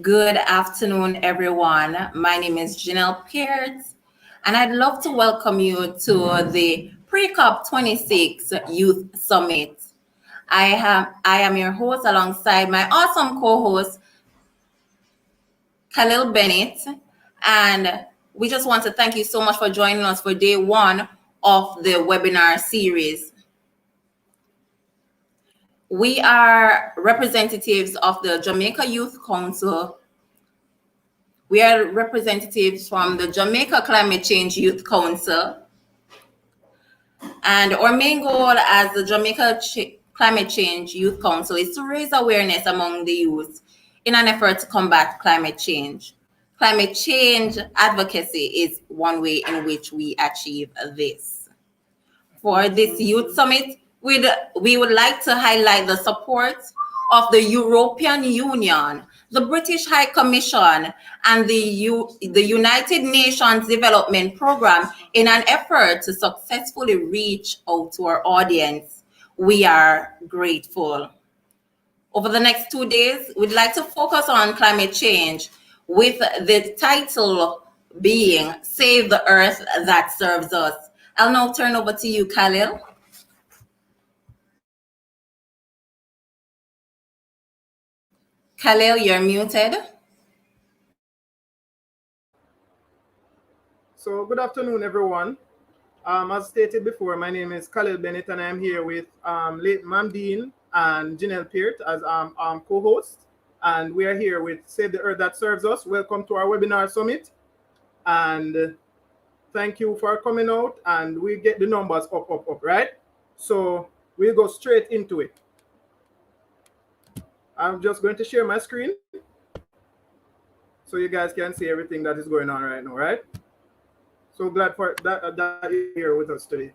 Good afternoon, everyone. My name is Janelle Pearce, and I'd love to welcome you to the Pre-COP26 Youth Summit. I am your host alongside my awesome co-host, Khalil Bennett, and we just want to thank you so much for joining us for day one of the webinar series. We are representatives of the Jamaica Youth Council. We are representatives from the Jamaica Climate Change Youth Council. And our main goal as the Jamaica Climate Change Youth Council is to raise awareness among the youth in an effort to combat climate change. Climate change advocacy is one way in which we achieve this. For this youth summit, we would like to highlight the support of the European Union, the British High Commission, and the United Nations Development Programme in an effort to successfully reach out to our audience. We are grateful. Over the next 2 days, we'd like to focus on climate change with the title being Save the Earth That Serves Us. I'll now turn over to you, Khalil. Khalil, you're muted. So good afternoon, everyone. As stated before, my name is Khalil Bennett, and I'm here with late Mamdeen and Janelle Peart as co-hosts. And we are here with Save the Earth That Serves Us. Welcome to our webinar summit. And thank you for coming out, and we get the numbers up, right? So we'll go straight into it. I'm just going to share my screen so you guys can see everything that is going on right now, right? So glad for that you're here with us today.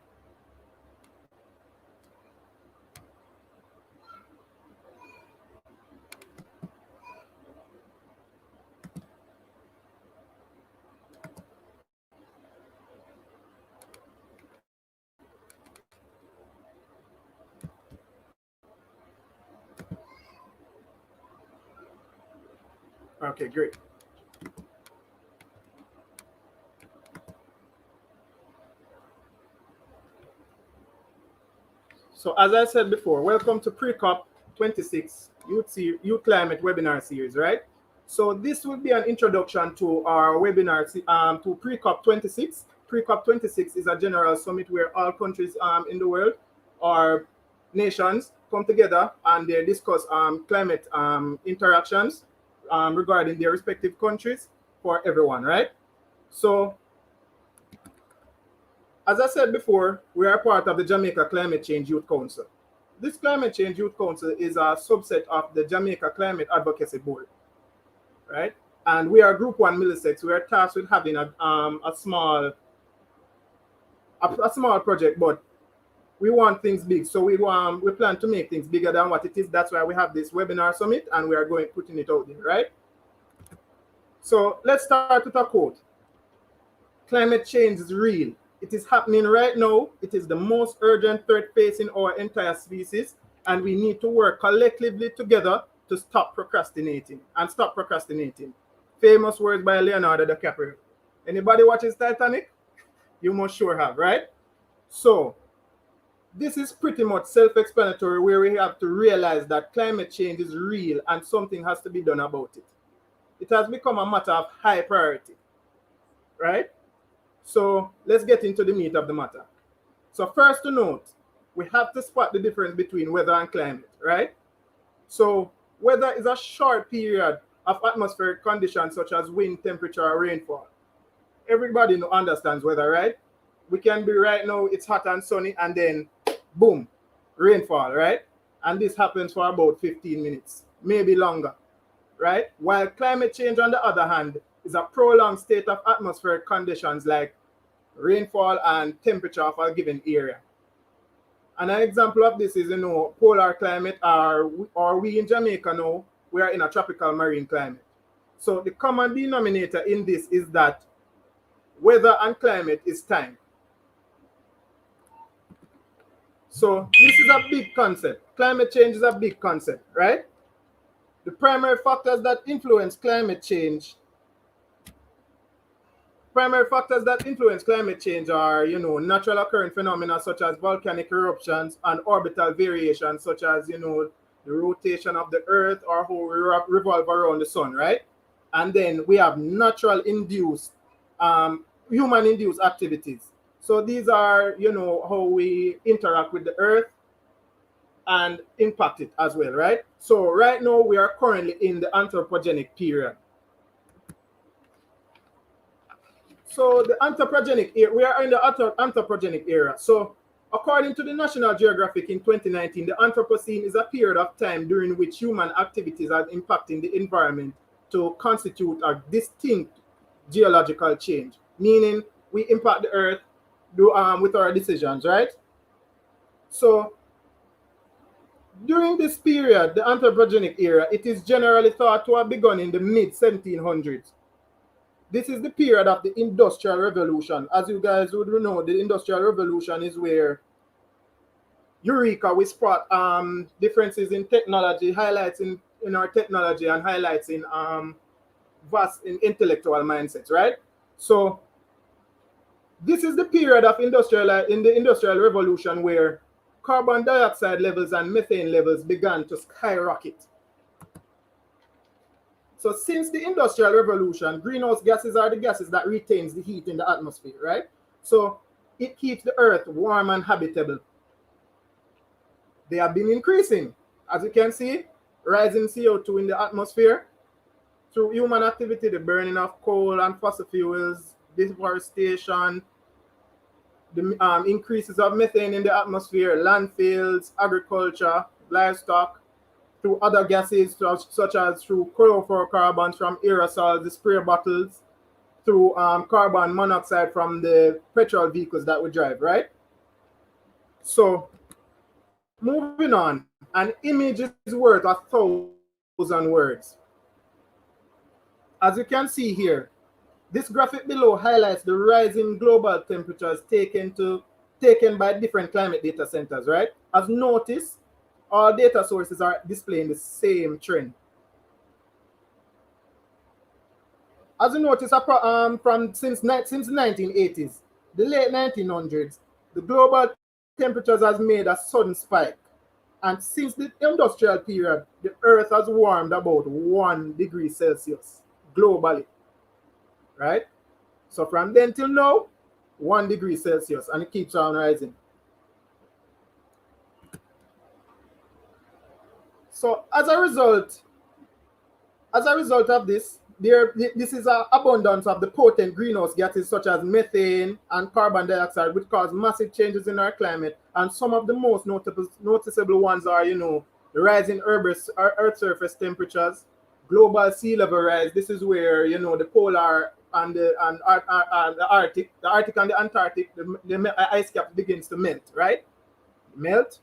Okay, great. So as I said before, welcome to Pre-COP26 Youth Climate Webinar Series, right? So this will be an introduction to our webinar to Pre-COP26. Pre-COP26 is a general summit where all countries in the world or nations come together and they discuss climate interactions regarding their respective countries for everyone, right? So as I said before, we are part of the Jamaica Climate Change Youth Council. This Climate Change Youth Council is a subset of the Jamaica Climate Advocacy Board, right? And we are Group 1 Middlesex. We are tasked with having a small project, but we want things big. So we plan to make things bigger than what it is. That's why we have this webinar summit, and we are putting it out there, right? So let's start with a quote. Climate change is real. It is happening right now. It is the most urgent threat facing our entire species, and we need to work collectively together to stop procrastinating. Famous words by Leonardo DiCaprio. Anybody watches Titanic? You must sure have, right? So this is pretty much self-explanatory, where we have to realize that climate change is real and something has to be done about it. It has become a matter of high priority, right? So let's get into the meat of the matter. So first to note, we have to spot the difference between weather and climate, right? So weather is a short period of atmospheric conditions such as wind, temperature, or rainfall. Everybody understands weather, right? We can be right now, it's hot and sunny, and then boom, rainfall, right? And this happens for about 15 minutes, maybe longer, right? While climate change, on the other hand, is a prolonged state of atmospheric conditions like rainfall and temperature of a given area. And an example of this is, polar climate, or we in Jamaica now, we are in a tropical marine climate. So the common denominator in this is that weather and climate is time. So this is a big concept. Climate change is a big concept, right? The primary factors that influence climate change are, natural occurring phenomena such as volcanic eruptions and orbital variations such as, the rotation of the Earth or how we revolve around the sun, right? And then we have natural induced, human-induced activities. So these are, how we interact with the Earth and impact it as well, right? So right now we are currently in the anthropogenic period. So the anthropogenic era, we are in the anthropogenic era. So according to the National Geographic in 2019, the Anthropocene is a period of time during which human activities are impacting the environment to constitute a distinct geological change, meaning we impact the Earth with our decisions, right? So during this period, the Anthropogenic era, it is generally thought to have begun in the mid-1700s. This is the period of the Industrial Revolution. As you guys would know, the Industrial Revolution is where Eureka, we spot differences in technology, highlights in our technology and highlights in vast intellectual mindsets, right? So this is the period of in the Industrial Revolution where carbon dioxide levels and methane levels began to skyrocket. So since the Industrial Revolution, greenhouse gases are the gases that retains the heat in the atmosphere, right? So it keeps the Earth warm and habitable. They have been increasing. As you can see, rising CO2 in the atmosphere through human activity, the burning of coal and fossil fuels, deforestation, the increases of methane in the atmosphere, landfills, agriculture, livestock, through other gases such as through chlorofluorocarbons from aerosols, the spray bottles, through carbon monoxide from the petrol vehicles that we drive, right? So moving on, an image is worth 1,000 words. As you can see here, this graphic below highlights the rising global temperatures taken by different climate data centers, right? As noticed, all data sources are displaying the same trend. As you notice, since 1980s, the late 1900s, the global temperatures has made a sudden spike. And since the industrial period, the Earth has warmed about 1 degree Celsius globally, right? So from then till now, 1 degree Celsius, and it keeps on rising. So as a result of this, this is an abundance of the potent greenhouse gases such as methane and carbon dioxide, which cause massive changes in our climate. And some of the most noticeable ones are, the rising Earth surface temperatures, global sea level rise. This is where, the polar and the Arctic and the Antarctic, the ice cap begins to melt, right? Melt.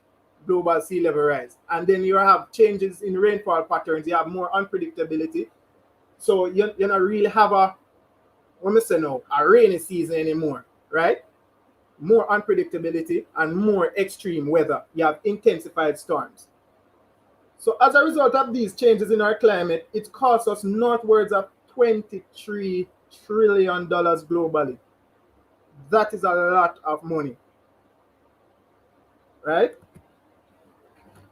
Global sea level rise, and then you have changes in rainfall patterns. You have more unpredictability, so you don't really have a rainy season anymore, right? More unpredictability and more extreme weather. You have intensified storms. So as a result of these changes in our climate, it costs us northwards of $23 trillion globally. That is a lot of money, right?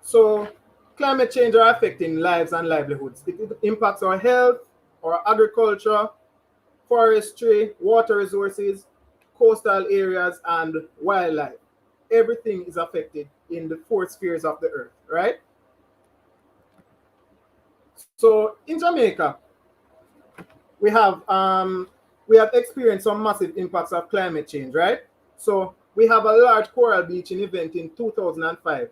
So climate change are affecting lives and livelihoods. It impacts our health, our agriculture, forestry, water resources, coastal areas, and wildlife. Everything is affected in the 4 spheres of the Earth, right? So in Jamaica, we have experienced some massive impacts of climate change, right? So we have a large coral bleaching event in 2005.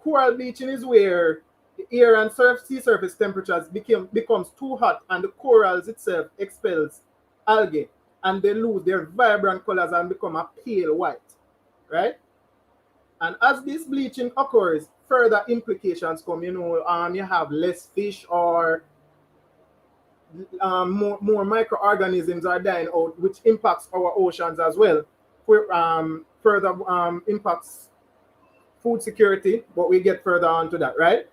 Coral bleaching is where the air and sea surface temperatures becomes too hot and the corals itself expels algae and they lose their vibrant colors and become a pale white, right? And as this bleaching occurs, further implications come. You have less fish or more microorganisms are dying out, which impacts our oceans as well. Further impacts food security, but we get further on to that, right?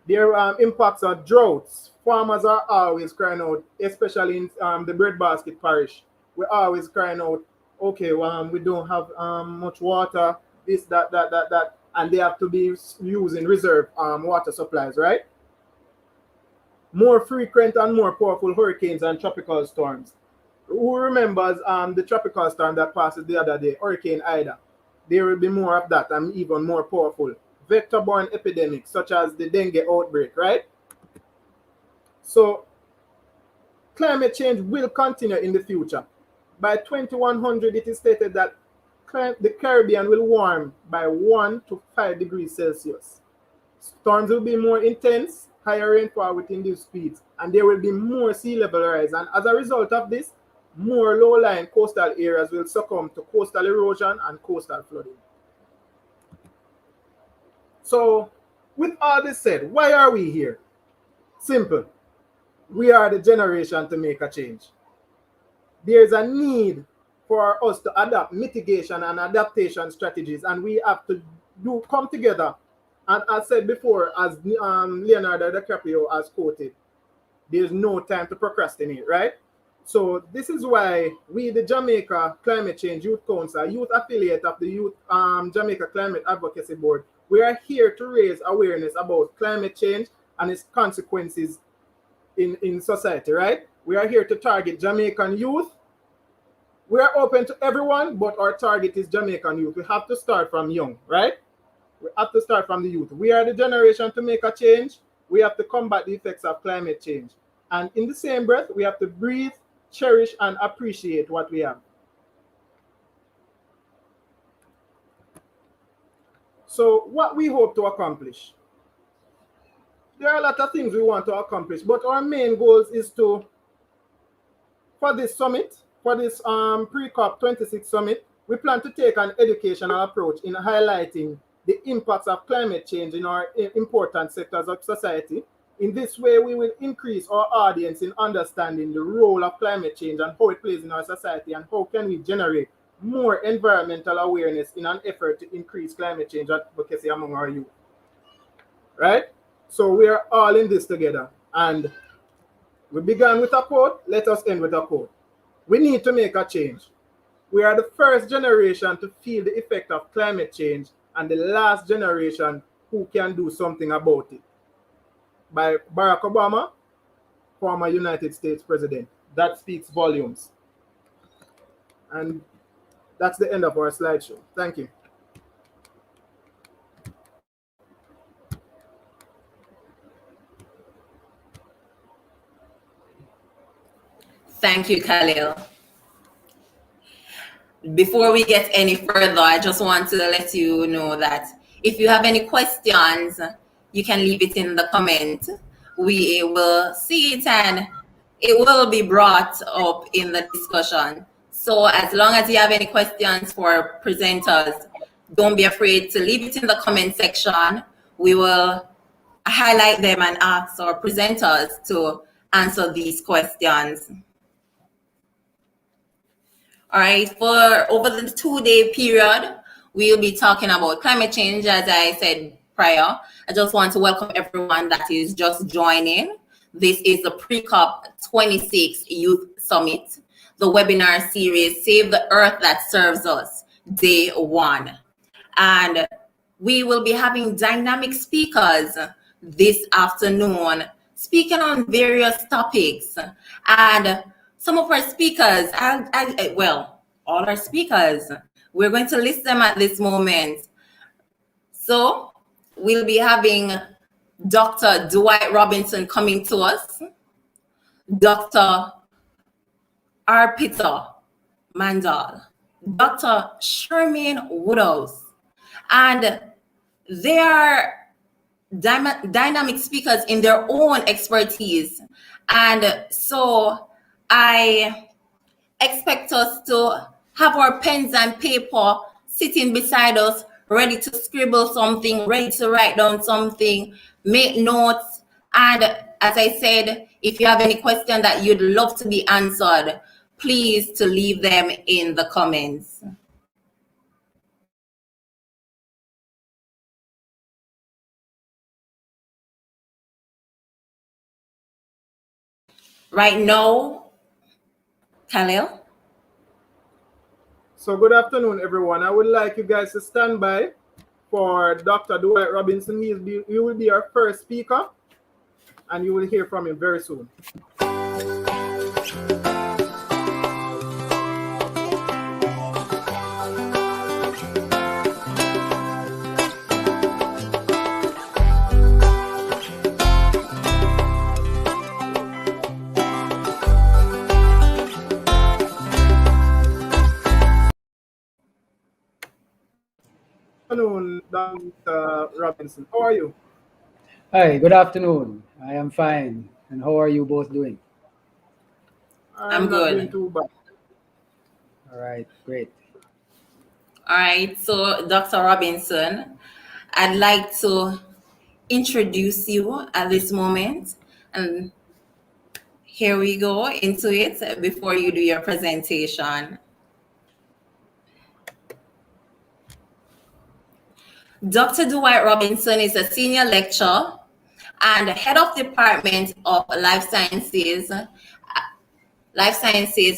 Their impacts are droughts. Farmers are always crying out, especially in the breadbasket parish. We're always crying out, okay, we don't have much water, this, that, and they have to be using reserve water supplies, right? More frequent and more powerful hurricanes and tropical storms. Who remembers the tropical storm that passed the other day, Hurricane Ida? There will be more of that and even more powerful. Vector-borne epidemics such as the dengue outbreak, right? So climate change will continue in the future. By 2100, it is stated that the Caribbean will warm by 1 to 5 degrees Celsius. Storms will be more intense, higher rainfall with induced speeds, and there will be more sea level rise. And as a result of this, more low-lying coastal areas will succumb to coastal erosion and coastal flooding. So, with all this said, why are we here? Simple. We are the generation to make a change. There's a need for us to adopt mitigation and adaptation strategies, and we have to come together. And as said before, as Leonardo DiCaprio has quoted, there's no time to procrastinate, right? So this is why we, the Jamaica Climate Change Youth Council, youth affiliate of the Youth Jamaica Climate Advocacy Board, we are here to raise awareness about climate change and its consequences in society, right? We are here to target Jamaican youth. We are open to everyone, but our target is Jamaican youth. We have to start from young, right? We have to start from the youth. We are the generation to make a change. We have to combat the effects of climate change. And in the same breath, we have to breathe, cherish, and appreciate what we have. So what we hope to accomplish. There are a lot of things we want to accomplish, but our main goals is to, for this summit, for this Pre-COP26 summit, we plan to take an educational approach in highlighting the impacts of climate change in our important sectors of society. In this way, we will increase our audience in understanding the role of climate change and how it plays in our society, and how can we generate more environmental awareness in an effort to increase climate change advocacy among our youth. Right? So we are all in this together. And we began with a quote, let us end with a quote. We need to make a change. We are the first generation to feel the effect of climate change and the last generation who can do something about it. By Barack Obama, former United States President. That speaks volumes. And that's the end of our slideshow. Thank you. Thank you, Khalil. Before we get any further, I just want to let you know that if you have any questions, you can leave it in the comment. We will see it and it will be brought up in the discussion. So as long as you have any questions for presenters, don't be afraid to leave it in the comment section. We will highlight them and ask our presenters to answer these questions. All right, for over the 2-day period, we'll be talking about climate change, as I said prior. I just want to welcome everyone that is just joining. This is the Pre-COP26 Youth Summit, the webinar series, Save the Earth That Serves Us, Day 1. And we will be having dynamic speakers this afternoon, speaking on various topics. And some of our speakers, well, all our speakers, we're going to list them at this moment. So we'll be having Dr. Dwight Robinson coming to us, Dr. Arpita Mandal, Dr. Sherman Woodhouse, and they are dynamic speakers in their own expertise. And so I expect us to have our pens and paper sitting beside us, ready to scribble something, ready to write down something, make notes. And as I said, if you have any question that you'd love to be answered, please to leave them in the comments. right now, Khalil. So good afternoon, everyone. I would like you guys to stand by for Dr. Dwight Robinson. He will be our first speaker, and you will hear from him very soon. Good afternoon, Dr. Robinson. How are you? Hi, good afternoon. I am fine. And how are you both doing? I'm not good. doing too bad. All right, great. All right, so Dr. Robinson, I'd like to introduce you at this moment, and here we go into it before you do your presentation. Dr. Dwight Robinson is a senior lecturer and head of Department of Life Sciences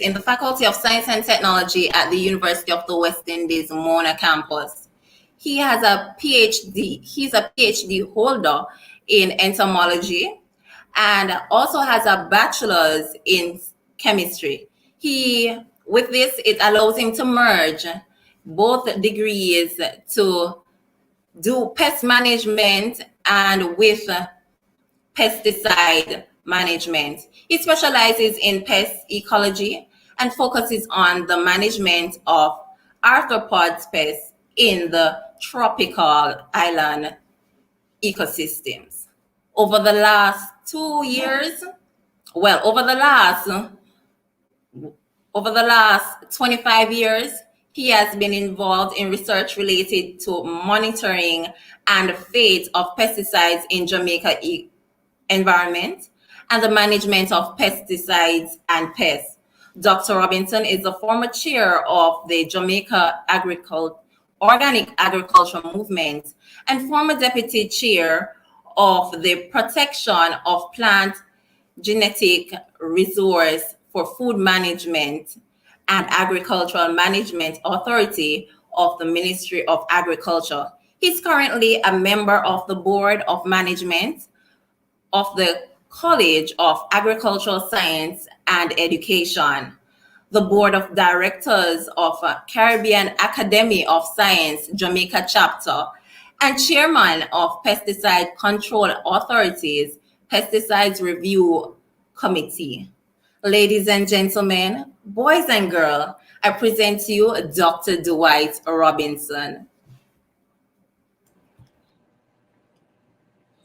in the Faculty of Science and Technology at the University of the West Indies, Mona campus. He has a PhD. He's a PhD holder in entomology and also has a bachelor's in chemistry. With this, it allows him to merge both degrees to do pest management and with pesticide management. He specializes in pest ecology and focuses on the management of arthropod pests in the tropical island ecosystems. Over the last 2 years, over the last 25 years, he has been involved in research related to monitoring and fate of pesticides in Jamaica environment and the management of pesticides and pests. Dr. Robinson is the former chair of the Jamaica Organic Agriculture Movement and former deputy chair of the Protection of Plant Genetic Resource for Food Management and Agricultural Management Authority of the Ministry of Agriculture. He's currently a member of the Board of Management of the College of Agricultural Science and Education, the Board of Directors of Caribbean Academy of Science Jamaica Chapter, and Chairman of Pesticide Control Authority's Pesticides Review Committee. Ladies and gentlemen, boys and girls, I present to you Dr. Dwight Robinson.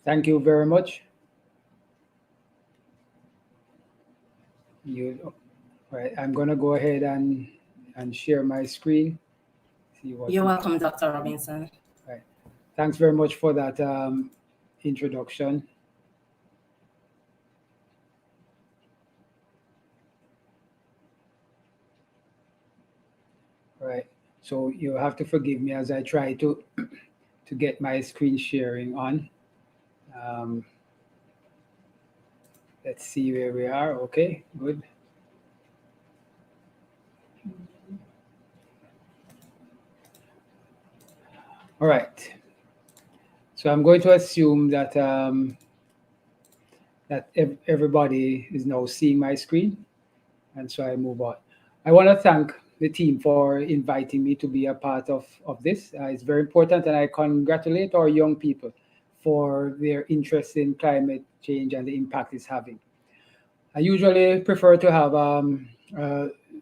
Thank you very much. Right, I'm going to go ahead and share my screen. You're welcome, Dr. Robinson. Right. Thanks very much for that introduction. Right. So you have to forgive me as I try to get my screen sharing on. Let's see where we are. Okay, good. All right. So I'm going to assume that that everybody is now seeing my screen, and so I move on. I want to thank the team for inviting me to be a part of this. It's very important, and I congratulate our young people for their interest in climate change and the impact it's having. I usually prefer to have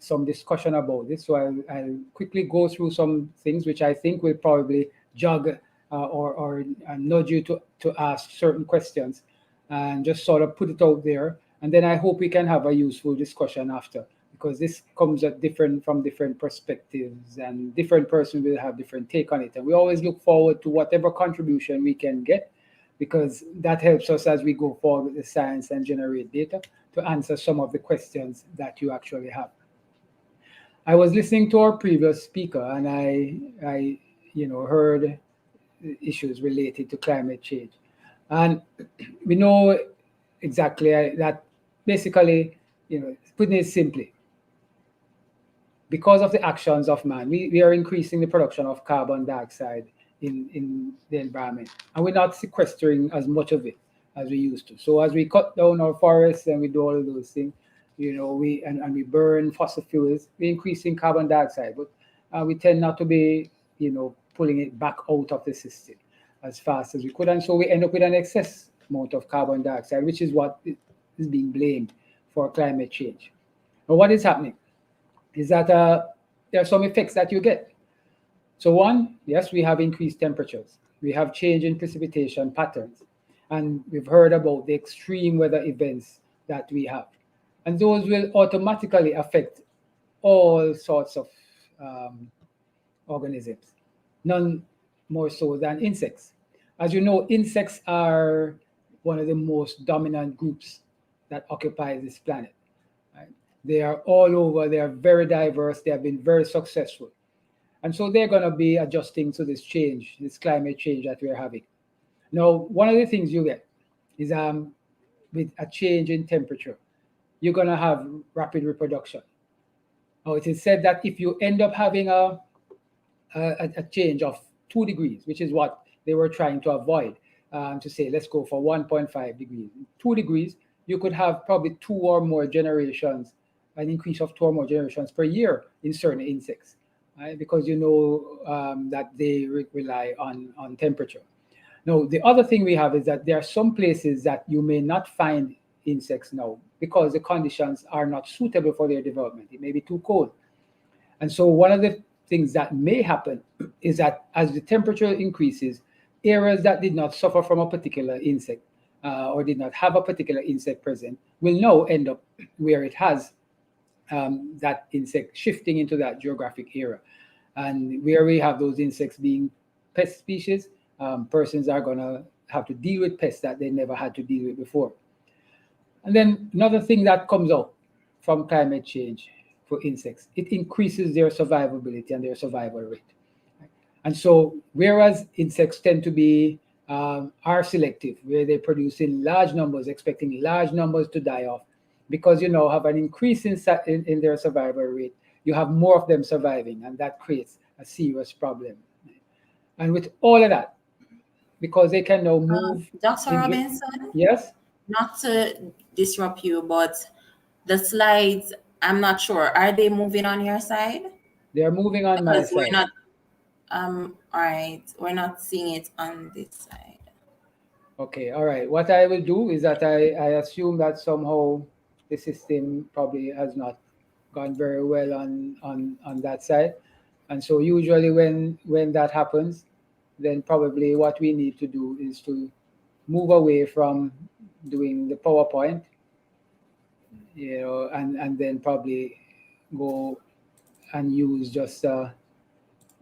some discussion about this, so I'll quickly go through some things which I think will probably jog or nudge you to ask certain questions and just sort of put it out there. And then I hope we can have a useful discussion after, because this comes at from different perspectives, and different person will have different take on it. And we always look forward to whatever contribution we can get, because that helps us as we go forward with the science and generate data to answer some of the questions that you actually have. I was listening to our previous speaker, and I heard issues related to climate change. And we know exactly that basically putting it simply, because of the actions of man, we are increasing the production of carbon dioxide in the environment, and we're not sequestering as much of it as we used to. So as we cut down our forests and we do all of those things, we burn fossil fuels, we're increasing carbon dioxide, but we tend not to be, pulling it back out of the system as fast as we could, and so we end up with an excess amount of carbon dioxide, which is what is being blamed for climate change. But what is happening is that there are some effects that you get. So one, yes, we have increased temperatures. We have change in precipitation patterns. And we've heard about the extreme weather events that we have. And those will automatically affect all sorts of organisms, none more so than insects. As you know, insects are one of the most dominant groups that occupy this planet. Right? They are all over, they are very diverse, they have been very successful. And so they're going to be adjusting to this change, this climate change that we're having. Now, one of the things you get is with a change in temperature, you're going to have rapid reproduction. Now, it is said that if you end up having a change of 2 degrees, which is what they were trying to avoid, to say, let's go for 1.5 degrees. 2 degrees, you could have probably 2 or more generations, an increase of 2 or more generations per year in certain insects, right? Because that they rely on temperature. Now, the other thing we have is that there are some places that you may not find insects now because the conditions are not suitable for their development. It may be too cold. And so one of the things that may happen is that as the temperature increases, areas that did not suffer from a particular insect or did not have a particular insect present will now end up where it has that insect shifting into that geographic area. And where we have those insects being pest species, persons are going to have to deal with pests that they never had to deal with before. And then another thing that comes out from climate change for insects, it increases their survivability and their survival rate. And so whereas insects tend to be are selective, where they produce in large numbers, expecting large numbers to die off, because have an increase in their survival rate, you have more of them surviving, and that creates a serious problem. And with all of that, because they can now move. Dr. Robinson? Yes? Not to disrupt you, but the slides, I'm not sure. Are they moving on your side? They're moving on my side. We're not, all right, we're not seeing it on this side. Okay, all right. What I will do is that I assume that somehow the system probably has not gone very well on that side. And so usually when that happens, then probably what we need to do is to move away from doing the PowerPoint, and then probably go and use just a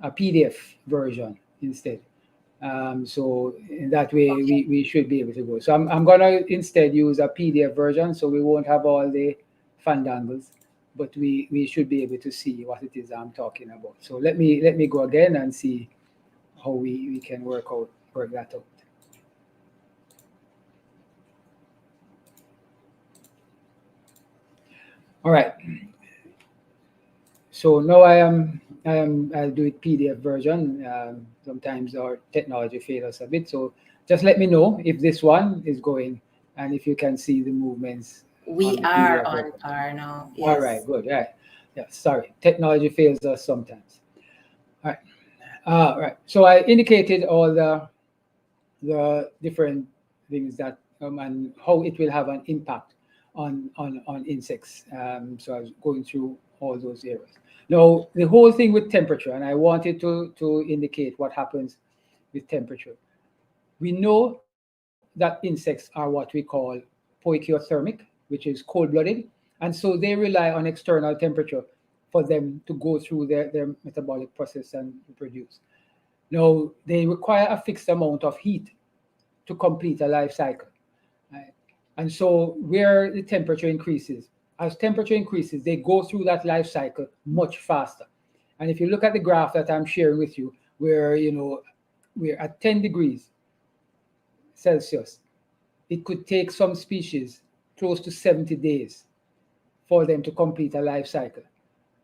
PDF version instead. So in that way, we should be able to go. So I'm going to instead use a PDF version, so we won't have all the fandangles, but we should be able to see what it is I'm talking about. So let me go again and see how we can work that out. All right. So now I'll do it PDF version. Sometimes our technology fails us a bit. So just let me know if this one is going and if you can see the movements. We are on par now. Yes. All right, good. Right. Yeah, sorry. Technology fails us sometimes. All right. Right. So I indicated all the different things that and how it will have an impact on insects. So I was going through all those areas. Now, the whole thing with temperature, and I wanted to indicate what happens with temperature. We know that insects are what we call poikilothermic, which is cold-blooded, and so they rely on external temperature for them to go through their metabolic process and reproduce. Now, they require a fixed amount of heat to complete a life cycle. Right? And so where the temperature increases, as temperature increases, they go through that life cycle much faster. And if you look at the graph that I'm sharing with you, where we're at 10 degrees Celsius, it could take some species close to 70 days for them to complete a life cycle.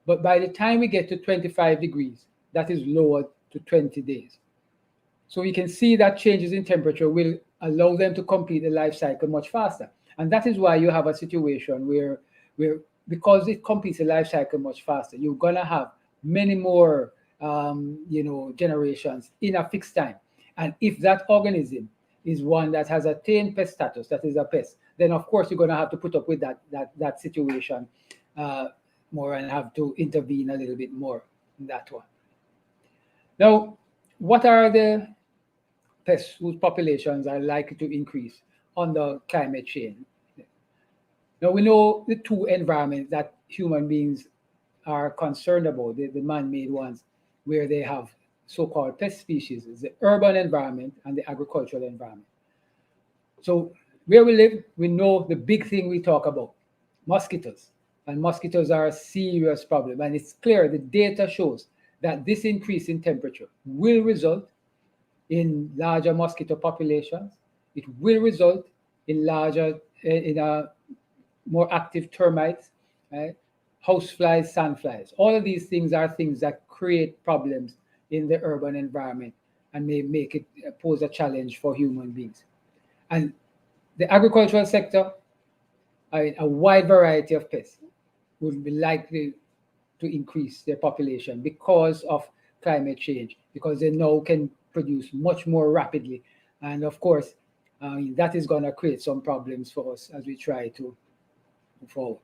But by the time we get to 25 degrees, that is lowered to 20 days. So we can see that changes in temperature will allow them to complete the life cycle much faster. And that is why you have a situation where because it completes the life cycle much faster, you're going to have many more generations in a fixed time. And if that organism is one that has attained pest status, that is a pest, then of course you're going to have to put up with that situation more and have to intervene a little bit more in that one. Now, what are the pests whose populations are likely to increase under climate change? Now, we know the two environments that human beings are concerned about, the man-made ones, where they have so-called pest species, is the urban environment and the agricultural environment. So where we live, we know the big thing we talk about, mosquitoes. And mosquitoes are a serious problem. And it's clear, the data shows that this increase in temperature will result in larger mosquito populations. It will result in more active termites, right? Houseflies, sandflies. All of these things are things that create problems in the urban environment and may make it pose a challenge for human beings. And the agricultural sector, a wide variety of pests would be likely to increase their population because of climate change, because they now can produce much more rapidly. And of course, that is going to create some problems for us as we try to move forward.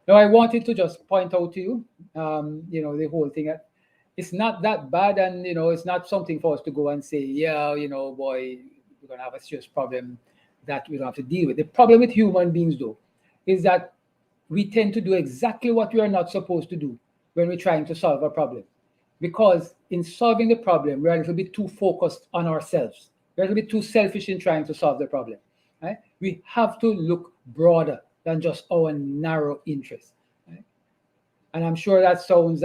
Now, I wanted to just point out to you, the whole thing. It's not that bad, and it's not something for us to go and say, yeah, boy, we're going to have a serious problem that we don't have to deal with. The problem with human beings, though, is that we tend to do exactly what we are not supposed to do when we're trying to solve a problem. Because in solving the problem, we're a little bit too focused on ourselves. We're a little bit too selfish in trying to solve the problem. Right? We have to look broader than just our narrow interest. Right? And I'm sure that sounds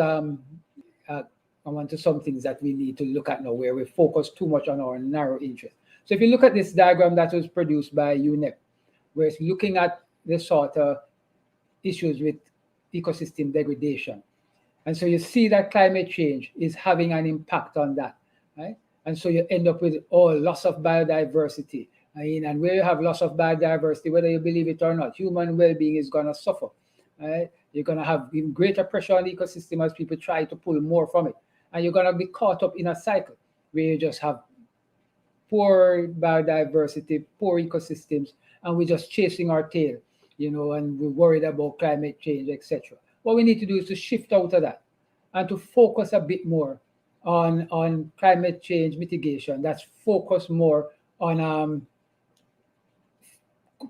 onto some things that we need to look at now, where we focus too much on our narrow interest. So if you look at this diagram that was produced by UNEP, where it's looking at the sort of issues with ecosystem degradation. And so you see that climate change is having an impact on that, right? And so you end up with loss of biodiversity. And where you have loss of biodiversity, whether you believe it or not, human well-being is going to suffer, right? You're going to have even greater pressure on the ecosystem as people try to pull more from it. And you're going to be caught up in a cycle where you just have poor biodiversity, poor ecosystems, and we're just chasing our tail, and we're worried about climate change, etc. What we need to do is to shift out of that and to focus a bit more on climate change mitigation. That's focused more on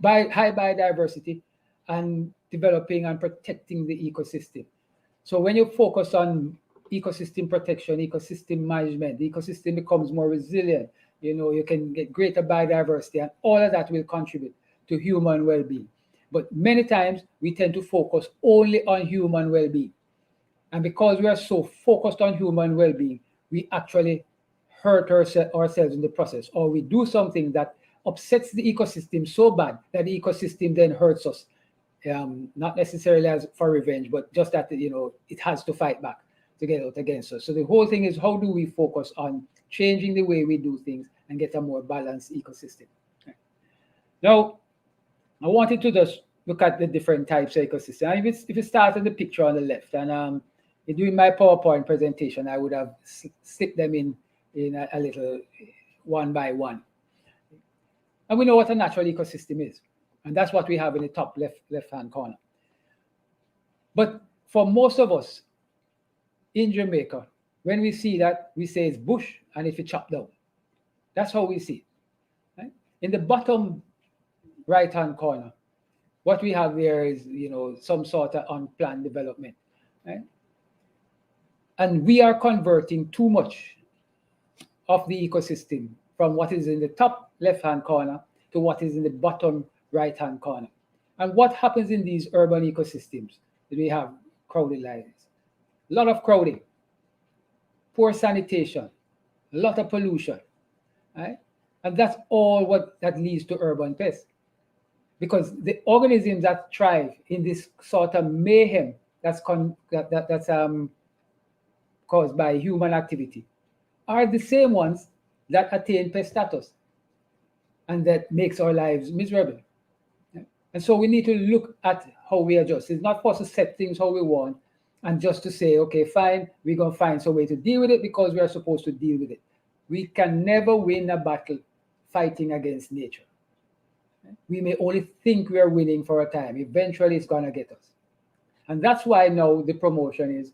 high biodiversity and developing and protecting the ecosystem. So when you focus on ecosystem protection, ecosystem management, the ecosystem becomes more resilient. You can get greater biodiversity, and all of that will contribute to human well-being. But many times we tend to focus only on human well-being. And because we are so focused on human well-being, we actually hurt ourselves in the process, or we do something that upsets the ecosystem so bad that the ecosystem then hurts us. Not necessarily as for revenge, but just that it has to fight back to get out against us. So the whole thing is, how do we focus on changing the way we do things and get a more balanced ecosystem? Okay. Now, I wanted to just look at the different types of ecosystem. If you start on the picture on the left, and during my PowerPoint presentation, I would have slipped them in a little one by one. And we know what a natural ecosystem is. And that's what we have in the top left-hand corner. But for most of us in Jamaica, when we see that, we say it's bush and if it chopped down. That's how we see it. Right? In the bottom right-hand corner, what we have there is, some sort of unplanned development. Right? And we are converting too much of the ecosystem from what is in the top left-hand corner to what is in the bottom right-hand corner. And what happens in these urban ecosystems? We have crowded lives, a lot of crowding, poor sanitation, a lot of pollution, right? And that's all that leads to urban pests. because the organisms that thrive in this sort of mayhem that's caused by human activity are the same ones that attain pest status, and that makes our lives miserable. And so we need to look at how we adjust. It's not for us to set things how we want and just to say, okay, fine, we're going to find some way to deal with it because we are supposed to deal with it. We can never win a battle fighting against nature. We may only think we are winning for a time. Eventually, it's going to get us. And that's why now the promotion is,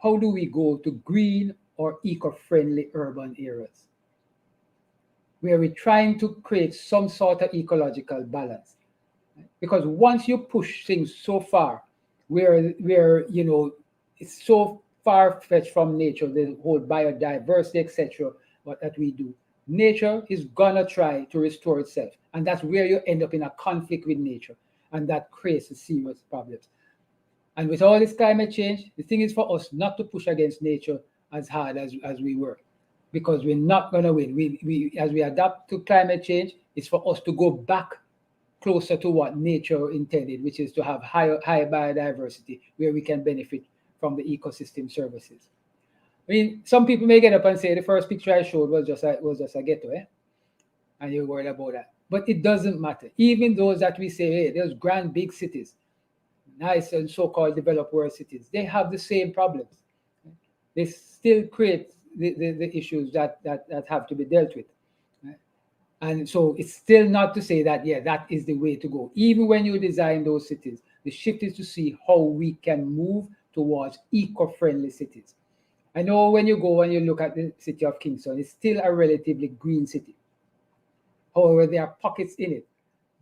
how do we go to green or eco-friendly urban areas, where we're trying to create some sort of ecological balance? Because once you push things so far, where you know, it's so far-fetched from nature, the whole biodiversity, etc., what that we do, nature is gonna try to restore itself, and that's where you end up in a conflict with nature, and that creates a serious problems. And with all this climate change, the thing is for us not to push against nature as hard as we were, because we're not gonna win. We as we adapt to climate change, it's for us to go back closer to what nature intended, which is to have high biodiversity, where we can benefit from the ecosystem services. I mean, some people may get up and say the first picture I showed was just a ghetto, and you're worried about that. But it doesn't matter. Even those that we say, hey, there's grand big cities, nice and so-called developed world cities, they have the same problems. They still create the issues that have to be dealt with. And so it's still not to say that, yeah, that is the way to go. Even when you design those cities, the shift is to see how we can move towards eco-friendly cities. I know when you go and you look at the city of Kingston, it's still a relatively green city. However, there are pockets in it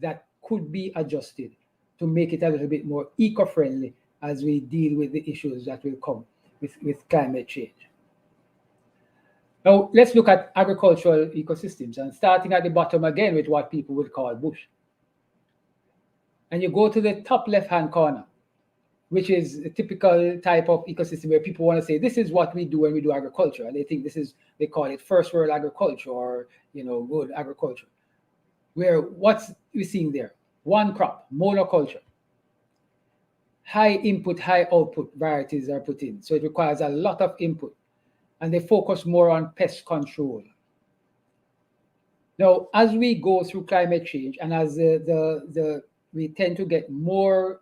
that could be adjusted to make it a little bit more eco-friendly as we deal with the issues that will come with climate change. Now, let's look at agricultural ecosystems, and starting at the bottom again with what people would call bush. And you go to the top left-hand corner, which is a typical type of ecosystem where people want to say, this is what we do when we do agriculture. And they think they call it first world agriculture, or, you know, good agriculture. Where what's we seeing there? One crop, monoculture. High input, high output varieties are put in. So it requires a lot of input. And they focus more on pest control. Now, as we go through climate change, and as we tend to get more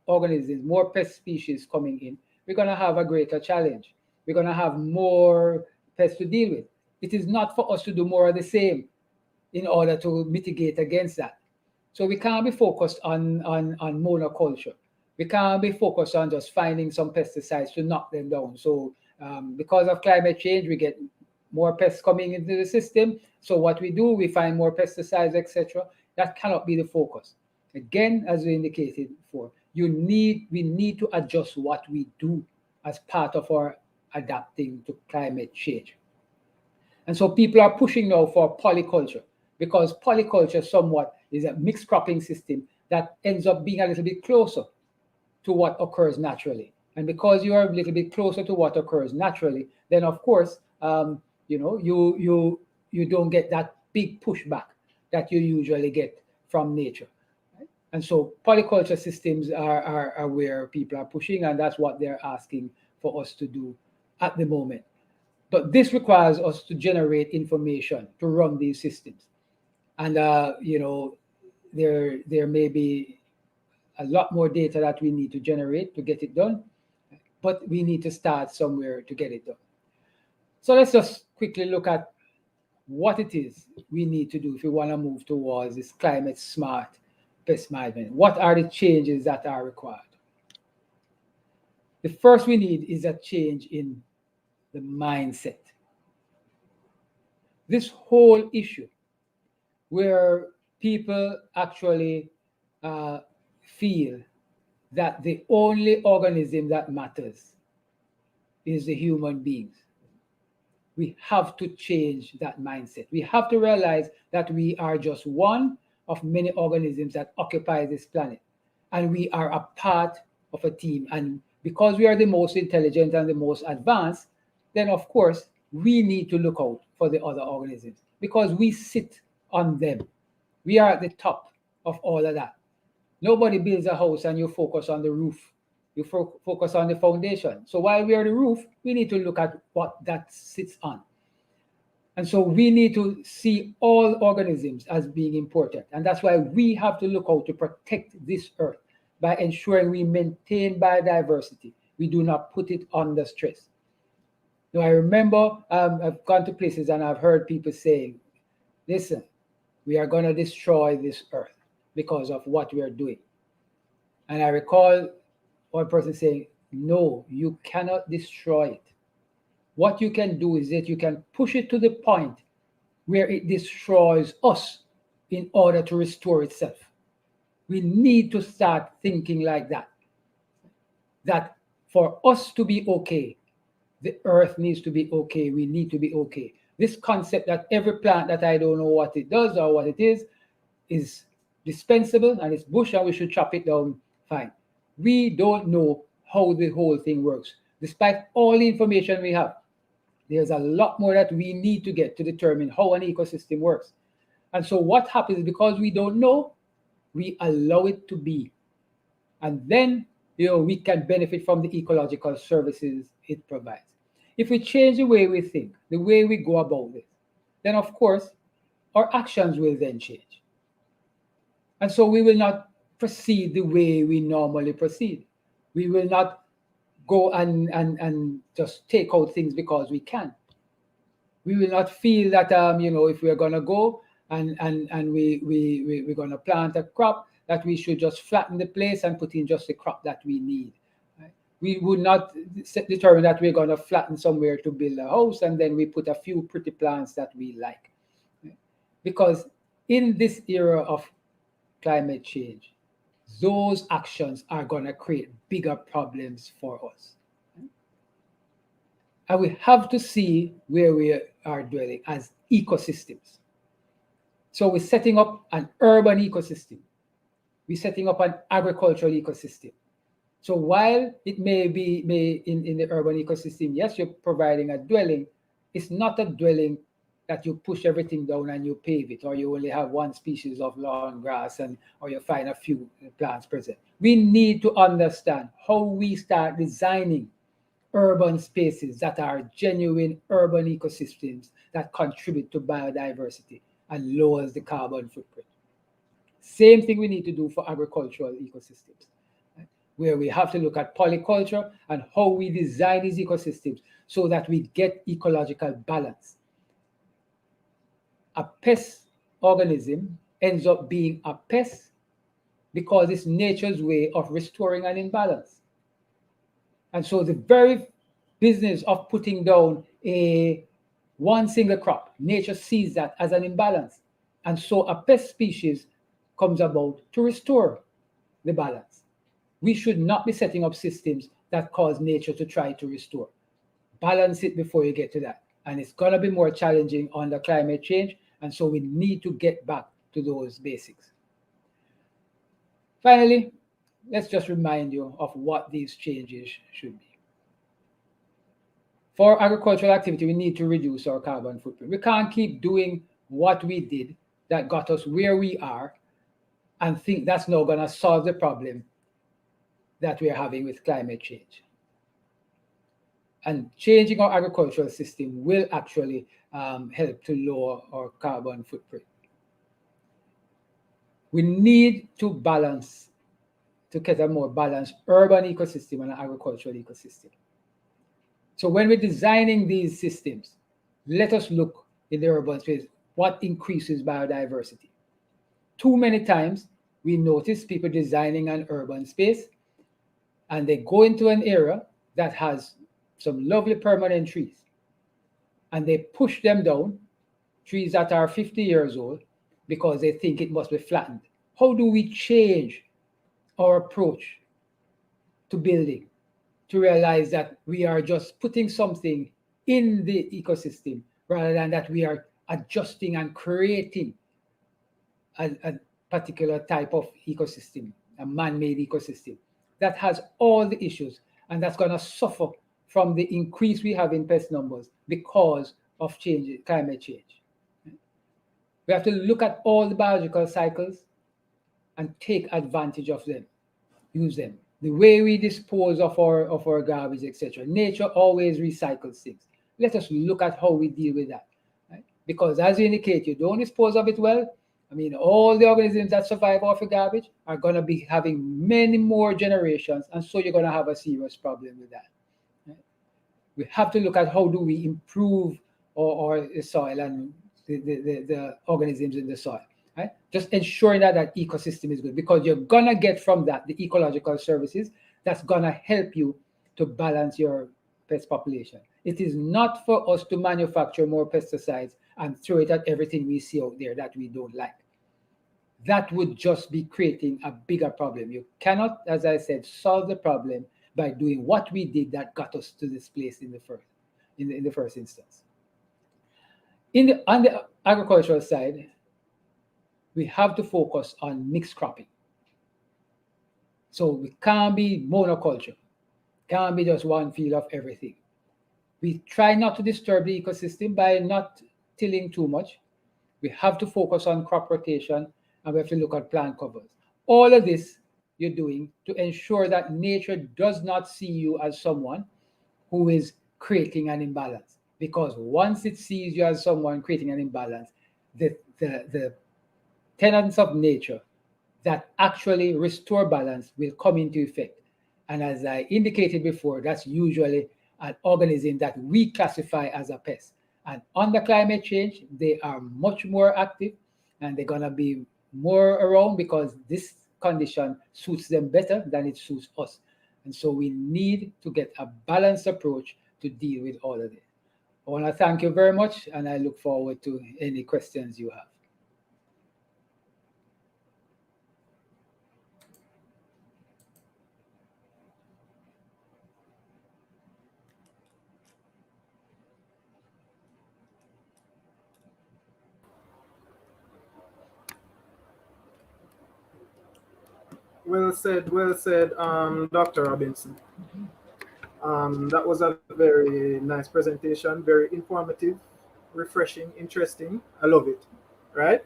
organisms, more pest species coming in, we're going to have a greater challenge. We're going to have more pests to deal with. It is not for us to do more of the same in order to mitigate against that. So we can't be focused on monoculture. We can't be focused on just finding some pesticides to knock them down. So because of climate change, we get more pests coming into the system. So what we do, we find more pesticides, etc. That cannot be the focus. Again, as we indicated before, we need to adjust what we do as part of our adapting to climate change. And so people are pushing now for polyculture, because polyculture somewhat is a mixed cropping system that ends up being a little bit closer to what occurs naturally. And because you are a little bit closer to what occurs naturally, then of course, you know, you don't get that big pushback that you usually get from nature. Right? And so polyculture systems are where people are pushing, and that's what they're asking for us to do at the moment. But this requires us to generate information to run these systems. And you know, there may be a lot more data that we need to generate to get it done, but we need to start somewhere to get it done. So let's just quickly look at what it is we need to do if we want to move towards this climate smart pest management. What are the changes that are required? The first we need is a change in the mindset. This whole issue where people actually feel that the only organism that matters is the human beings. We have to change that mindset. We have to realize that we are just one of many organisms that occupy this planet, and we are a part of a team. And because we are the most intelligent and the most advanced, then of course we need to look out for the other organisms, because we sit on them. We are at the top of all of that. Nobody builds a house and you focus on the roof. You focus on the foundation. So while we are the roof, we need to look at what that sits on. And so we need to see all organisms as being important. And that's why we have to look out to protect this earth by ensuring we maintain biodiversity. We do not put it under stress. Now, I remember I've gone to places and I've heard people saying, listen, we are going to destroy this earth because of what we are doing. And I recall one person saying, no, you cannot destroy it. What you can do is that you can push it to the point where it destroys us in order to restore itself. We need to start thinking like that. That for us to be okay, the earth needs to be okay. We need to be okay. This concept that every plant that I don't know what it does or what it is dispensable and it's bush and we should chop it down, fine. We don't know how the whole thing works. Despite all the information we have, there's a lot more that we need to get to determine how an ecosystem works. And so what happens is because we don't know, we allow it to be. And then, we can benefit from the ecological services it provides. If we change the way we think, the way we go about it, then of course, our actions will then change. And so we will not proceed the way we normally proceed. We will not go and just take out things because we can. We will not feel that if we're gonna go and we're gonna plant a crop, that we should just flatten the place and put in just the crop that we need. Right? We would not determine that we're gonna flatten somewhere to build a house and then we put a few pretty plants that we like. Right? Because in this era of climate change, those actions are going to create bigger problems for us. And we have to see where we are dwelling as ecosystems. So we're setting up an urban ecosystem. We're setting up an agricultural ecosystem. So while it may be in the urban ecosystem, yes, you're providing a dwelling, it's not a dwelling that you push everything down and you pave it, or you only have one species of lawn grass or you find a few plants present. We need to understand how we start designing urban spaces that are genuine urban ecosystems that contribute to biodiversity and lowers the carbon footprint. Same thing we need to do for agricultural ecosystems, right? Where we have to look at polyculture and how we design these ecosystems so that we get ecological balance. A pest organism ends up being a pest because it's nature's way of restoring an imbalance. And so the very business of putting down one single crop, nature sees that as an imbalance. And so a pest species comes about to restore the balance. We should not be setting up systems that cause nature to try to restore. Balance it before you get to that. And it's going to be more challenging under climate change. And so we need to get back to those basics. Finally, let's just remind you of what these changes should be. For agricultural activity, we need to reduce our carbon footprint. We can't keep doing what we did that got us where we are and think that's not going to solve the problem that we're having with climate change. And changing our agricultural system will actually help to lower our carbon footprint. We need to balance, to get a more balanced urban ecosystem and an agricultural ecosystem. So when we're designing these systems, let us look in the urban space, what increases biodiversity. Too many times, we notice people designing an urban space and they go into an area that has some lovely permanent trees and they push them down, trees that are 50 years old, because they think it must be flattened. How do we change our approach to building to realize that we are just putting something in the ecosystem rather than that we are adjusting and creating a particular type of ecosystem, a man-made ecosystem that has all the issues and that's going to suffer from the increase we have in pest numbers because of climate change. We have to look at all the biological cycles and take advantage of them, use them. The way we dispose of our garbage, etc. Nature always recycles things. Let us look at how we deal with that. Right? Because as you indicate, you don't dispose of it well. I mean, all the organisms that survive off the garbage are going to be having many more generations, and so you're going to have a serious problem with that. Right? We have to look at how do we improve our soil and the organisms in the soil. Right? Just ensuring that that ecosystem is good, because you're going to get from that the ecological services that's going to help you to balance your pest population. It is not for us to manufacture more pesticides and throw it at everything we see out there that we don't like. That would just be creating a bigger problem. You cannot, as I said, solve the problem by doing what we did that got us to this place in the first instance. On the agricultural side, we have to focus on mixed cropping. So we can't be monoculture, can't be just one field of everything. We try not to disturb the ecosystem by not tilling too much. We have to focus on crop rotation, and we have to look at plant covers. All of this you're doing to ensure that nature does not see you as someone who is creating an imbalance. Because once it sees you as someone creating an imbalance, the tenets of nature that actually restore balance will come into effect. And as I indicated before, that's usually an organism that we classify as a pest. And under climate change, they are much more active, and they're going to be more around because this condition suits them better than it suits us. And so we need to get a balanced approach to deal with all of this. I want to thank you very much, and I look forward to any questions you have. Well said, Dr. Robinson. That was a very nice presentation, very informative, refreshing, interesting. I love it, right?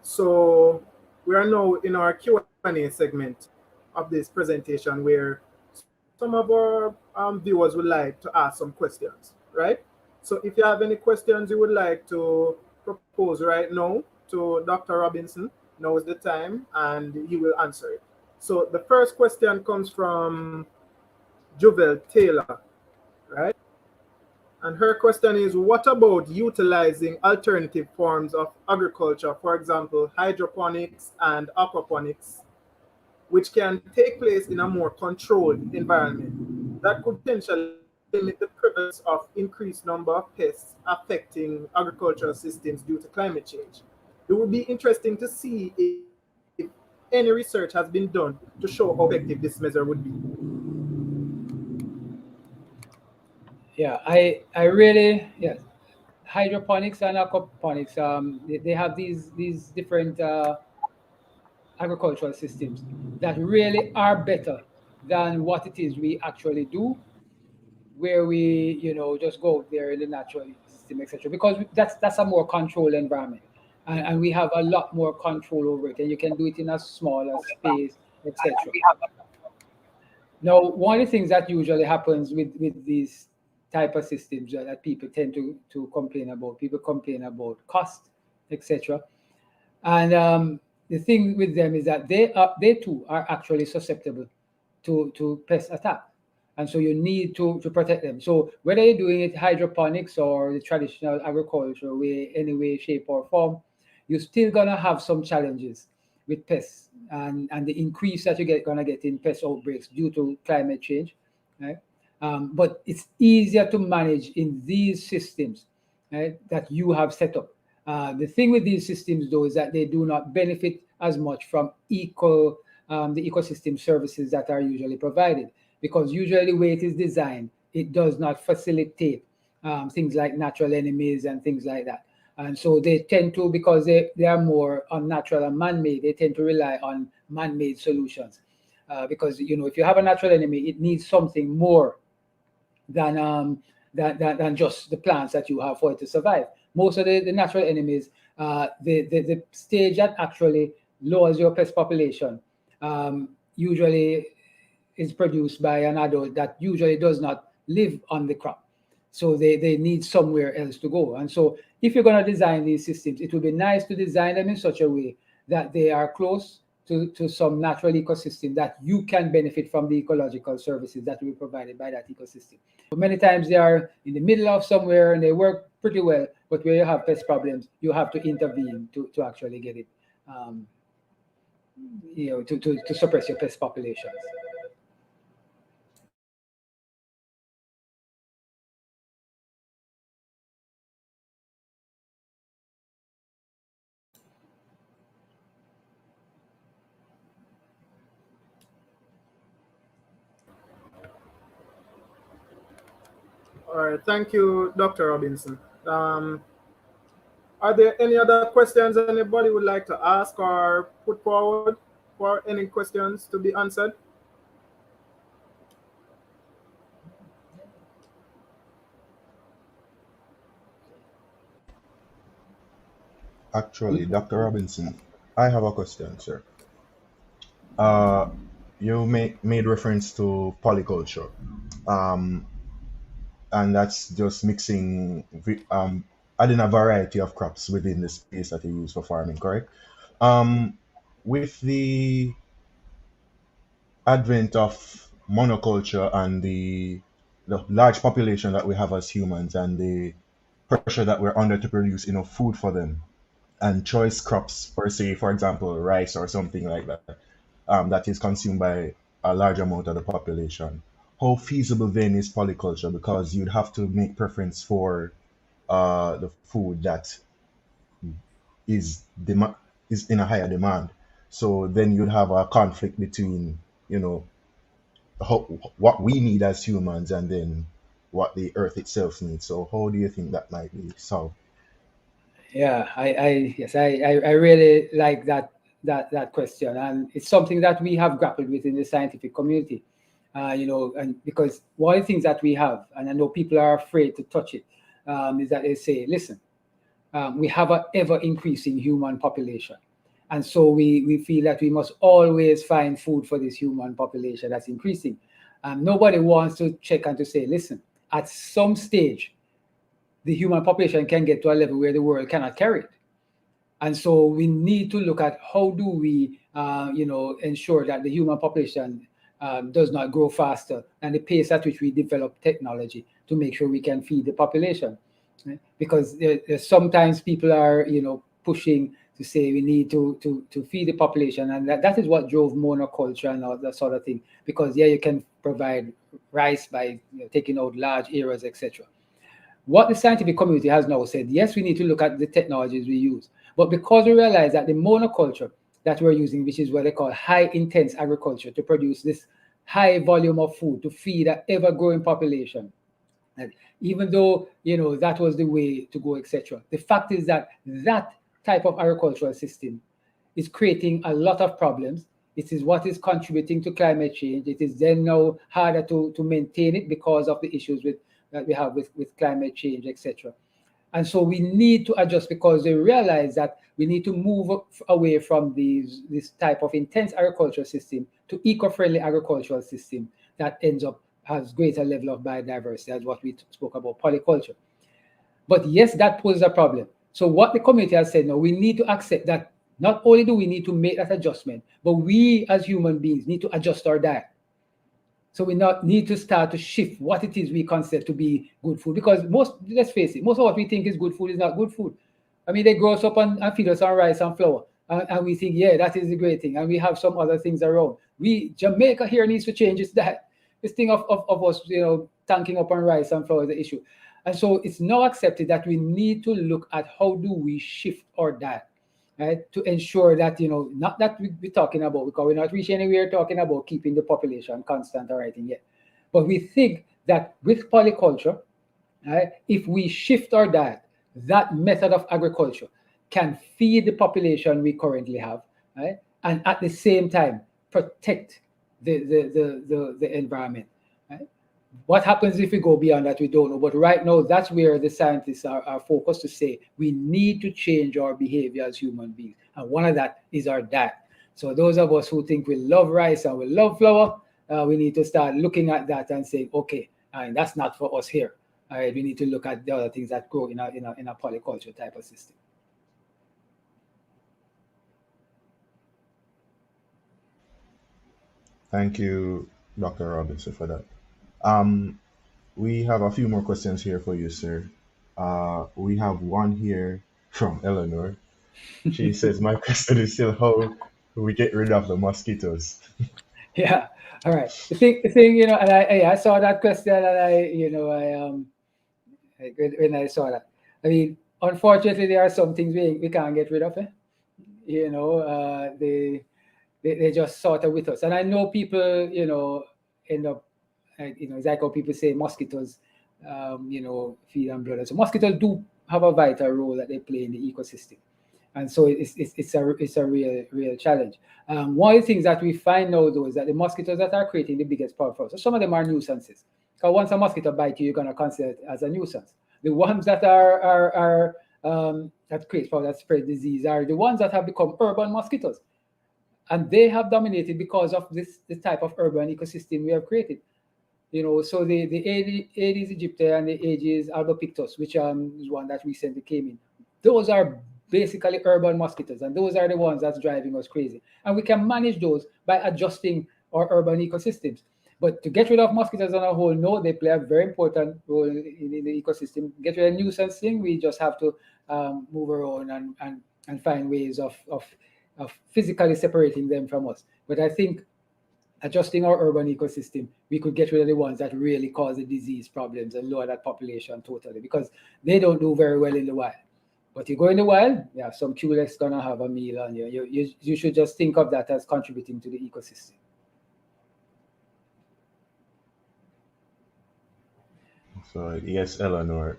So we are now in our Q&A segment of this presentation, where some of our viewers would like to ask some questions, right? So if you have any questions you would like to propose right now to Dr. Robinson, now is the time, and he will answer it. So the first question comes from Juvel Taylor, right? And her question is, what about utilizing alternative forms of agriculture, for example, hydroponics and aquaponics, which can take place in a more controlled environment that could potentially limit the prevalence of increased number of pests affecting agricultural systems due to climate change? It would be interesting to see if any research has been done to show how effective this measure would be. Yeah, I really, yes. Hydroponics and aquaponics, they have these different agricultural systems that really are better than what it is we actually do, where we, just go out there in the natural system, etc. Because that's a more controlled environment, and we have a lot more control over it, and you can do it in a smaller space, etc. Now, one of the things that usually happens with these type of systems that people tend to complain about, people complain about cost, etc. And the thing with them is that they too are actually susceptible to pest attack. And so you need to protect them. So whether you're doing it hydroponics or the traditional agriculture way, any way, shape, or form, you're still gonna have some challenges with pests and the increase that you're gonna get in pest outbreaks due to climate change, right? But it's easier to manage in these systems, right, that you have set up. The thing with these systems, though, is that they do not benefit as much from the ecosystem services that are usually provided, because usually the way it is designed, it does not facilitate things like natural enemies and things like that. And so they tend to, because they are more unnatural and man-made, they tend to rely on man-made solutions. Because, if you have a natural enemy, it needs something more than just the plants that you have for it to survive. Most of the natural enemies, the stage that actually lowers your pest population usually is produced by an adult that usually does not live on the crop. So they need somewhere else to go. And so if you're going to design these systems, it would be nice to design them in such a way that they are close to some natural ecosystem that you can benefit from the ecological services that will be provided by that ecosystem. But many times they are in the middle of somewhere and they work pretty well, but where you have pest problems, you have to intervene to actually get it, to suppress your pest populations. All right, thank you, Dr. Robinson. Are there any other questions anybody would like to ask or put forward for any questions to be answered? Actually, Dr. Robinson, I have a question, sir. You made reference to polyculture, and that's just mixing, adding a variety of crops within the space that you use for farming, correct? With the advent of monoculture and the large population that we have as humans and the pressure that we're under to produce enough food for them, and choice crops per se, for example, rice or something like that, that is consumed by a large amount of the population. How feasible then is polyculture? Because you'd have to make preference for the food that is in a higher demand. So then you'd have a conflict between, what we need as humans and then what the earth itself needs. So how do you think that might be solved? Yeah, I really like that question, and it's something that we have grappled with in the scientific community, and because one of the things that we have, and I know people are afraid to touch it, is that they say, listen, we have an ever increasing human population, and so we feel that we must always find food for this human population that's increasing. Nobody wants to check and to say, listen, at some stage, the human population can get to a level where the world cannot carry it. And so we need to look at how do we, ensure that the human population does not grow faster and the pace at which we develop technology to make sure we can feed the population. Right? Because sometimes people are, pushing to say we need to feed the population, and that is what drove monoculture and all that sort of thing. Because you can provide rice by taking out large areas, etc. What the scientific community has now said, yes, we need to look at the technologies we use, but because we realize that the monoculture that we're using, which is what they call high intense agriculture, to produce this high volume of food to feed an ever-growing population, and even though that was the way to go, etc., the fact is that that type of agricultural system is creating a lot of problems. It is what is contributing to climate change. It is then now harder to maintain it because of the issues that we have with climate change, etc. And so we need to adjust because they realize that we need to move away from this type of intense agricultural system to eco-friendly agricultural system that ends up has greater level of biodiversity, as what we spoke about, polyculture. But yes, that poses a problem. So what the community has said now, we need to accept that not only do we need to make that adjustment, but we as human beings need to adjust our diet. So we need to start to shift what it is we consider to be good food. Because let's face it, most of what we think is good food is not good food. I mean, they grow us up and feed us on rice and flour. And we think, yeah, that is a great thing. And we have some other things around. Jamaica here needs to change its diet. This thing of us, tanking up on rice and flour is the issue. And so it's now accepted that we need to look at how do we shift our diet, right? To ensure that, not that we're talking about, because we're not reaching anywhere talking about keeping the population constant or anything yet. But we think that with polyculture, right, if we shift our diet, that method of agriculture can feed the population we currently have, right? And at the same time, protect the environment, right? What happens if we go beyond that? We don't know. But right now, that's where the scientists are focused to say we need to change our behavior as human beings. And one of that is our diet. So those of us who think we love rice and we love flour, we need to start looking at that and saying, okay, and that's not for us here. All right, we need to look at the other things that grow in a polyculture type of system. Thank you, Dr. Robinson, for that. We have a few more questions here for you, sir. We have one here from Eleanor. She says, my question is still how we get rid of the mosquitoes. Yeah. All right. The thing, you know, and I saw that question, and when I saw that, I mean, unfortunately, there are some things we can't get rid of. You know, they just sort of with us, and I know people, you know, end up, you know, it's like how people say mosquitoes, you know, feed on blood. So mosquitoes do have a vital role that they play in the ecosystem. And so it's a real challenge. One of the things that we find now, though, is that the mosquitoes that are creating the biggest problem for us, so some of them are nuisances. Because once a mosquito bites you, you're going to consider it as a nuisance. The ones that that create problem, that spread disease, are the ones that have become urban mosquitoes, and they have dominated because of this type of urban ecosystem we have created. You know, so the Aedes aegypti and the Aedes albopictus, which is one that recently came in, those are basically urban mosquitoes, and those are the ones that's driving us crazy. And we can manage those by adjusting our urban ecosystems. But to get rid of mosquitoes on a whole, no, they play a very important role in the ecosystem. Get rid of nuisance thing, we just have to move around and find ways of physically separating them from us. But I think adjusting our urban ecosystem, we could get rid of the ones that really cause the disease problems and lower that population totally, because they don't do very well in the wild. But you go in the wild, yeah, some Culex gonna have a meal on you. You should just think of that as contributing to the ecosystem. So yes, Eleanor.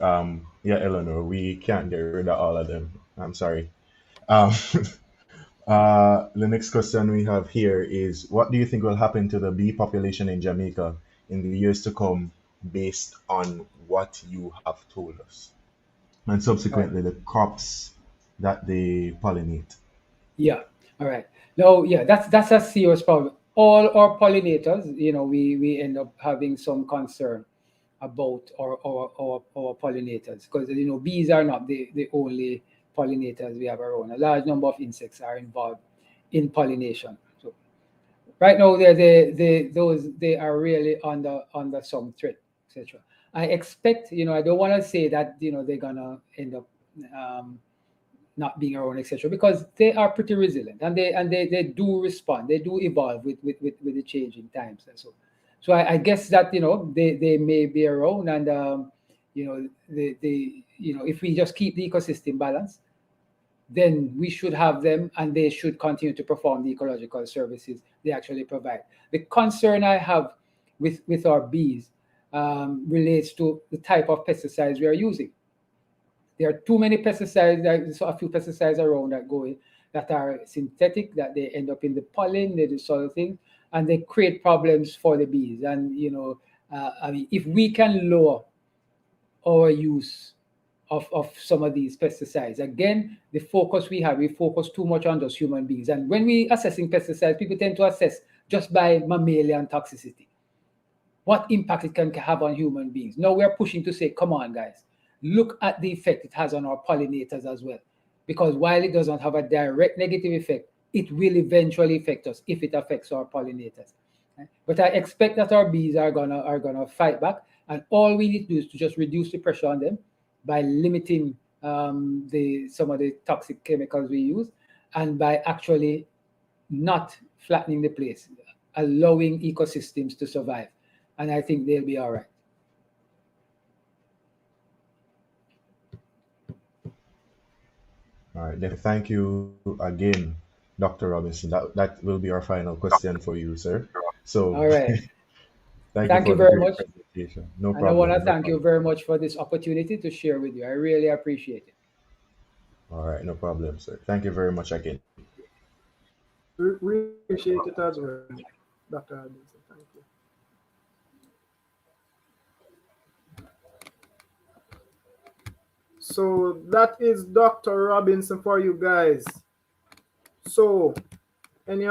Yeah, Eleanor, we can't get rid of all of them. I'm sorry. Um, the next question we have here is, what do you think will happen to the bee population in Jamaica in the years to come, based on what you have told us, and subsequently the crops that they pollinate? Yeah. All right. No, yeah, that's a serious problem. All our pollinators, you know, we end up having some concern about our pollinators, because, you know, bees are not the only pollinators we have around. A large number of insects are involved in pollination. So right now they are really under some threat, etc. I expect, you know, I don't want to say that, you know, they're gonna end up not being around, etc., because they are pretty resilient, and they do respond, they do evolve with the changing times. And so I guess that, you know, they may be around, and you know, you know, if we just keep the ecosystem balanced, then we should have them, and they should continue to perform the ecological services they actually provide. The concern I have with our bees relates to the type of pesticides we are using. There are too many pesticides. There's a few pesticides around that are synthetic, that they end up in the pollen, they do sort of thing, and they create problems for the bees. And, you know, I mean, if we can lower our use of some of these pesticides, again, the focus we focus too much on those human beings. And when we assessing pesticides, people tend to assess just by mammalian toxicity, what impact it can have on human beings. Now we're pushing to say, come on, guys, look at the effect it has on our pollinators as well. Because while it doesn't have a direct negative effect, it will eventually affect us if it affects our pollinators. But I expect that our bees are gonna fight back, and all we need to do is to just reduce the pressure on them by limiting some of the toxic chemicals we use, and by actually not flattening the place, allowing ecosystems to survive. And I think they'll be all right. All right, then thank you again, Dr. Robinson. That will be our final question for you, sir. So All right. thank you Thank you for the very great much. presentation. No And I want problem. to No thank you problem. very much for this opportunity to share with you. I really appreciate it. All right, no problem, sir. Thank you very much again. We appreciate it as well, Dr. Robinson. Thank you. So that is Dr. Robinson for you guys. So any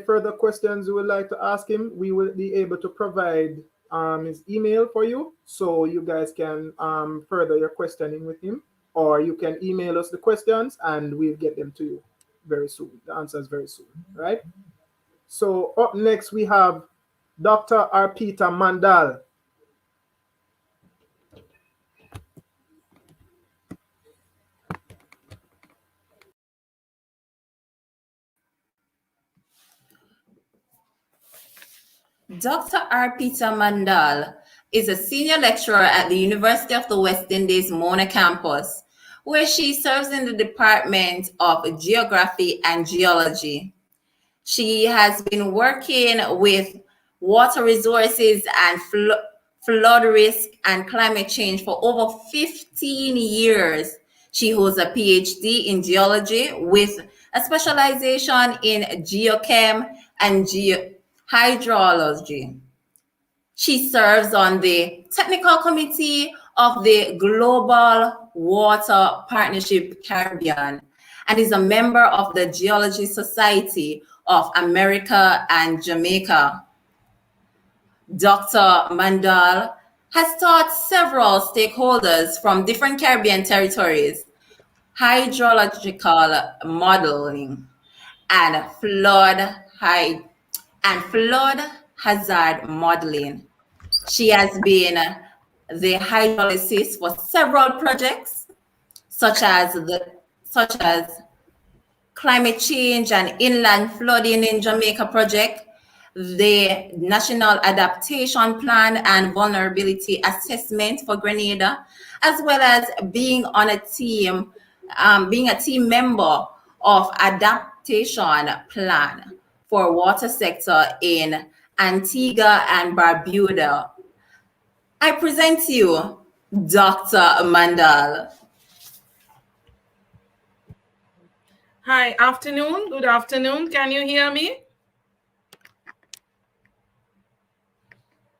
further questions you would like to ask him, we will be able to provide his email for you, so you guys can further your questioning with him, or you can email us the questions and we'll get them to you very soon. The answers very soon, right? So up next we have Dr. Arpita Mandal. Dr. Arpita Mandal is a senior lecturer at the University of the West Indies Mona campus, where she serves in the Department of Geography and Geology. She has been working with water resources and flood risk and climate change for over 15 years. She holds a PhD in geology with a specialization in geochem and hydrology. She serves on the technical committee of the Global Water Partnership Caribbean and is a member of the Geology Society of America and Jamaica. Dr. Mandal has taught several stakeholders from different Caribbean territories hydrological modeling and flood hazard modeling. She has been the hydrologist for several projects, such as climate change and inland flooding in Jamaica project, the National Adaptation Plan and Vulnerability Assessment for Grenada, as well as being on a team, being a team member of Adaptation Plan for Water Sector in Antigua and Barbuda. I present you Dr. Mandal. Hi, afternoon. Good afternoon. Can you hear me?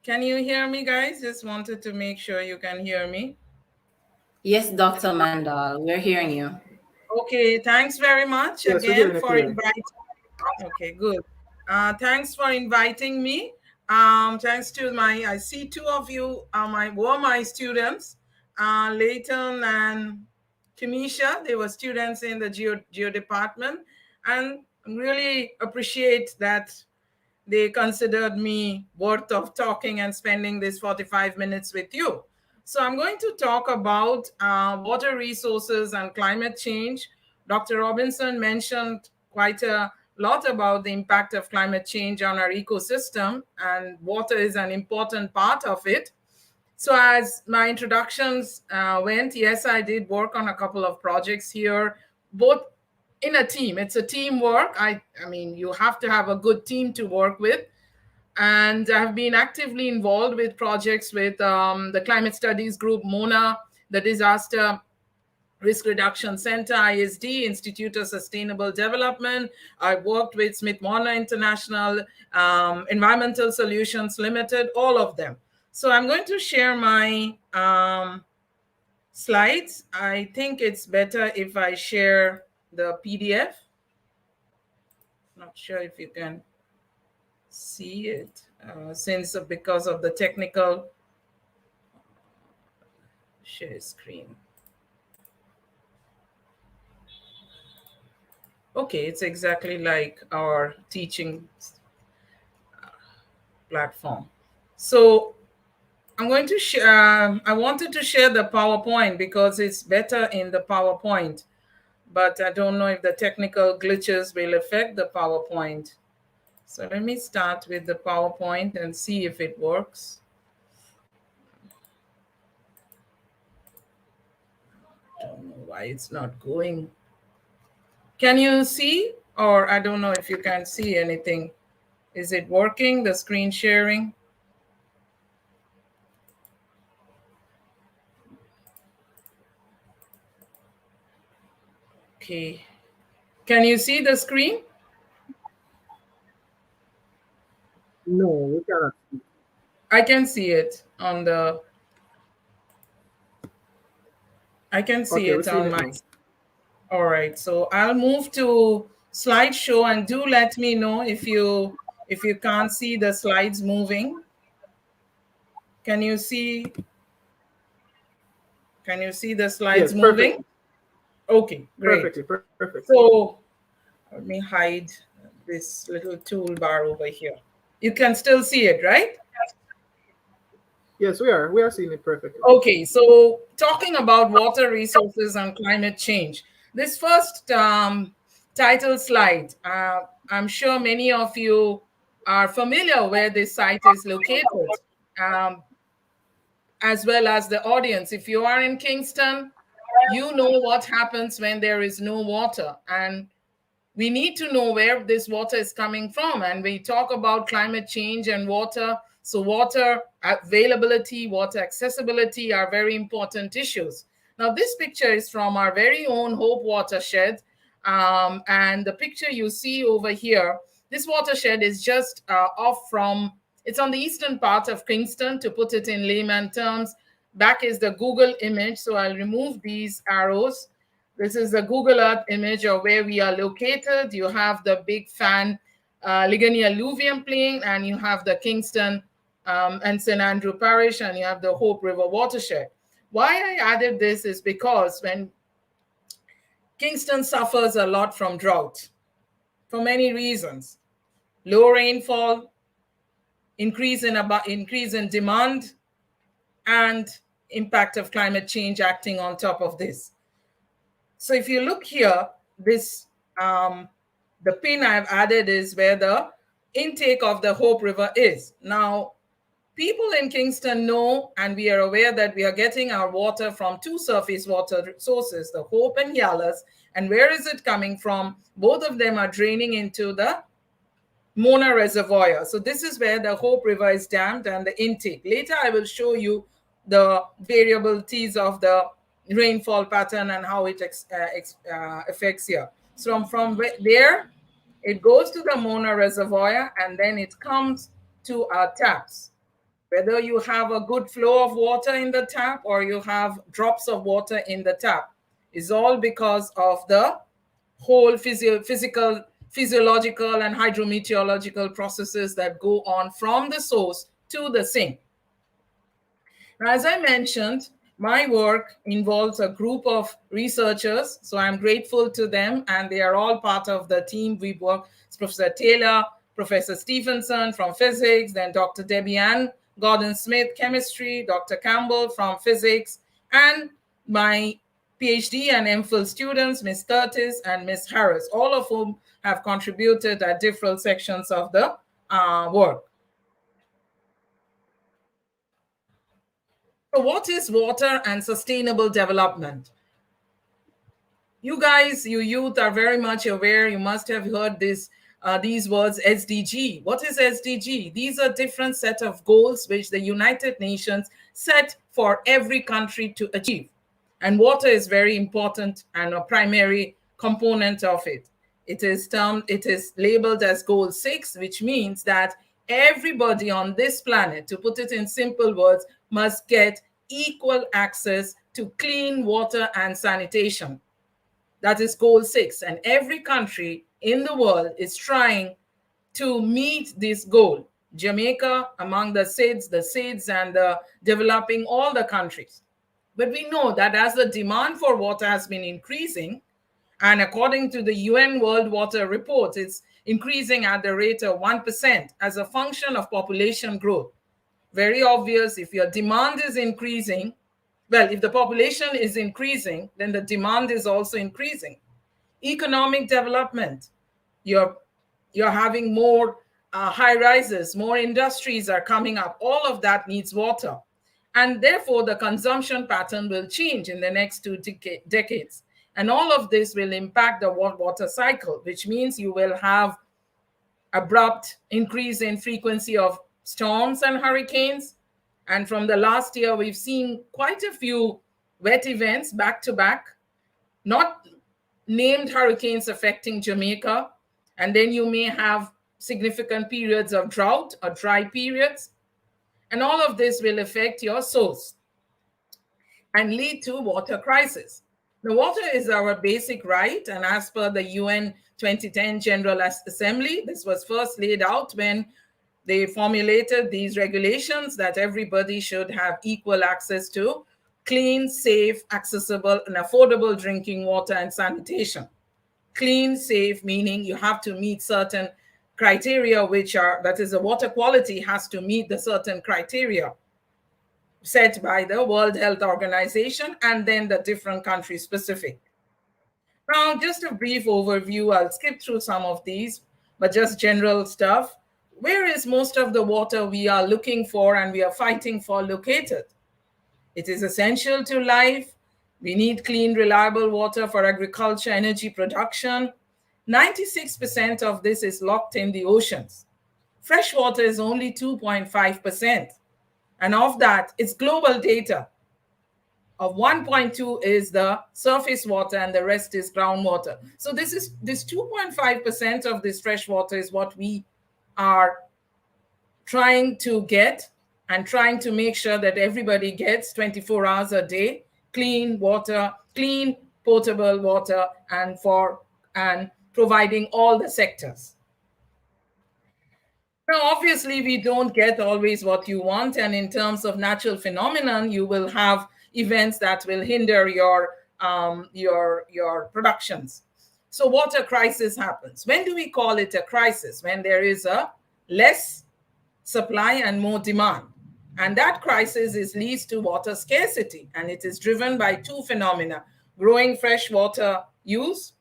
Can you hear me, guys? Just wanted to make sure you can hear me. Yes, Dr. Mandal, we're hearing you. Okay, thanks very much again for inviting. Okay, good. Thanks for inviting me. Thanks to I see two of you were my students, Leighton and Kimisha. They were students in the geo department, and really appreciate that they considered me worth of talking and spending this 45 minutes with you. So I'm going to talk about water resources and climate change. Dr. Robinson mentioned quite a lot about the impact of climate change on our ecosystem, and water is an important part of it. So as my introductions went, yes, I did work on a couple of projects here, both in a team. It's a teamwork. I mean, you have to have a good team to work with. And I've been actively involved with projects with the Climate Studies Group, MONA, the Disaster Risk Reduction Center, ISD, Institute of Sustainable Development. I worked with Smith Warner International, Environmental Solutions Limited, all of them. So I'm going to share my slides. I think it's better if I share the PDF. Not sure if you can see it because of the technical share screen. Okay, it's exactly like our teaching platform. So I'm going to share, I wanted to share the PowerPoint because it's better in the PowerPoint, but I don't know if the technical glitches will affect the PowerPoint. So let me start with the PowerPoint and see if it works. I don't know why it's not going. Can you see? Or I don't know if you can see anything. Is it working, the screen sharing? Okay. Can you see the screen? No, we cannot see. I can see it on the... I can see Okay, it on my. now. All right, so I'll move to slideshow, and do let me know if you can't see the slides moving. Can you see? Can you see the slides moving? Perfect. Okay, great. Perfect. So let me hide this little toolbar over here. You can still see it, right? Yes, we are. We are seeing it perfectly. Okay, so talking about water resources and climate change. This first title slide, I'm sure many of you are familiar where this site is located, as well as the audience. If you are in Kingston, you know what happens when there is no water, and we need to know where this water is coming from. And we talk about climate change and water. So water availability, water accessibility are very important issues. Now, this picture is from our very own Hope watershed. And the picture you see over here, this watershed is just off from, it's on the eastern part of Kingston, to put it in layman terms. Back is the Google image. So I'll remove these arrows. This is the Google Earth image of where we are located. You have the big fan Ligonier alluvium plain, and you have the Kingston and St. Andrew Parish, and you have the Hope River watershed. Why I added this is because when Kingston suffers a lot from drought, for many reasons, low rainfall, increase in demand, and impact of climate change acting on top of this. So if you look here, this the pin I've added is where the intake of the Hope River is. Now, people in Kingston know, and we are aware that we are getting our water from two surface water sources, the Hope and Yallas. And where is it coming from? Both of them are draining into the Mona Reservoir. So this is where the Hope River is dammed and the intake. Later, I will show you the variabilities of the rainfall pattern and how it affects here. So from there, it goes to the Mona Reservoir, and then it comes to our taps. Whether you have a good flow of water in the tap or you have drops of water in the tap is all because of the whole physiological and hydrometeorological processes that go on from the source to the sink. Now, as I mentioned, my work involves a group of researchers, so I'm grateful to them, and they are all part of the team. We work, it's Professor Taylor, Professor Stevenson from physics, then Dr. Debbie Ann Gordon-Smith, chemistry, Dr. Campbell from physics, and my PhD and MPhil students, Ms. Curtis and Ms. Harris, all of whom have contributed at different sections of the work. So what is water and sustainable development? You guys, you youth are very much aware. You must have heard this, these words, SDG. What is SDG? These are different set of goals which the United Nations set for every country to achieve. And water is very important and a primary component of it. It is labeled as Goal 6, which means that everybody on this planet, to put it in simple words, must get equal access to clean water and sanitation. That is Goal 6. And every country in the world is trying to meet this goal. Jamaica, among the SIDS and the developing, all the countries. But we know that as the demand for water has been increasing, and according to the UN World Water Report, it's increasing at the rate of 1% as a function of population growth. Very obvious, if your demand is increasing, well, if the population is increasing, then the demand is also increasing. Economic development, you're having more high rises, more industries are coming up. All of that needs water. And therefore, the consumption pattern will change in the next 2 decades. And all of this will impact the water cycle, which means you will have abrupt increase in frequency of storms and hurricanes. And from the last year, we've seen quite a few wet events back to back, not named hurricanes affecting Jamaica. And then you may have significant periods of drought or dry periods. And all of this will affect your source. and lead to water crisis. The water is our basic right, and as per the UN 2010 General Assembly, this was first laid out when they formulated these regulations that everybody should have equal access to clean, safe, accessible, and affordable drinking water and sanitation. Clean, safe, meaning you have to meet certain criteria, that is, the water quality has to meet the certain criteria set by the World Health Organization and then the different country specific. Now, just a brief overview. I'll skip through some of these, but just general stuff. Where is most of the water we are looking for and we are fighting for located? It is essential to life. We need clean, reliable water for agriculture, energy production. 96% of this is locked in the oceans. Fresh water is only 2.5%. And of that, it's global data. Of 1.2 is the surface water and the rest is groundwater. So this 2.5% of this fresh water is what we are trying to get and trying to make sure that everybody gets 24 hours a day, clean water, clean potable water, and providing all the sectors. Now, obviously, we don't get always what you want. And in terms of natural phenomenon, you will have events that will hinder your productions. So water crisis happens. When do we call it a crisis? When there is a less supply and more demand. And that crisis leads to water scarcity. And it is driven by two phenomena: growing freshwater use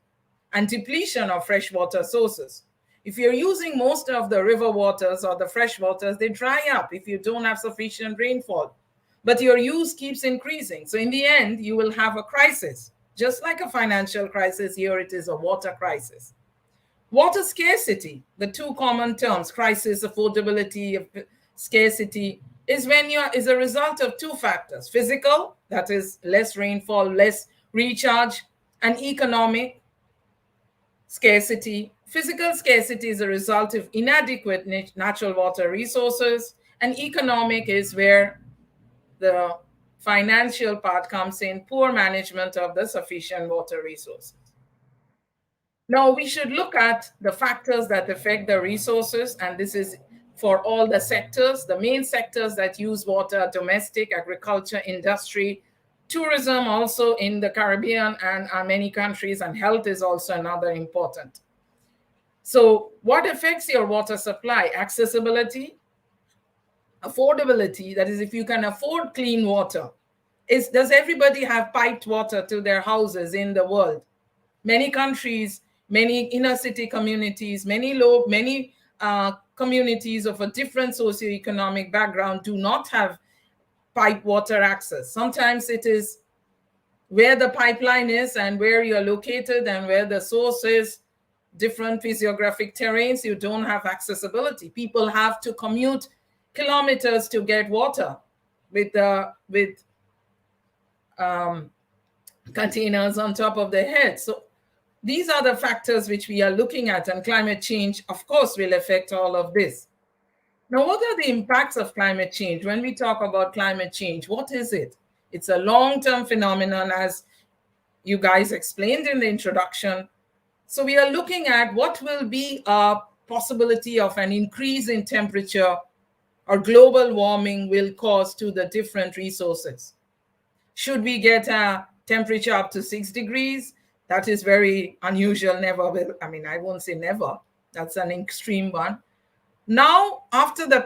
and depletion of freshwater sources. If you're using most of the river waters or the fresh waters, they dry up if you don't have sufficient rainfall. But your use keeps increasing. So in the end, you will have a crisis. Just like a financial crisis, here it is a water crisis. Water scarcity, the two common terms, crisis, affordability, scarcity, is a result of two factors: physical, that is less rainfall, less recharge, and economic scarcity. Physical scarcity is a result of inadequate natural water resources, and economic is where the financial part comes in, poor management of the sufficient water resources. Now, we should look at the factors that affect the resources, and this is for all the sectors. The main sectors that use water: domestic, agriculture, industry, tourism, also in the Caribbean and many countries, and health is also another important. So what affects your water supply? Accessibility, affordability, that is, if you can afford clean water. Does everybody have piped water to their houses in the world? Many countries, many inner city communities, many communities of a different socioeconomic background do not have pipe water access. Sometimes it is where the pipeline is and where you're located and where the source is. Different physiographic terrains, you don't have accessibility. People have to commute kilometers to get water with containers on top of their head. So these are the factors which we are looking at, and climate change, of course, will affect all of this. Now, what are the impacts of climate change? When we talk about climate change, what is it? It's a long-term phenomenon, as you guys explained in the introduction. So we are looking at what will be a possibility of an increase in temperature or global warming will cause to the different resources. Should we get a temperature up to 6 degrees? That is very unusual. Never will. I mean, I won't say never. That's an extreme one. Now, after the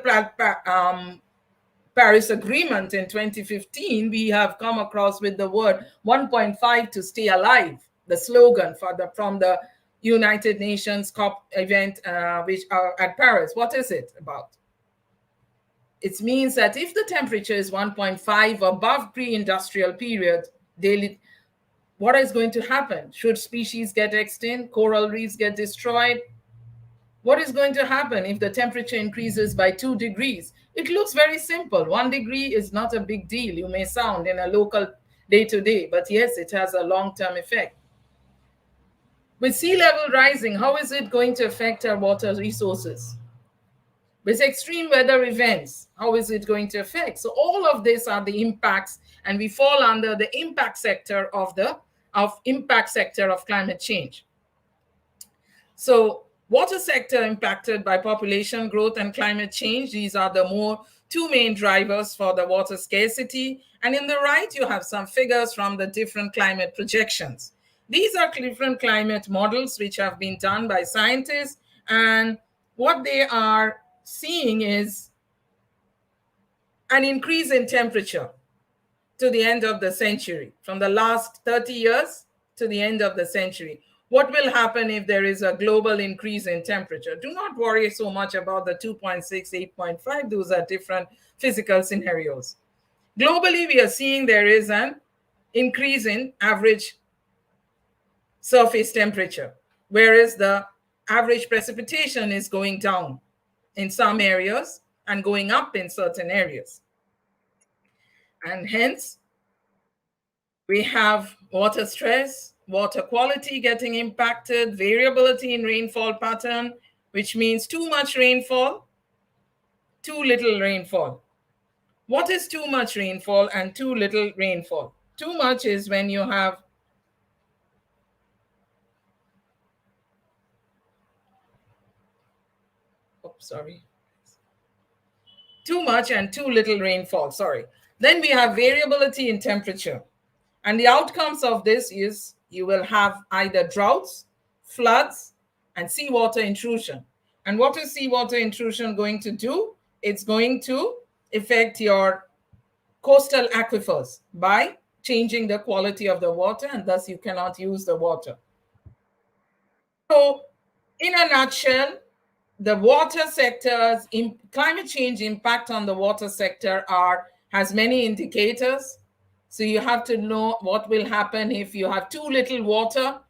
Paris Agreement in 2015, we have come across with the word 1.5 to stay alive, the slogan from the United Nations COP event at Paris. What is it about? It means that if the temperature is 1.5 above pre-industrial period daily, what is going to happen? Should species get extinct? Coral reefs get destroyed? What is going to happen if the temperature increases by 2 degrees? It looks very simple. 1 degree is not a big deal. You may sound in a local day-to-day, but yes, it has a long-term effect. With sea level rising, how is it going to affect our water resources? With extreme weather events, how is it going to affect? So all of these are the impacts, and we fall under the impact sector of climate change. So water sector impacted by population growth and climate change. These are the two main drivers for the water scarcity. And in the right, you have some figures from the different climate projections. These are different climate models which have been done by scientists, and what they are seeing is an increase in temperature to the end of the century, from the last 30 years to the end of the century. What will happen if there is a global increase in temperature? Do not worry so much about the 2.6, 8.5. Those are different physical scenarios. Globally, we are seeing there is an increase in average surface temperature, whereas the average precipitation is going down in some areas and going up in certain areas. And hence, we have water stress, water quality getting impacted, variability in rainfall pattern, which means too much rainfall, too little rainfall. What is too much rainfall and too little rainfall? Too much is when you have too much and too little rainfall, Then we have variability in temperature. And the outcomes of this is you will have either droughts, floods, and seawater intrusion. And what is seawater intrusion going to do? It's going to affect your coastal aquifers by changing the quality of the water, and thus you cannot use the water. So in a nutshell, the water sector's climate change impact on the water sector has many indicators. So you have to know what will happen if you have too little water.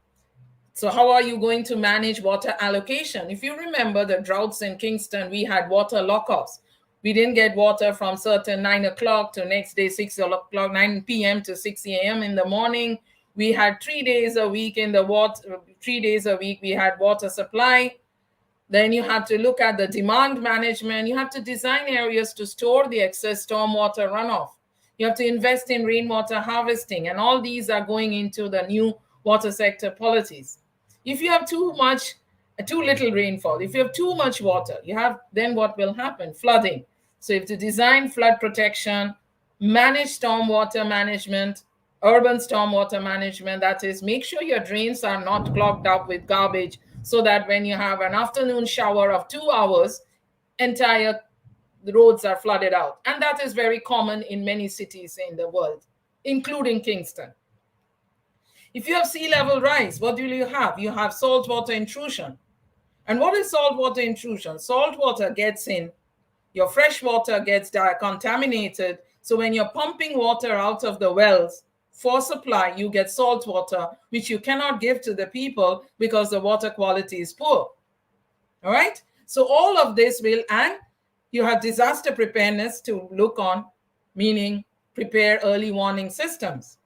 So how are you going to manage water allocation? If you remember the droughts in Kingston, we had water lockups. We didn't get water from certain 9 o'clock to next day 6 o'clock, 9 p.m. to 6 a.m. in the morning. We had 3 days a week we had water supply. Then you have to look at the demand management. You have to design areas to store the excess stormwater runoff. You have to invest in rainwater harvesting, and all these are going into the new water sector policies. If you have too little rainfall, if you have too much water, then what will happen? Flooding. So you have to design flood protection, manage stormwater management, urban stormwater management. That is, make sure your drains are not clogged up with garbage, so that when you have an afternoon shower of 2 hours, entire roads are flooded out. And that is very common in many cities in the world, including Kingston. If you have sea level rise, what do you have? You have saltwater intrusion. And what is saltwater intrusion? Saltwater gets in, your fresh water gets contaminated. So when you're pumping water out of the wells for supply, you get salt water, which you cannot give to the people because the water quality is poor. All right? So all of this and you have disaster preparedness to look on, meaning prepare early warning systems.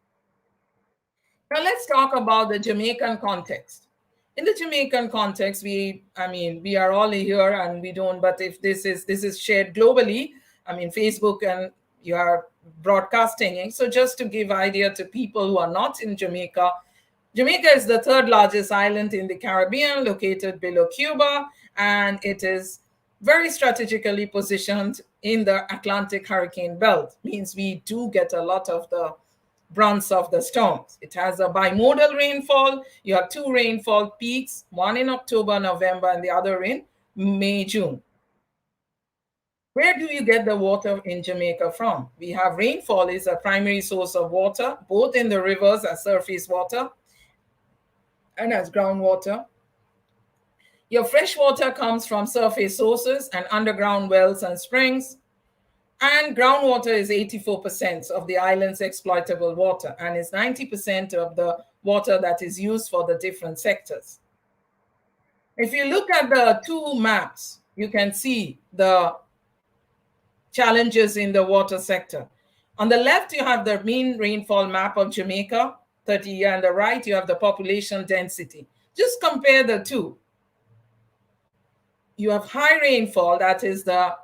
Now let's talk about the Jamaican context. In the Jamaican context, we are all here and we don't, but if this is shared globally, Facebook and you are broadcasting. So just to give idea to people who are not in Jamaica, Jamaica is the third largest island in the Caribbean, located below Cuba, and it is very strategically positioned in the Atlantic hurricane belt. Means we do get a lot of the brunts of the storms. It has a bimodal rainfall. You have two rainfall peaks, one in October, November, and the other in May, June. Where do you get the water in Jamaica from? We have rainfall is a primary source of water, both in the rivers as surface water and as groundwater. Your fresh water comes from surface sources and underground wells and springs. And groundwater is 84% of the island's exploitable water and is 90% of the water that is used for the different sectors. If you look at the two maps, you can see the challenges in the water sector. On the left, you have the mean rainfall map of Jamaica, 30 year, and on the right, you have the population density. Just compare the two. you have high rainfall, that is the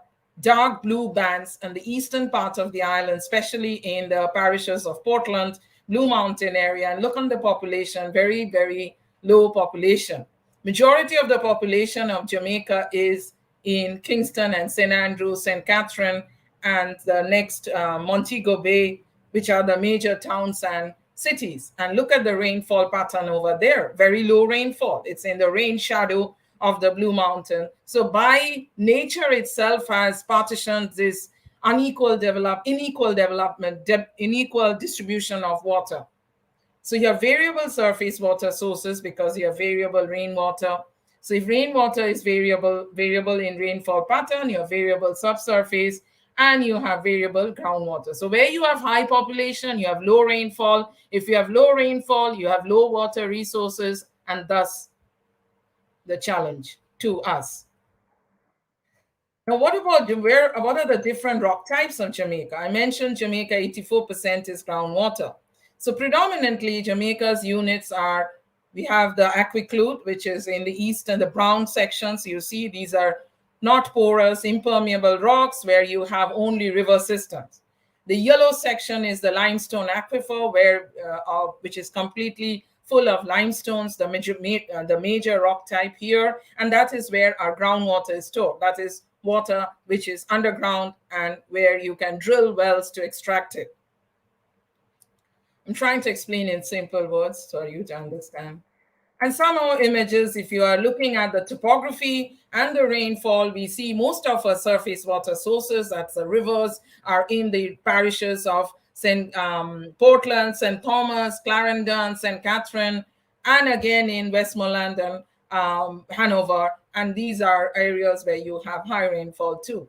dark blue bands in the eastern part of the island, especially in the parishes of Portland, Blue Mountain area, and look on the population, very, very low population. Majority of the population of Jamaica is in Kingston and St. Andrews, St. Catherine, and the next Montego Bay, which are the major towns and cities. And look at the rainfall pattern over there, very low rainfall. It's in the rain shadow of the Blue Mountain. So by nature itself has partitioned this unequal development, unequal distribution of water. So you have variable surface water sources because you have variable rainwater. So if rainwater is variable in rainfall pattern, you have variable subsurface, and you have variable groundwater. So where you have high population, you have low rainfall. If you have low rainfall, you have low water resources, and thus the challenge to us. Now, what are the different rock types of Jamaica? I mentioned Jamaica, 84% is groundwater. So predominantly Jamaica's units are, we have the aquiclude, which is in the east and the brown sections. You see these are not porous, impermeable rocks where you have only river systems. The yellow section is the limestone aquifer, where which is completely full of limestones, the major rock type here, and that is where our groundwater is stored. That is water which is underground and where you can drill wells to extract it. I'm trying to explain in simple words so you to understand. And some more images, if you are looking at the topography and the rainfall, we see most of our surface water sources, that's the rivers, are in the parishes of Portland, St. Thomas, Clarendon, St. Catherine, and again in Westmoreland and Hanover. And these are areas where you have high rainfall too.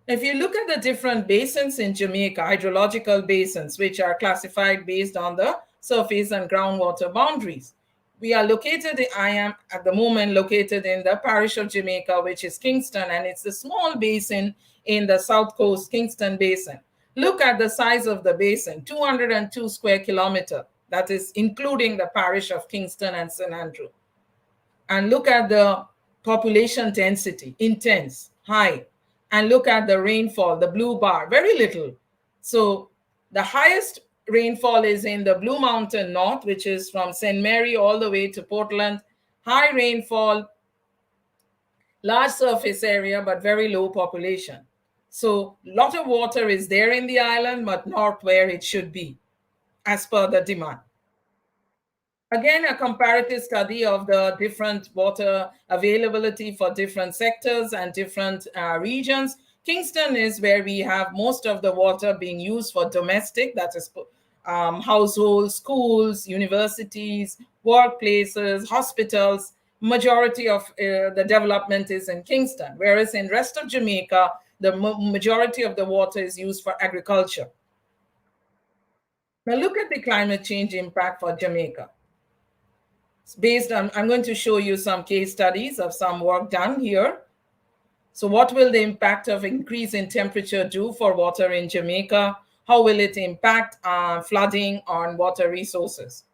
If you look at the different basins in Jamaica, hydrological basins, which are classified based on the surface and groundwater boundaries. We are located, I am at the moment located in the parish of Jamaica, which is Kingston, and it's a small basin in the south coast, Kingston Basin. Look at the size of the basin, 202 square kilometers. That is including the parish of Kingston and St. Andrew. And look at the population density, intense, high. And look at the rainfall, the blue bar, very little. So the highest rainfall is in the Blue Mountain North, which is from St. Mary all the way to Portland. High rainfall, large surface area, but very low population. So a lot of water is there in the island, but not where it should be, as per the demand. Again, a comparative study of the different water availability for different sectors and different regions. Kingston is where we have most of the water being used for domestic, that is households, schools, universities, workplaces, hospitals. Majority of the development is in Kingston, whereas in rest of Jamaica, the majority of the water is used for agriculture. Now look at the climate change impact for Jamaica. It's based on, I'm going to show you some case studies of some work done here. So what will the impact of increase in temperature do for water in Jamaica? How will it impact flooding on water resources?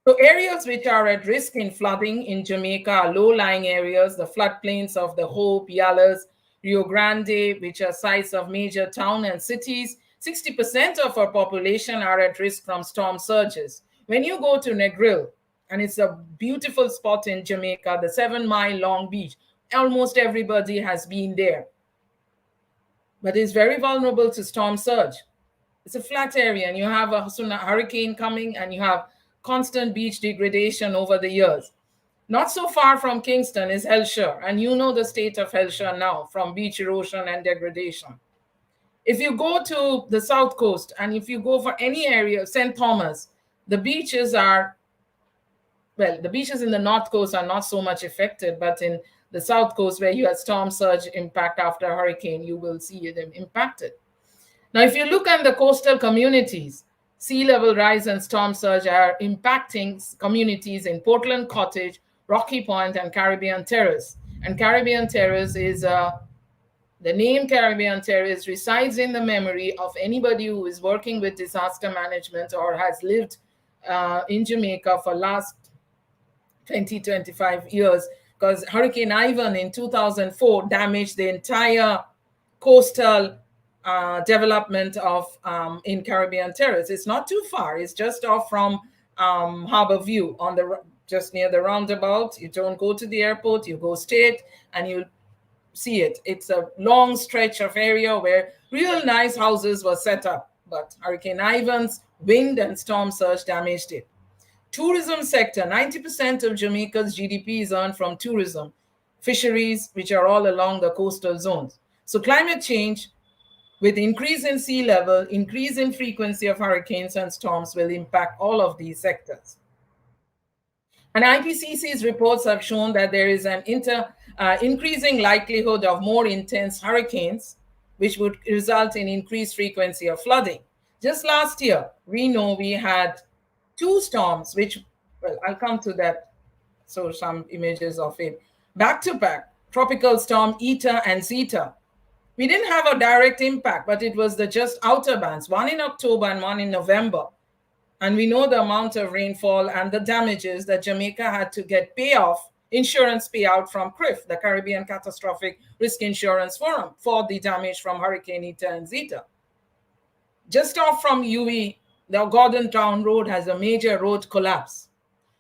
So areas which are at risk in flooding in Jamaica are low-lying areas, the floodplains of the Hope, Yallas, Rio Grande, which are sites of major towns and cities. 60% of our population are at risk from storm surges. When you go to Negril, and it's a beautiful spot in Jamaica, the 7-mile-long beach, almost everybody has been there. But it's very vulnerable to storm surge. It's a flat area, and you have a hurricane coming, and you have constant beach degradation over the years. Not so far from Kingston is Hellshire, and you know the state of Hellshire now from beach erosion and degradation. If you go to the south coast, and if you go for any area, St. Thomas, the beaches are, well, the beaches in the north coast are not so much affected, but in the south coast where you have storm surge impact after a hurricane, you will see them impacted. Now, if you look at the coastal communities, sea level rise and storm surge are impacting communities in Portland Cottage, Rocky Point, and Caribbean Terrace. And Caribbean Terrace is, the name Caribbean Terrace resides in the memory of anybody who is working with disaster management or has lived in Jamaica for last 20, 25 years. because Hurricane Ivan in 2004 damaged the entire coastal development of in Caribbean Terrace. It's not too far. It's just off from Harbor View on the just near the roundabout. You don't go to the airport, you go straight and you'll see it. It's a long stretch of area where real nice houses were set up, but Hurricane Ivan's wind and storm surge damaged it. Tourism sector, 90% of Jamaica's GDP is earned from tourism, fisheries, which are all along the coastal zones. So climate change, with increase in sea level, increase in frequency of hurricanes and storms will impact all of these sectors. And IPCC's reports have shown that there is an increasing likelihood of more intense hurricanes, which would result in increased frequency of flooding. Just last year, we know we had 2 storms, which, well, I'll come to that, so some images of it. Back-to-back, Tropical Storm Eta and Zeta. We didn't have a direct impact, but it was the just outer bands, one in October and one in November. And we know the amount of rainfall and the damages that Jamaica had to get insurance payout from CRIF, the Caribbean Catastrophic Risk Insurance Forum, for the damage from Hurricane Eta and Zeta. Just off from UV, the Gordon Town Road has a major road collapse.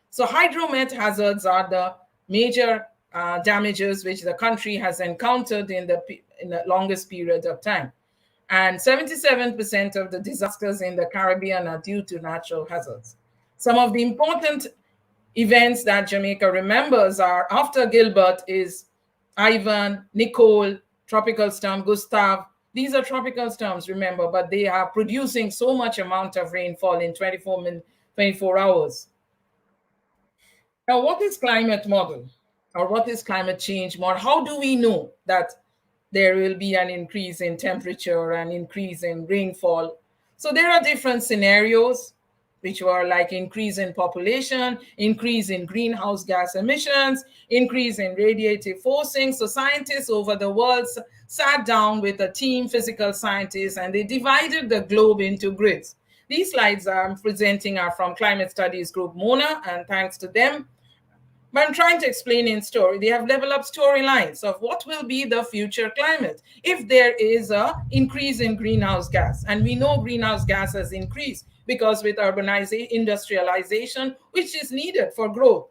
So hydromet hazards are the major damages which the country has encountered in the longest period of time. And 77% of the disasters in the Caribbean are due to natural hazards. Some of the important events that Jamaica remembers are after Gilbert is Ivan, Nicole, Tropical Storm Gustav. These are tropical storms, remember, but they are producing so much amount of rainfall in 24 hours. Now, what is climate model? Or what is climate change model? How do we know that there will be an increase in temperature and increase in rainfall? So there are different scenarios, which were like increase in population, increase in greenhouse gas emissions, increase in radiative forcing. So scientists over the world sat down with a team, physical scientists, and they divided the globe into grids. These slides I'm presenting are from Climate Studies Group Mona, and thanks to them. But I'm trying to explain in story. They have developed storylines of what will be the future climate if there is an increase in greenhouse gas. And we know greenhouse gas has increased because with urbanization, industrialization, which is needed for growth.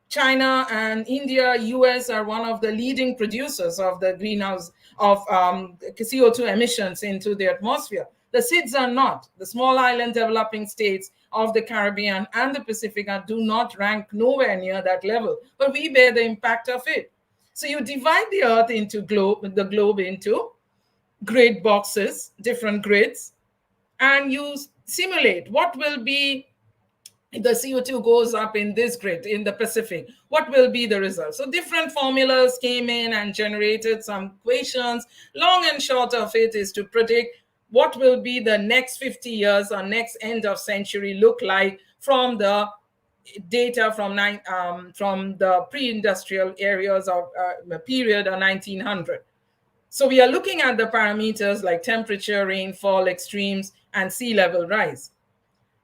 China and India, US are one of the leading producers of the greenhouse of CO2 emissions into the atmosphere. The SIDS are not. The small island developing states of the Caribbean and the Pacific do not rank nowhere near that level, but we bear the impact of it. So you divide the earth into the globe into grid boxes, different grids, and you simulate what will be the CO2 goes up in this grid in the Pacific. What will be the result? So different formulas came in and generated some equations. Long and short of it is to predict what will be the next 50 years or next end of century look like from the data from the pre-industrial areas of period of 1900. So we are looking at the parameters like temperature, rainfall, extremes, and sea level rise.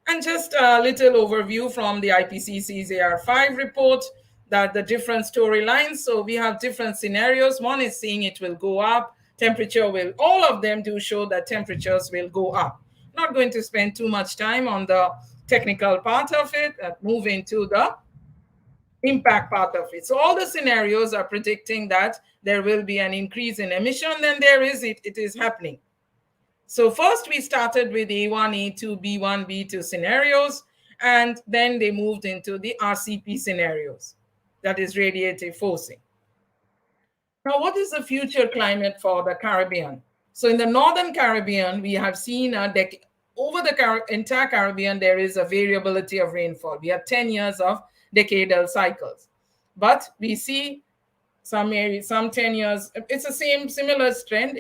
And just a little overview from the IPCC's AR5 report that the different storylines. So we have different scenarios. One is saying it will go up. Temperature will, all of them do show that temperatures will go up. Not going to spend too much time on the technical part of it, move into the impact part of it. So all the scenarios are predicting that there will be an increase in emission, then it is happening. So first we started with A1, A2, B1, B2 scenarios, and then they moved into the RCP scenarios, that is radiative forcing. Now, what is the future climate for the Caribbean? So in the Northern Caribbean, we have seen over the entire Caribbean, there is a variability of rainfall. We have 10 years of decadal cycles. But we see some 10 years, it's the same similar trend,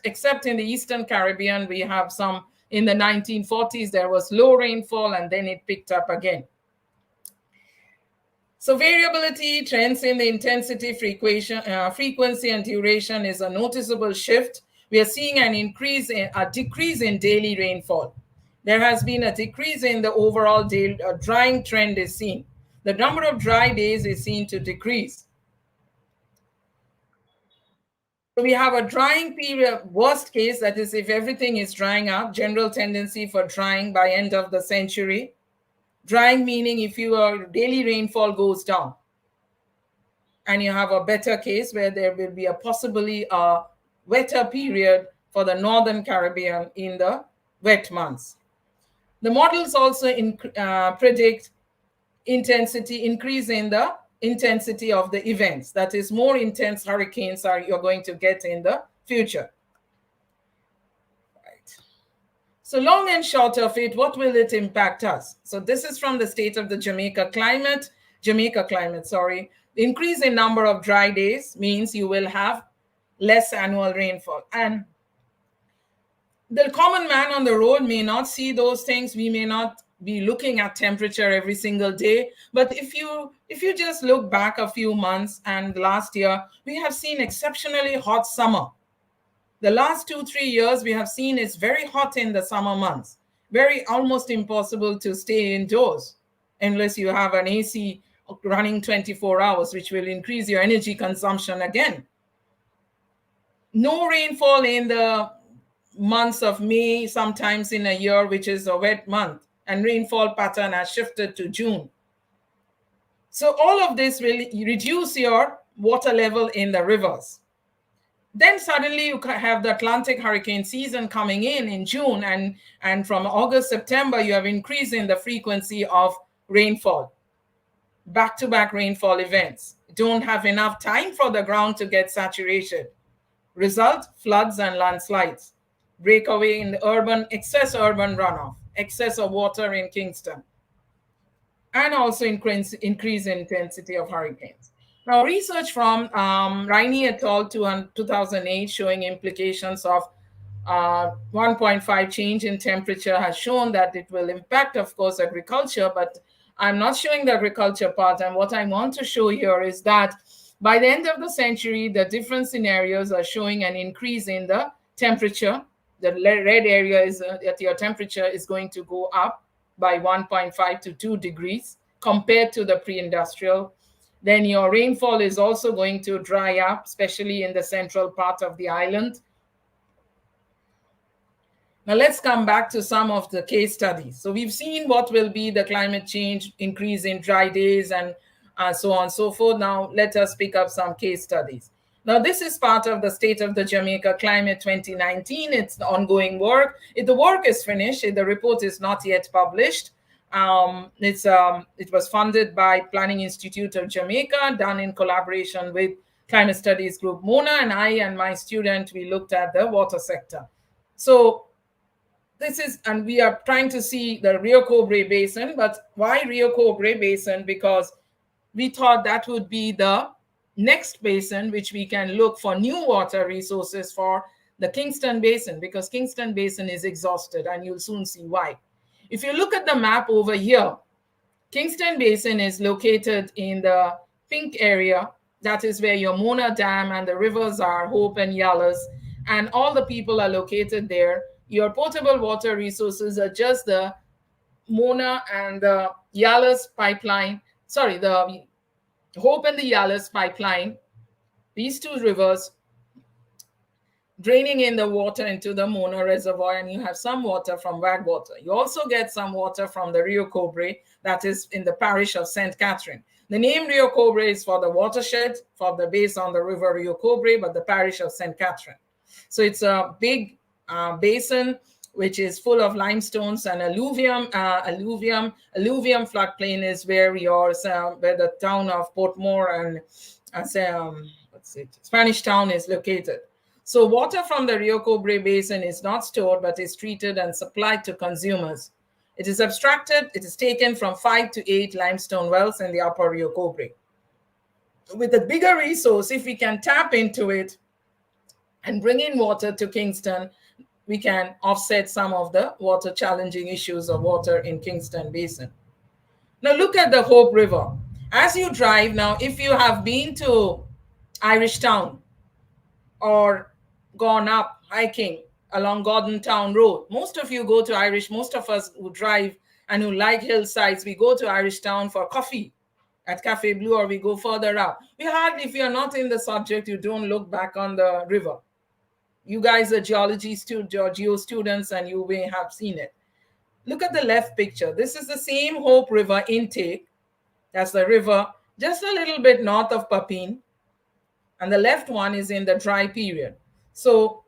except in the Eastern Caribbean, we have some in the 1940s, there was low rainfall and then it picked up again. So variability, trends in the intensity, frequency and duration is a noticeable shift. We are seeing a decrease in daily rainfall. There has been a decrease in the overall drying trend is seen. The number of dry days is seen to decrease. So we have a drying period, worst case, that is if everything is drying up, general tendency for drying by end of the century. Drying meaning if your daily rainfall goes down. And you have a better case where there will be a possibly a wetter period for the Northern Caribbean in the wet months. The models also predict increase in the intensity of the events. That is, more intense hurricanes you're going to get in the future. Right. So long and short of it, what will it impact us? So this is from the state of the Jamaica climate, Increase in number of dry days means you will have less annual rainfall. And the common man on the road may not see those things. We may not be looking at temperature every single day. But if you just look back a few months and last year, we have seen exceptionally hot summer. The last 2-3 years we have seen it's very hot in the summer months. Very almost impossible to stay indoors unless you have an AC running 24 hours, which will increase your energy consumption again. No rainfall in the months of May, sometimes in a year, which is a wet month, and rainfall pattern has shifted to June. So all of this will reduce your water level in the rivers. Then suddenly you have the Atlantic hurricane season coming in June, and from August, September, you have increase in the frequency of rainfall. Back-to-back rainfall events. Don't have enough time for the ground to get saturated. Result, floods and landslides. Breakaway in the excess urban runoff, excess of water in Kingston, and also increase in intensity of hurricanes. Now, research from Riney et al. 2008 showing implications of 1.5 change in temperature has shown that it will impact, of course, agriculture, but I'm not showing the agriculture part. And what I want to show here is that by the end of the century, the different scenarios are showing an increase in the temperature. The red area is that your temperature is going to go up by 1.5 to 2 degrees compared to the pre-industrial. Then your rainfall is also going to dry up, especially in the central part of the island. Now let's come back to some of the case studies. So we've seen what will be the climate change, increase in dry days, and so on and so forth. Now let us pick up some case studies. Now this is part of the State of the Jamaica Climate 2019. It's the ongoing work. The work is finished. The report is not yet published. It was funded by Planning Institute of Jamaica, done in collaboration with Climate Studies Group Mona, and I and my student, we looked at the water sector. So this is, and we are trying to see the Rio Cobre Basin. But why Rio Cobre Basin? Because we thought that would be the next basin which we can look for new water resources for, the Kingston Basin, because Kingston Basin is exhausted, and you'll soon see why. If you look at the map over here, Kingston Basin is located in the pink area. That is where your Mona Dam and the rivers are, Hope and Yallas, and all the people are located there. Your potable water resources are just the Mona and the Yallas pipeline, the Hope and the Yallas pipeline, these two rivers draining in the water into the Mona Reservoir, and you have some water from Wagwater. You also get some water from the Rio Cobre, that is in the parish of St. Catherine. The name Rio Cobre is for the watershed, for the base on the river Rio Cobre, but the parish of St. Catherine. So it's a big basin which is full of limestones and alluvium. Alluvium floodplain is where where the town of Portmore and Spanish Town is located. So water from the Rio Cobre Basin is not stored, but is treated and supplied to consumers. It is abstracted. It is taken from 5 to 8 limestone wells in the upper Rio Cobre. With a bigger resource, if we can tap into it and bring in water to Kingston, we can offset some of the water challenging issues of water in Kingston Basin. Now look at the Hope River. As you drive now, if you have been to Irish Town or gone up hiking along Gordon Town Road, most of you go to Irish, most of us who drive and who like hillsides, we go to Irish Town for coffee at Cafe Blue, or we go further up. If you're not in the subject, you don't look back on the river. You guys are geology students or geo students, and you may have seen it. Look at the left picture. This is the same Hope River intake. That's the river just a little bit north of Papine. And the left one is in the dry period. So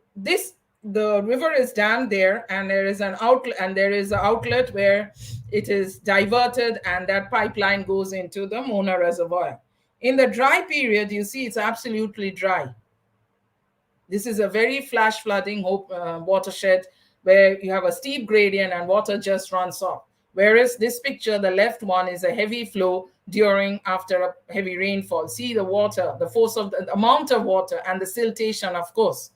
the river is dammed there, and there is an outlet, and there is an outlet where it is diverted, and that pipeline goes into the Mona Reservoir. In the dry period, you see it's absolutely dry. This is a very flash flooding watershed where you have a steep gradient and water just runs off. Whereas this picture, the left one, is a heavy flow after a heavy rainfall. See the water, the force of the amount of water, and the siltation, of course.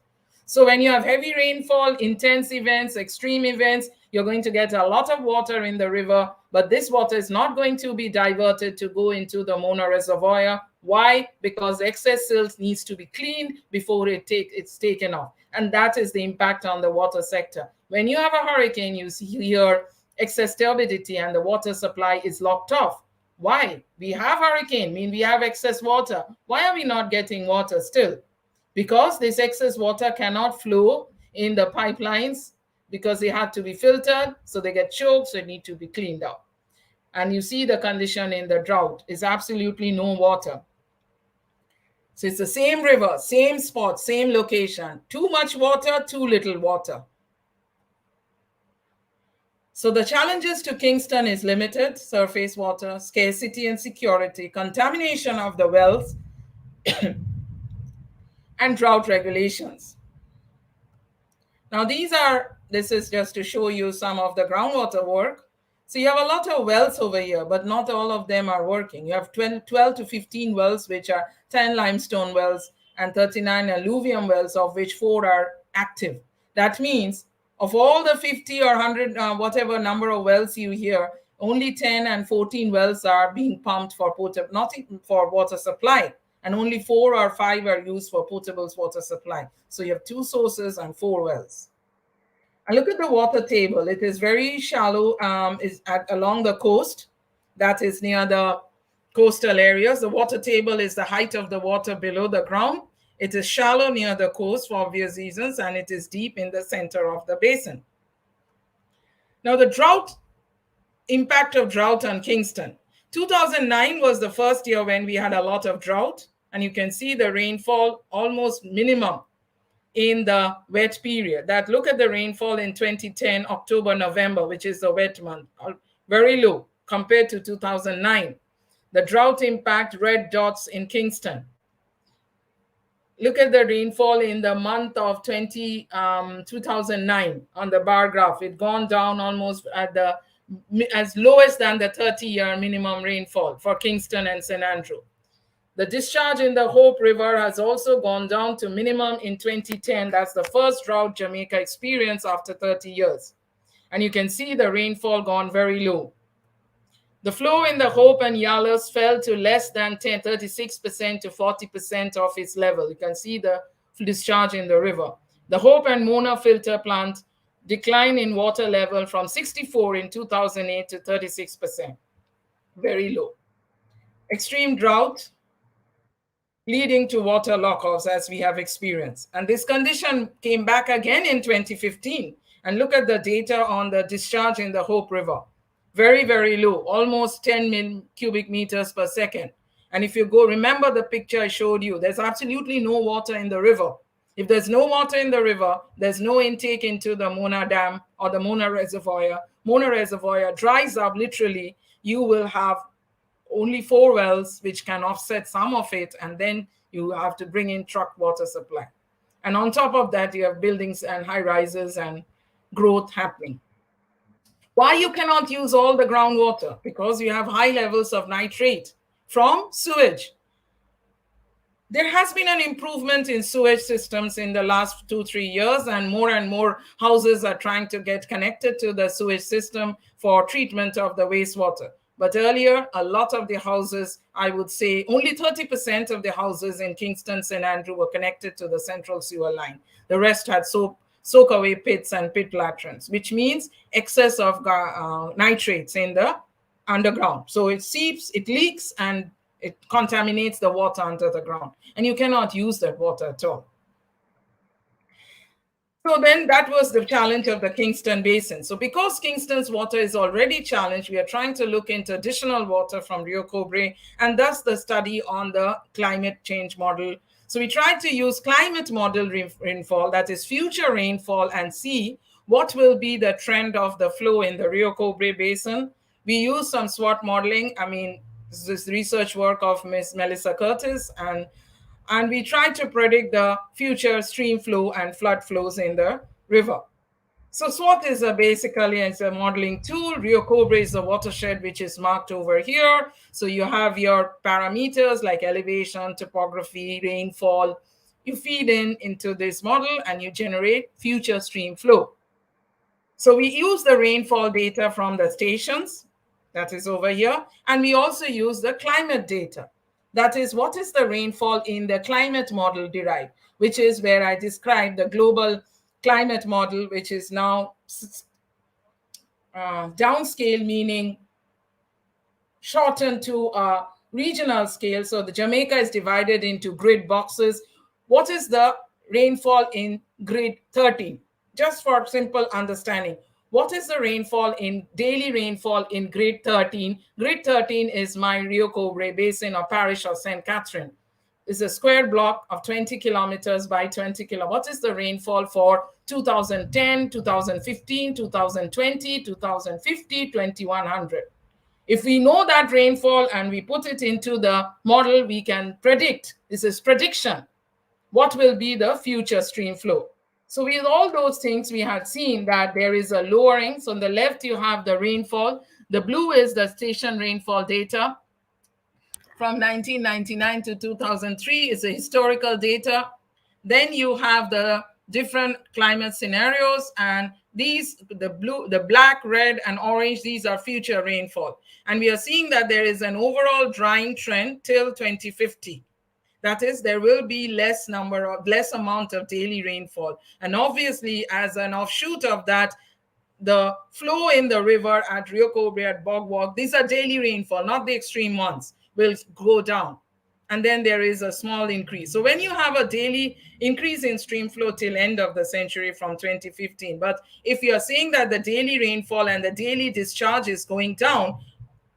So when you have heavy rainfall, intense events, extreme events, you're going to get a lot of water in the river, but this water is not going to be diverted to go into the Mona Reservoir. Why? Because excess silt needs to be cleaned before it's taken off. And that is the impact on the water sector. When you have a hurricane, you see here excess turbidity and the water supply is locked off. Why? We have hurricane, we have excess water. Why are we not getting water still? Because this excess water cannot flow in the pipelines because they have to be filtered, so they get choked, so they need to be cleaned out. And you see the condition in the drought is absolutely no water. So it's the same river, same spot, same location. Too much water, too little water. So the challenges to Kingston is limited surface water, scarcity and security, contamination of the wells, and drought regulations. Now this is just to show you some of the groundwater work. So you have a lot of wells over here, but not all of them are working. You have 12 to 15 wells, which are 10 limestone wells and 39 alluvium wells, of which 4 are active. That means of all the 50 or 100, whatever number of wells you hear, only 10 and 14 wells are being pumped for water supply, and only 4 or 5 are used for potable water supply. So you have 2 sources and 4 wells. And look at the water table. It is very shallow, along the coast. That is near the coastal areas. The water table is the height of the water below the ground. It is shallow near the coast for obvious reasons, and it is deep in the center of the basin. Now the impact of drought on Kingston. 2009 was the first year when we had a lot of drought, and you can see the rainfall almost minimum in the wet period. Look at the rainfall in 2010, October, November, which is the wet month, very low compared to 2009. The drought impact, red dots in Kingston. Look at the rainfall in the month of 2009 on the bar graph. It gone down almost as lowest than the 30-year minimum rainfall for Kingston and St. Andrew. The discharge in the Hope River has also gone down to minimum in 2010. That's the first drought Jamaica experienced after 30 years. And you can see the rainfall gone very low. The flow in the Hope and Yallows fell to less than 36% to 40% of its level. You can see the discharge in the river. The Hope and Mona filter plant decline in water level from 64 in 2008 to 36%. Very low. Extreme drought leading to water lockoffs, as we have experienced. And this condition came back again in 2015. And look at the data on the discharge in the Hope River. Very, very low, almost 10 cubic meters per second. And if you remember the picture I showed you, there's absolutely no water in the river. If there's no water in the river, there's no intake into the Mona Dam or the Mona Reservoir. Mona Reservoir dries up literally. You will have only 4 wells, which can offset some of it, and then you have to bring in truck water supply. And on top of that, you have buildings and high rises and growth happening. Why you cannot use all the groundwater? Because you have high levels of nitrate from sewage. There has been an improvement in sewage systems in the last 2-3 years, and more houses are trying to get connected to the sewage system for treatment of the wastewater. But earlier, a lot of the houses, I would say only 30% of the houses in Kingston, St. Andrew were connected to the central sewer line. The rest had soak-away pits and pit latrines, which means excess of nitrates in the underground. So it seeps, it leaks, and it contaminates the water under the ground. And you cannot use that water at all. So then that was the challenge of the Kingston Basin. So because Kingston's water is already challenged, we are trying to look into additional water from Rio Cobre, and thus the study on the climate change model. So we tried to use climate model rainfall, that is future rainfall, and see what will be the trend of the flow in the Rio Cobre Basin. We used some Swot modeling. I mean, this is research work of Ms. Melissa Curtis, and we tried to predict the future stream flow and flood flows in the river. So SWOT is basically a modeling tool. Rio Cobre is a watershed which is marked over here. So you have your parameters like elevation, topography, rainfall. You feed into this model and you generate future stream flow. So we use the rainfall data from the stations, that is over here, and we also use the climate data. That is, what is the rainfall in the climate model derived, which is where I described the global climate model, which is now downscale, meaning shortened to a regional scale. So the Jamaica is divided into grid boxes. What is the rainfall in grid 13? Just for simple understanding. What is the rainfall in daily rainfall in grid 13? Grid 13 is my Rio Cobre Basin or parish of St. Catherine. It's a square block of 20 kilometers by 20 kilometers. What is the rainfall for 2010, 2015, 2020, 2050, 2100? If we know that rainfall and we put it into the model, we can predict, this is prediction, what will be the future stream flow. So with all those things, we had seen that there is a lowering. So on the left, you have the rainfall. The blue is the station rainfall data. From 1999 to 2003 is the historical data. Then you have the different climate scenarios. And these, the blue, the black, red, and orange, these are future rainfall. And we are seeing that there is an overall drying trend till 2050. That is, there will be less amount of daily rainfall. And obviously, as an offshoot of that, the flow in the river at Rio Cobre, at Bog Walk, these are daily rainfall, not the extreme ones, will go down. And then there is a small increase. So when you have a daily increase in stream flow till end of the century from 2015, but if you are seeing that the daily rainfall and the daily discharge is going down,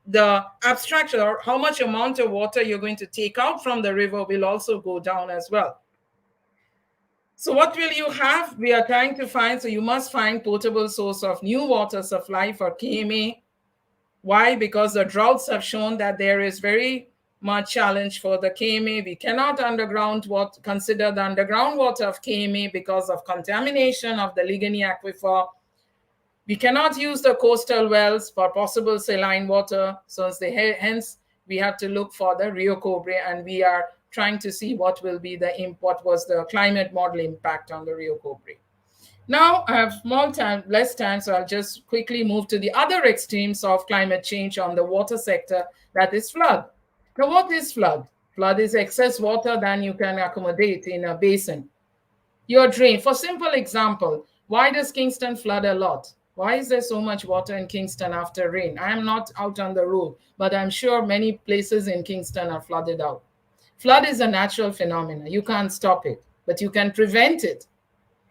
the abstraction or how much amount of water you're going to take out from the river will also go down as well. So what will you have? We are trying to find, so you must find potable source of new water supply for KMA. Why? Because the droughts have shown that there is very much challenge for the KMA. We cannot consider the underground water of KMA because of contamination of the Ligani aquifer. We cannot use the coastal wells for possible saline water. So hence, we have to look for the Rio Cobre, and we are trying to see what will be what was the climate model impact on the Rio Cobre. Now, I have less time, so I'll just quickly move to the other extremes of climate change on the water sector, that is flood. Now, what is flood? Flood is excess water than you can accommodate in a basin. Your drain, for simple example, why does Kingston flood a lot? Why is there so much water in Kingston after rain? I am not out on the road, but I'm sure many places in Kingston are flooded out. Flood is a natural phenomenon. You can't stop it, but you can prevent it.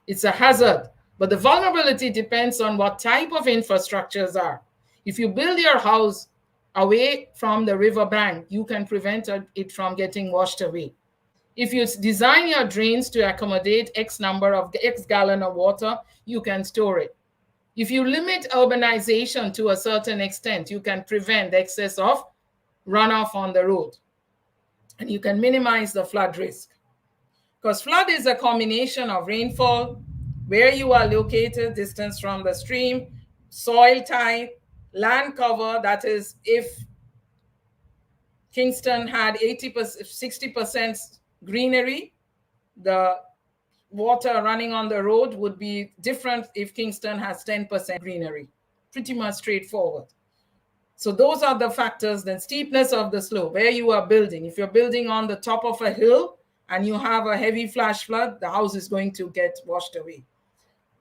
It's a hazard, but the vulnerability depends on what type of infrastructures are. If you build your house away from the river bank, you can prevent it from getting washed away. If you design your drains to accommodate X gallon of water, you can store it. If you limit urbanization to a certain extent, you can prevent the excess of runoff on the road. And you can minimize the flood risk. Because flood is a combination of rainfall, where you are located, distance from the stream, soil type, land cover, that is, if Kingston had 60% greenery, the water running on the road would be different if Kingston has 10% greenery. Pretty much straightforward. So those are the factors. Then steepness of the slope, where you are building. If you're building on the top of a hill and you have a heavy flash flood, the house is going to get washed away.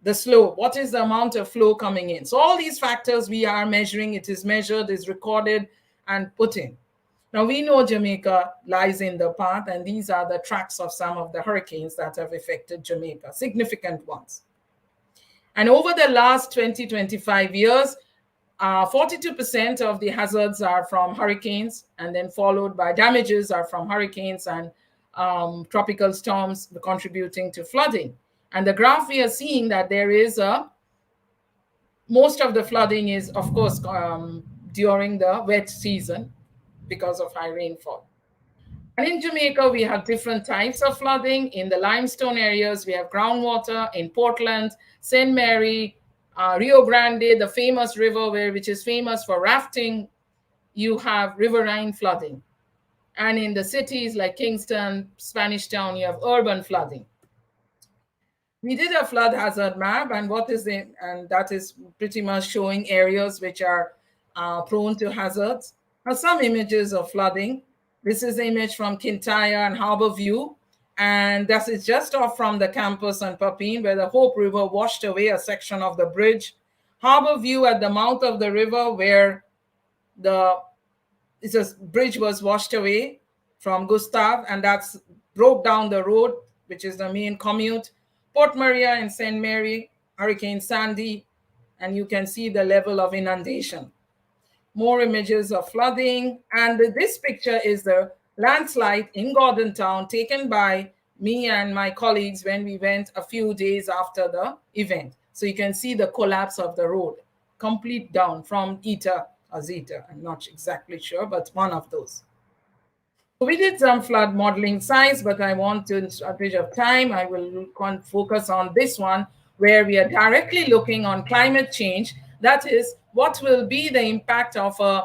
the slope, what is the amount of flow coming in. So all these factors we are measuring, it is measured, is recorded and put in. Now we know Jamaica lies in the path, and these are the tracks of some of the hurricanes that have affected Jamaica, significant ones. And over the last 20-25 years, 42% of the hazards are from hurricanes, and then followed by damages are from hurricanes and tropical storms contributing to flooding. And the graph we are seeing that there is most of the flooding is, of course, during the wet season because of high rainfall. And in Jamaica, we have different types of flooding. In the limestone areas, we have groundwater. In Portland, St. Mary, Rio Grande, the famous river which is famous for rafting, you have riverine flooding. And in the cities like Kingston, Spanish Town, you have urban flooding. We did a flood hazard map, and and that is pretty much showing areas which are prone to hazards. Now, some images of flooding. This is an image from Kintyre and Harbour View, and that is just off from the campus on Papine, where the Hope River washed away a section of the bridge. Harbour View at the mouth of the river, where the bridge was washed away from Gustav, and that's broke down the road, which is the main commute. Port Maria and St. Mary, Hurricane Sandy, and you can see the level of inundation. More images of flooding, and this picture is the landslide in Gordon Town taken by me and my colleagues when we went a few days after the event. So you can see the collapse of the road, complete down from Eta or Zeta. I'm not exactly sure, but one of those. We did some flood modeling science, but I want to, in a bit of time, I will focus on this one, where we are directly looking on climate change. That is, what will be the impact of an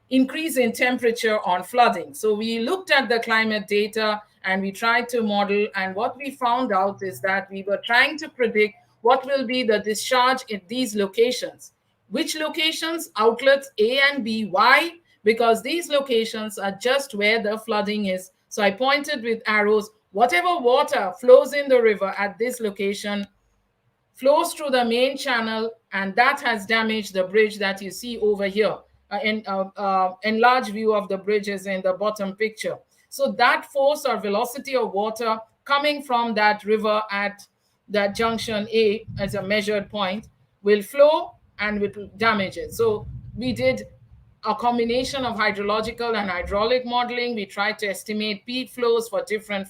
increase in temperature on flooding. So we looked at the climate data and we tried to model, and what we found out is that we were trying to predict what will be the discharge in these locations. Which locations? Outlets A and B. Why? Because these locations are just where the flooding is. So I pointed with arrows, whatever water flows in the river at this location flows through the main channel, and that has damaged the bridge that you see over here. Enlarged view of the bridge is in the bottom picture. So that force or velocity of water coming from that river at that junction A as a measured point will flow and will damage it. So we did a combination of hydrological and hydraulic modeling. We tried to estimate peak flows for different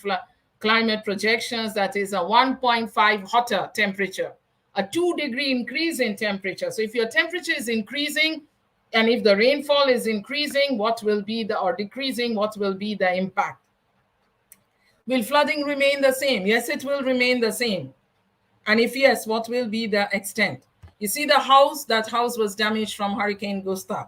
climate projections. That is a 1.5 hotter temperature, a 2-degree increase in temperature. So if your temperature is increasing, and if the rainfall is increasing, what will be or decreasing, what will be the impact? Will flooding remain the same? Yes, it will remain the same. And if yes, what will be the extent? You see the house, that house was damaged from Hurricane Gustav.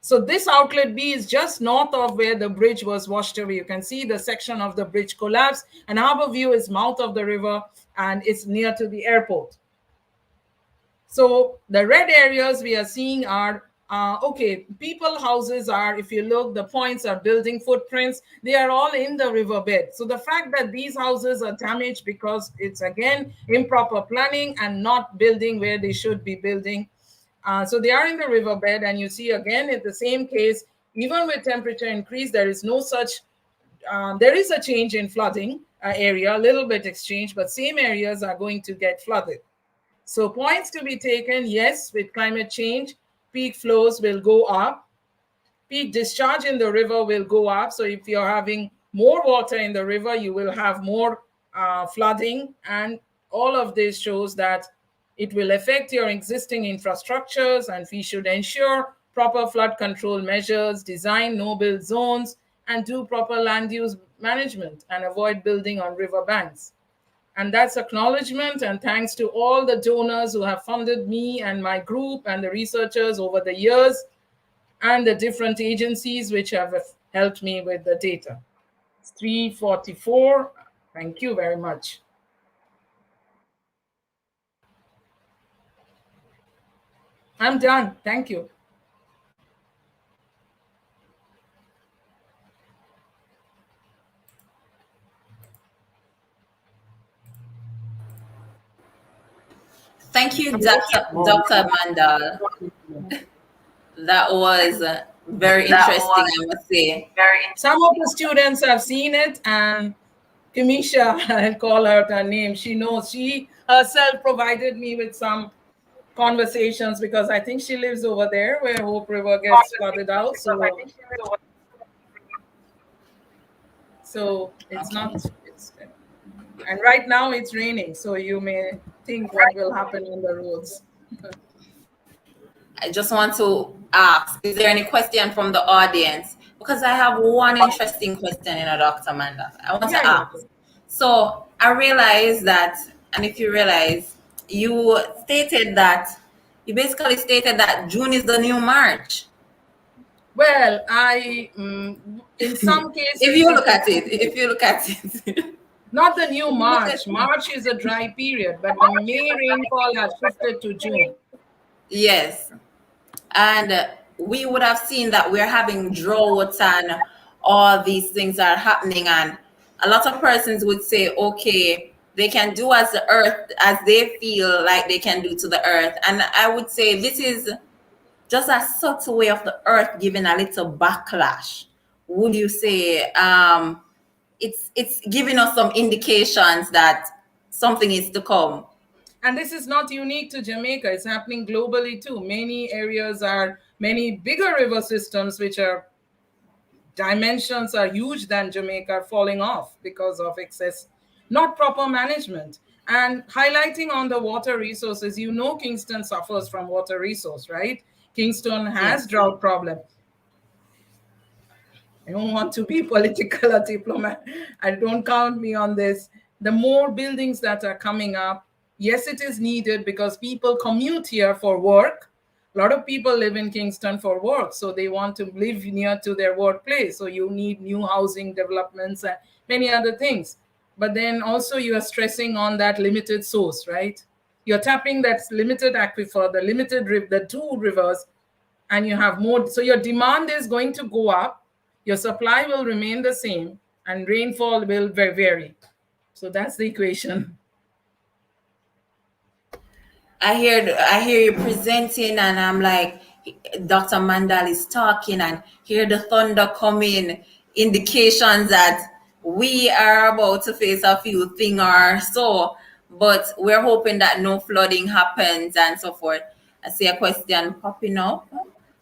So this outlet B is just north of where the bridge was washed away. You can see the section of the bridge collapse, and Harbour View is mouth of the river, and it's near to the airport. So the red areas we are seeing are, people houses are, if you look, the points are building footprints. They are all in the riverbed. So the fact that these houses are damaged because it's, again, improper planning and not building where they should be building. So they are in the riverbed, and you see again in the same case, even with temperature increase, there is no such, there is a change in flooding area, a little bit exchange, but same areas are going to get flooded. So points to be taken, yes, with climate change, peak flows will go up, peak discharge in the river will go up. So if you're having more water in the river, you will have more flooding, and all of this shows that it will affect your existing infrastructures, and we should ensure proper flood control measures, design no-build zones, and do proper land use management and avoid building on river banks. And that's acknowledgement, and thanks to all the donors who have funded me and my group and the researchers over the years, and the different agencies which have helped me with the data. It's 3:44. Thank you very much. I'm done. Thank you. Thank you, Dr. Mandal. That was very interesting, I must say. Some of the students have seen it, and Kamisha, I'll call out her name. She knows. She herself provided me with some conversations because I think she lives over there where Hope River gets flooded out. So it's not. And right now it's raining, so you may think what will happen on the roads. I just want to ask, is there any question from the audience? Because I have one interesting question, Dr. Mandal. I want to ask. So I realized that, and if you realize, you basically stated that June is the new March. Well, in some cases, if you look at it. Not the new March. March is a dry period, but the May rainfall has shifted to June. Yes. And we would have seen that we're having droughts and all these things are happening. And a lot of persons would say, okay, they can do as the earth, as they feel like they can do to the earth. And I would say this is just a subtle way of the earth giving a little backlash. Would you say it's giving us some indications that something is to come? And this is not unique to Jamaica. It's happening globally too. Many areas many bigger river systems, which are dimensions are huge than Jamaica, are falling off because of excess, not proper management. And highlighting on the water resources, Kingston suffers from water resource, right? Kingston has drought problem. I don't want to be political or diplomat. I don't count me on this. The more buildings that are coming up, yes, it is needed because people commute here for work. A lot of people live in Kingston for work, so they want to live near to their workplace. So you need new housing developments and many other things. But then also you are stressing on that limited source, right? You're tapping that limited aquifer, the two rivers, and you have more. So your demand is going to go up. Your supply will remain the same, and rainfall will vary. So that's the equation. I hear you presenting, and I'm like, Dr. Mandal is talking, and hear the thunder coming, indications that we are about to face a few things or so, but we're hoping that no flooding happens and so forth. I see a question popping up.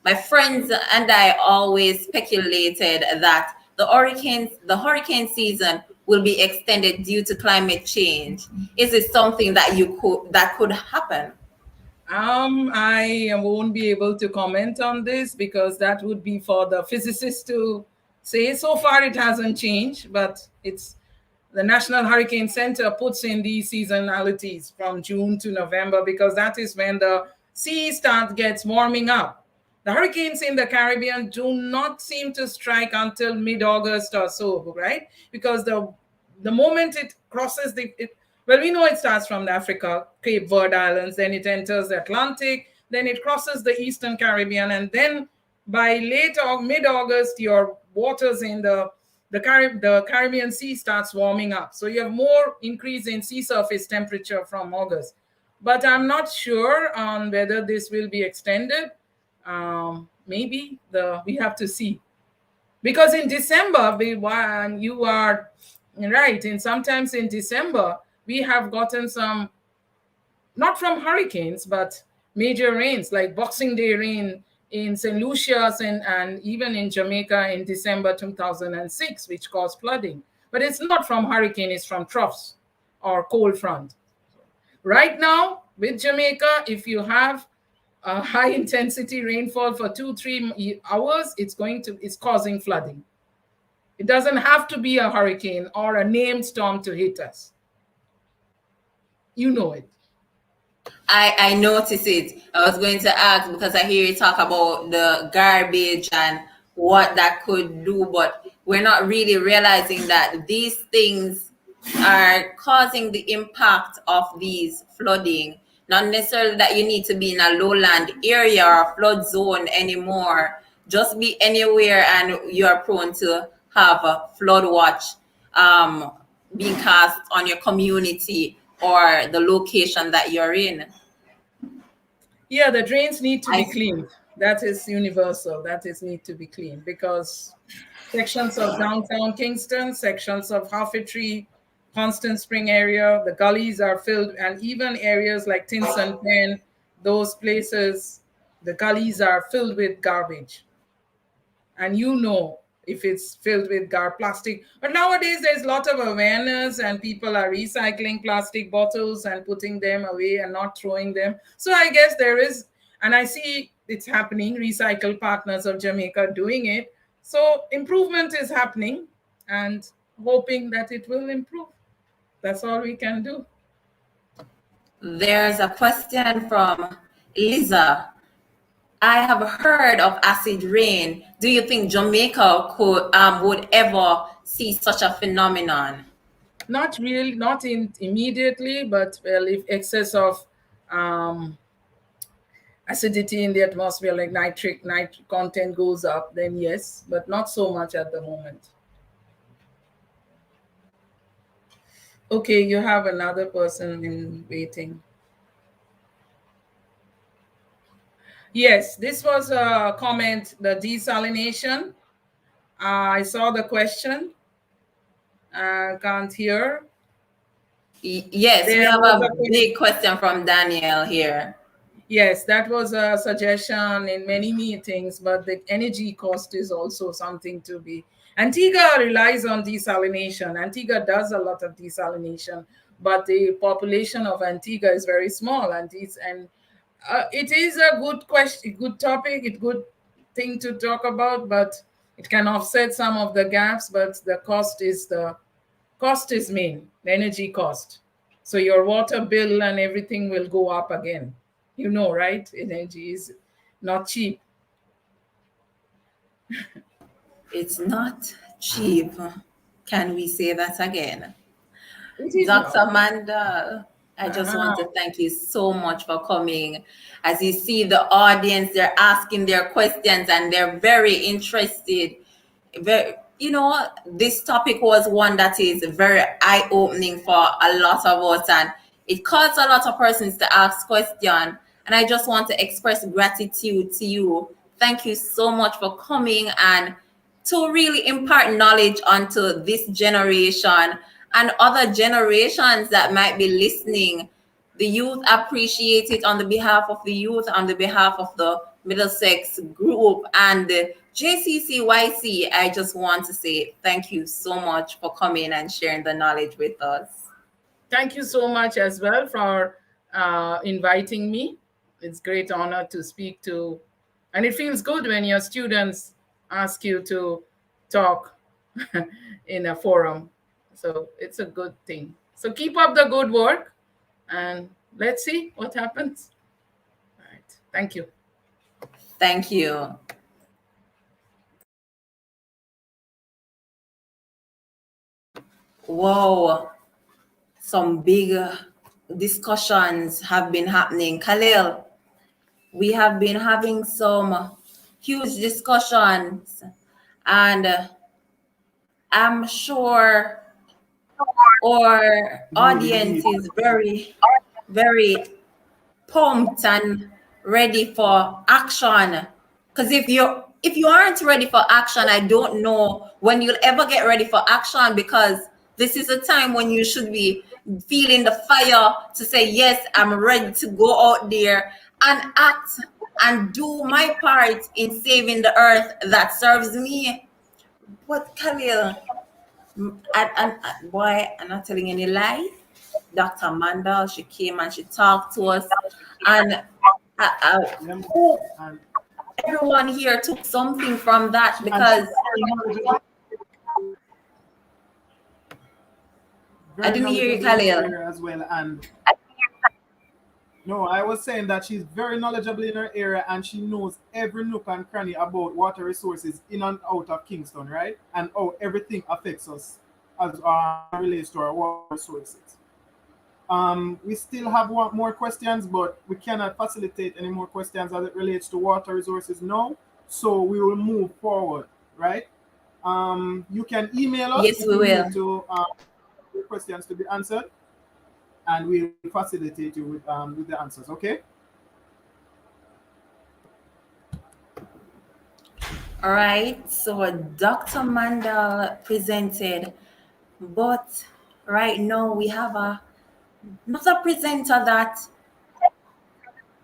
My friends and I always speculated that the hurricane season will be extended due to climate change. Is it something that could happen? I won't be able to comment on this because that would be for the physicists to say. So far, it hasn't changed, but it's the National Hurricane Center puts in these seasonalities from June to November because that is when the sea gets warming up. The hurricanes in the Caribbean do not seem to strike until mid-August or so, right? Because the moment it crosses we know it starts from Africa, Cape Verde Islands, then it enters the Atlantic, then it crosses the Eastern Caribbean, and then by mid-August, your waters in the Caribbean Sea starts warming up. So you have more increase in sea surface temperature from August. But I'm not sure on whether this will be extended. Maybe we have to see. Because in December, you are right, and sometimes in December, we have gotten some, not from hurricanes, but major rains, like Boxing Day rain in St. Lucia's and even in Jamaica in December 2006, which caused flooding. But it's not from hurricane, it's from troughs or cold front. Right now, with Jamaica, if you have a high intensity rainfall for 2-3 hours, it's causing flooding. It doesn't have to be a hurricane or a named storm to hit us. You know it. I notice it. I was going to ask because I hear you talk about the garbage and what that could do, but we're not really realizing that these things are causing the impact of these flooding. Not necessarily that you need to be in a lowland area or flood zone anymore. Just be anywhere and you're prone to have a flood watch being cast on your community or the location that you're in. Yeah, the drains need to be cleaned. That is universal. That is need to be cleaned, because sections of downtown Kingston, sections of Half-a-Tree, Constant Spring area, the gullies are filled, and even areas like Tinson Pen, those places, the gullies are filled with garbage. And you know if it's filled with plastic. But nowadays there's a lot of awareness, and people are recycling plastic bottles and putting them away and not throwing them. So I guess there is, and I see it's happening, Recycle Partners of Jamaica doing it. So improvement is happening, and hoping that it will improve. That's all we can do. There's a question from Lisa. I have heard of acid rain. Do you think Jamaica would ever see such a phenomenon? Not really, not immediately, but well, if excess of acidity in the atmosphere, like nitric content goes up, then yes, but not so much at the moment. Okay, you have another person in waiting. Yes, this was a comment, the desalination. I saw the question. I can't hear. Yes, we have a big question from Daniel here. Yes, that was a suggestion in many meetings, but the energy cost is also something to be. Antigua relies on desalination. Antigua does a lot of desalination, but the population of Antigua is very small, and it is a good question, good topic, a good thing to talk about, but it can offset some of the gaps, but the cost is main, the energy cost. So your water bill and everything will go up again. You know, right? Energy is not cheap. It's not cheap. Can we say that again? Dr. Mandel, I just want to thank you so much for coming. As you see, the audience, they're asking their questions and they're very interested. This topic was one that is very eye-opening for a lot of us, and it caused a lot of persons to ask questions. And I just want to express gratitude to you. Thank you so much for coming and to really impart knowledge onto this generation and other generations that might be listening. The youth appreciate it. On the behalf of the youth, on the behalf of the Middlesex group and the JCCYC, I just want to say thank you so much for coming and sharing the knowledge with us. Thank you so much as well for inviting me. It's a great honor to speak to, and it feels good when your students ask you to talk in a forum. So it's a good thing. So keep up the good work, and let's see what happens. All right. Thank you. Thank you. Whoa. Some big discussions have been happening. Khalil, we have been having some huge discussions, and I'm sure our audience is very, very pumped and ready for action. Because if you aren't ready for action, I don't know when you'll ever get ready for action, because this is a time when you should be feeling the fire to say, yes, I'm ready to go out there and act and do my part in saving the earth that serves me. But Khalil, boy, I'm not telling any lie. Dr. Mandel, she came and she talked to us, and I hope everyone here took something from that, because I didn't hear you, Khalil. As well, and no, I was saying that she's very knowledgeable in her area, and she knows every nook and cranny about water resources in and out of Kingston, right? And how everything affects us as relates to our water resources. We still have more questions, but we cannot facilitate any more questions as it relates to water resources now. So we will move forward, right? You can email us. Yes, we will. To questions to be answered, and we'll facilitate you with the answers. Okay. All right, so Dr. Mandel presented, but right now we have another presenter that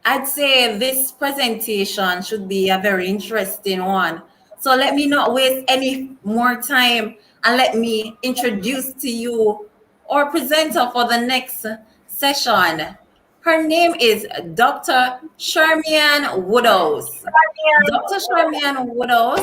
I'd say this presentation should be a very interesting one. So let me not waste any more time and let me introduce to you our presenter for the next session. Her name is Dr. Sharmian Woodos. Dr. Sharmian Woodos.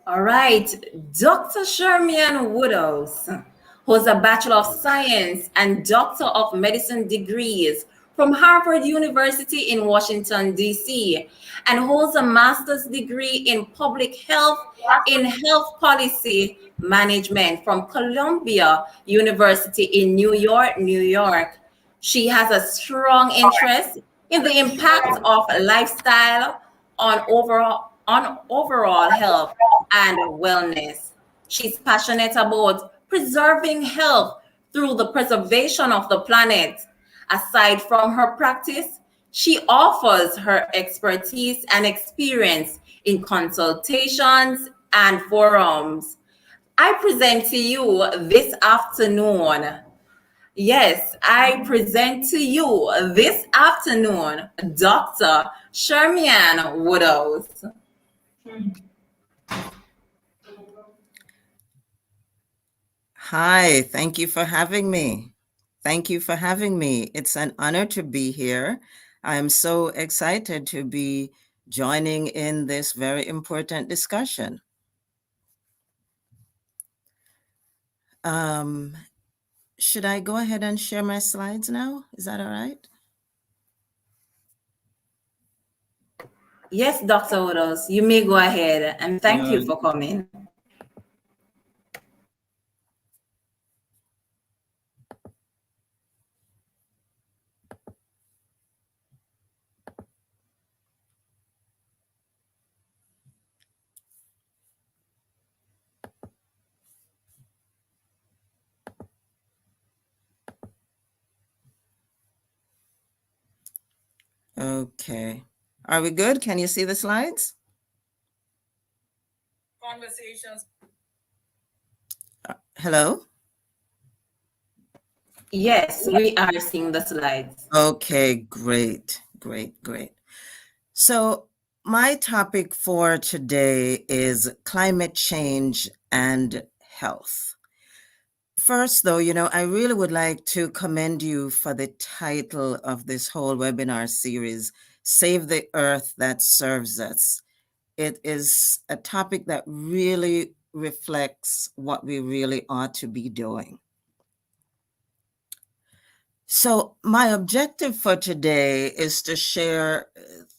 All right, Dr. Sharmian Woodos holds a Bachelor of Science and Doctor of Medicine degrees from Harvard University in Washington, D.C., and holds a master's degree in public health in health policy management from Columbia University in New York, New York. She has a strong interest in the impact of lifestyle on overall health and wellness. She's passionate about preserving health through the preservation of the planet. Aside from her practice, she offers her expertise and experience in consultations and forums. I present to you this afternoon. Yes, I present to you this afternoon Dr. Sharmian Woodos. Hi, thank you for having me. Thank you for having me. It's an honor to be here. I'm so excited to be joining in this very important discussion. Should I go ahead and share my slides now? Is that all right? Yes, Dr. Woodos, you may go ahead, and thank you for coming. Okay. Are we good? Can you see the slides? Conversations. Hello? Yes, we are seeing the slides. Okay, great. So my topic for today is climate change and health. First, though, I really would like to commend you for the title of this whole webinar series, Save the Earth That Serves Us. It is a topic that really reflects what we really ought to be doing. So my objective for today is to share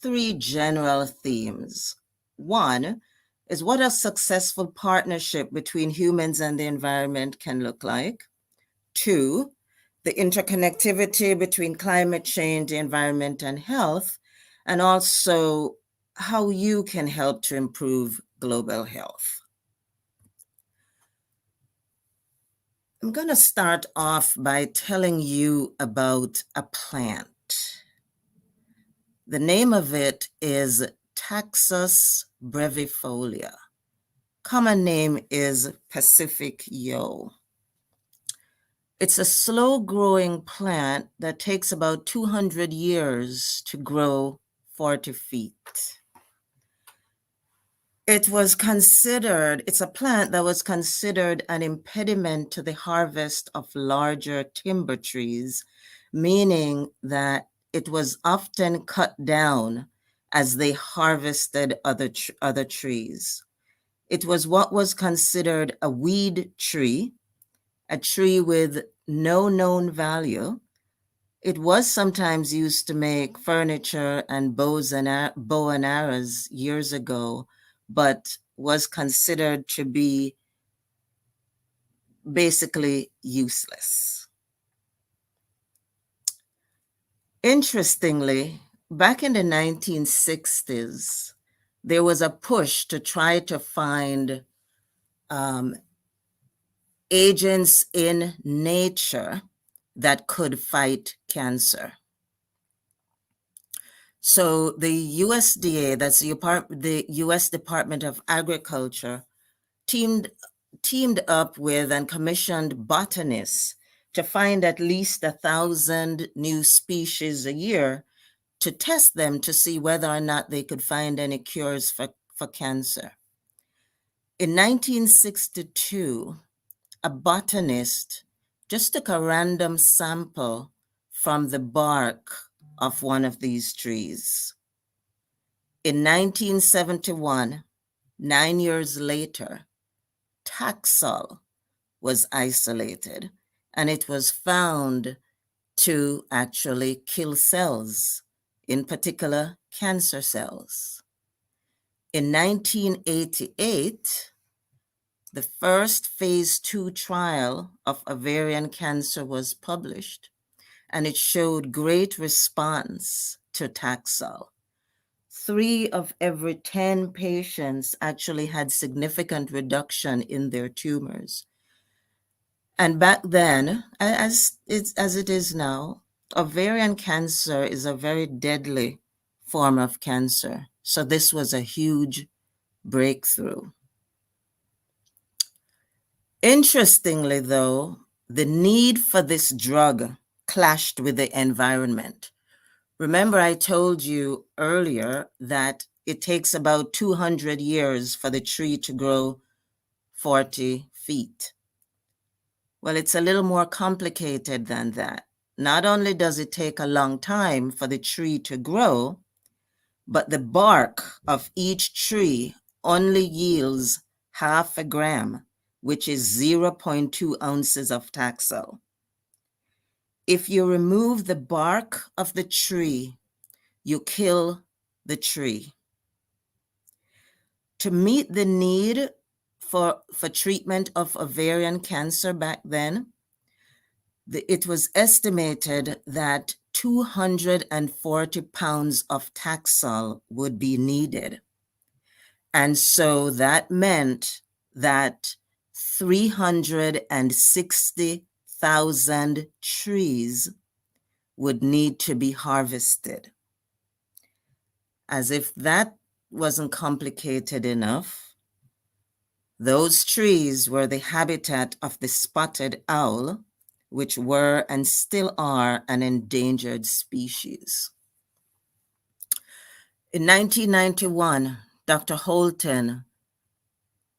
3 general themes. One is what a successful partnership between humans and the environment can look like. 2, the interconnectivity between climate change, the environment, and health, and also how you can help to improve global health. I'm going to start off by telling you about a plant. The name of it is Taxus brevifolia. Common name is Pacific yew. It's a slow-growing plant that takes about 200 years to grow 40 feet. It's a plant that was considered an impediment to the harvest of larger timber trees, meaning that it was often cut down as they harvested other trees. It was what was considered a weed tree, a tree with no known value. It was sometimes used to make furniture and bow and arrows years ago, but was considered to be basically useless. Interestingly, back in the 1960s, there was a push to try to find agents in nature that could fight cancer. So the USDA, that's the US Department of Agriculture, teamed up with and commissioned botanists to find at least 1,000 new species a year to test them to see whether or not they could find any cures for cancer. In 1962, a botanist just took a random sample from the bark of one of these trees. In 1971, 9 years later, Taxol was isolated, and it was found to actually kill cells, in particular cancer cells. In 1988, the first phase 2 trial of ovarian cancer was published, and it showed great response to Taxol. 3 of every 10 patients actually had significant reduction in their tumors. And back then, as it is now, ovarian cancer is a very deadly form of cancer. So this was a huge breakthrough. Interestingly, though, the need for this drug clashed with the environment. Remember, I told you earlier that it takes about 200 years for the tree to grow 40 feet. Well, it's a little more complicated than that. Not only does it take a long time for the tree to grow, but the bark of each tree only yields 0.5 gram, which is 0.2 ounces of Taxol. If you remove the bark of the tree, you kill the tree. To meet the need for treatment of ovarian cancer back then, it was estimated that 240 pounds of Taxol would be needed. And so that meant that 360,000 trees would need to be harvested. As if that wasn't complicated enough, those trees were the habitat of the spotted owl, which were and still are an endangered species. In 1991, Dr. Holton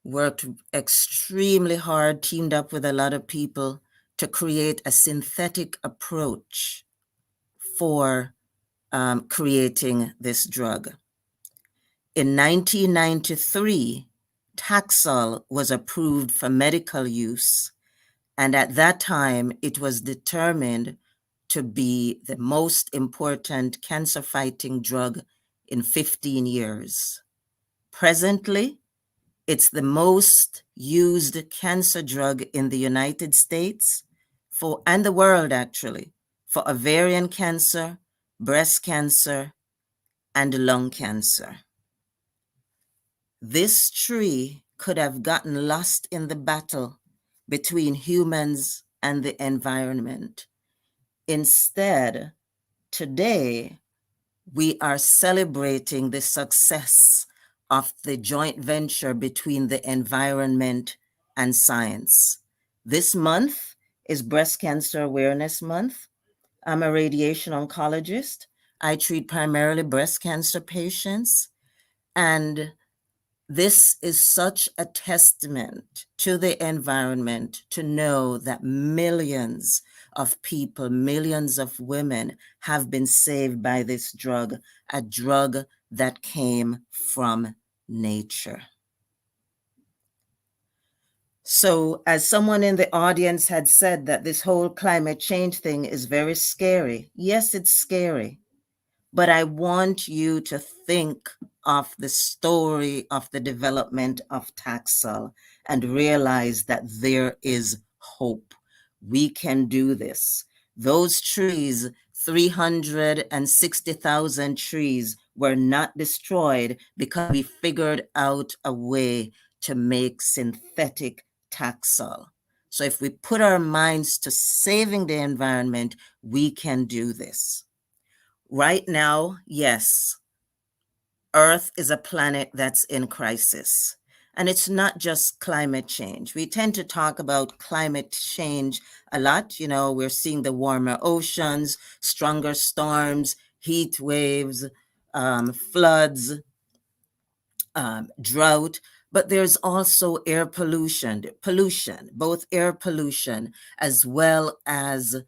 worked extremely hard, teamed up with a lot of people to create a synthetic approach for creating this drug. In 1993, Taxol was approved for medical use, and at that time, it was determined to be the most important cancer-fighting drug in 15 years. Presently, it's the most used cancer drug in the United States and the world, actually, for ovarian cancer, breast cancer, and lung cancer. This tree could have gotten lost in the battle between humans and the environment. Instead, today, we are celebrating the success of the joint venture between the environment and science. This month is Breast Cancer Awareness Month. I'm a radiation oncologist. I treat primarily breast cancer patients, and this is such a testament to the environment to know that millions of people, millions of women have been saved by this drug, a drug that came from nature. So, as someone in the audience had said that this whole climate change thing is very scary. Yes, it's scary. But I want you to think of the story of the development of Taxol and realize that there is hope. We can do this. Those trees 360,000 trees were not destroyed because we figured out a way to make synthetic Taxol. So if we put our minds to saving the environment, we can do this. Right now, yes, Earth is a planet that's in crisis. And it's not just climate change. We tend to talk about climate change a lot. You know, we're seeing the warmer oceans, stronger storms, heat waves, floods, drought, but there's also air pollution, both air pollution as well as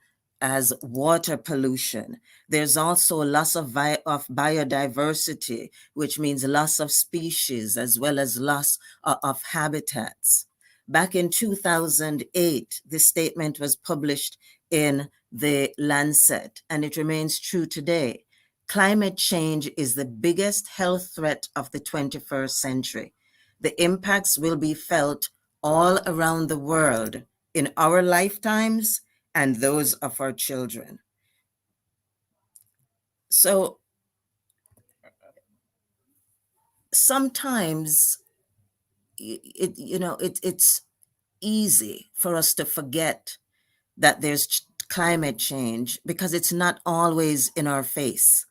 water pollution. There's also loss of biodiversity, which means loss of species as well as loss of habitats. Back in 2008, this statement was published in the Lancet, and it remains true today. Climate change is the biggest health threat of the 21st century. The impacts will be felt all around the world in our lifetimes and those of our children. So sometimes it's easy for us to forget that there's climate change because it's not always in our face.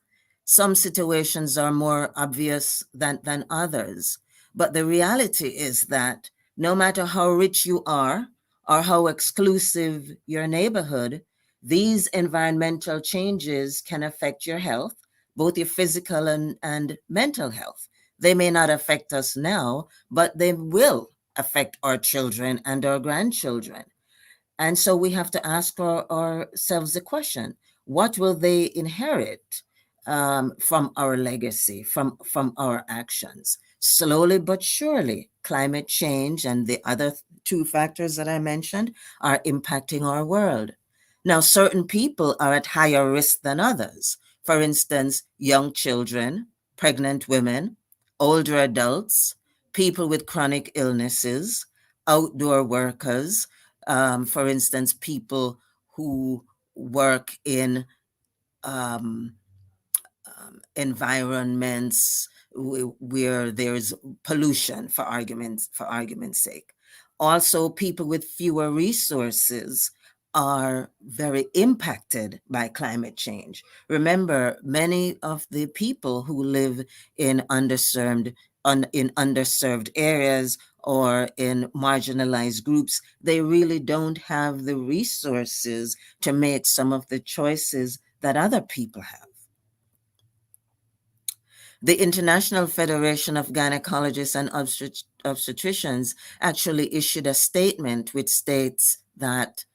Some situations are more obvious than others. But the reality is that no matter how rich you are or how exclusive your neighborhood, these environmental changes can affect your health, both your physical and mental health. They may not affect us now, but they will affect our children and our grandchildren. And so we have to ask ourselves the question, what will they inherit from our legacy, from our actions? Slowly but surely, climate change and the other two factors that I mentioned are impacting our world. Now, certain people are at higher risk than others. For instance, young children, pregnant women, older adults, people with chronic illnesses, outdoor workers, for instance, people who work in environments where there's pollution, for argument's sake. Also, people with fewer resources are very impacted by climate change. Remember, many of the people who live in underserved areas or in marginalized groups, they really don't have the resources to make some of the choices that other people have. The International Federation of Gynecologists and Obstetricians actually issued a statement which states that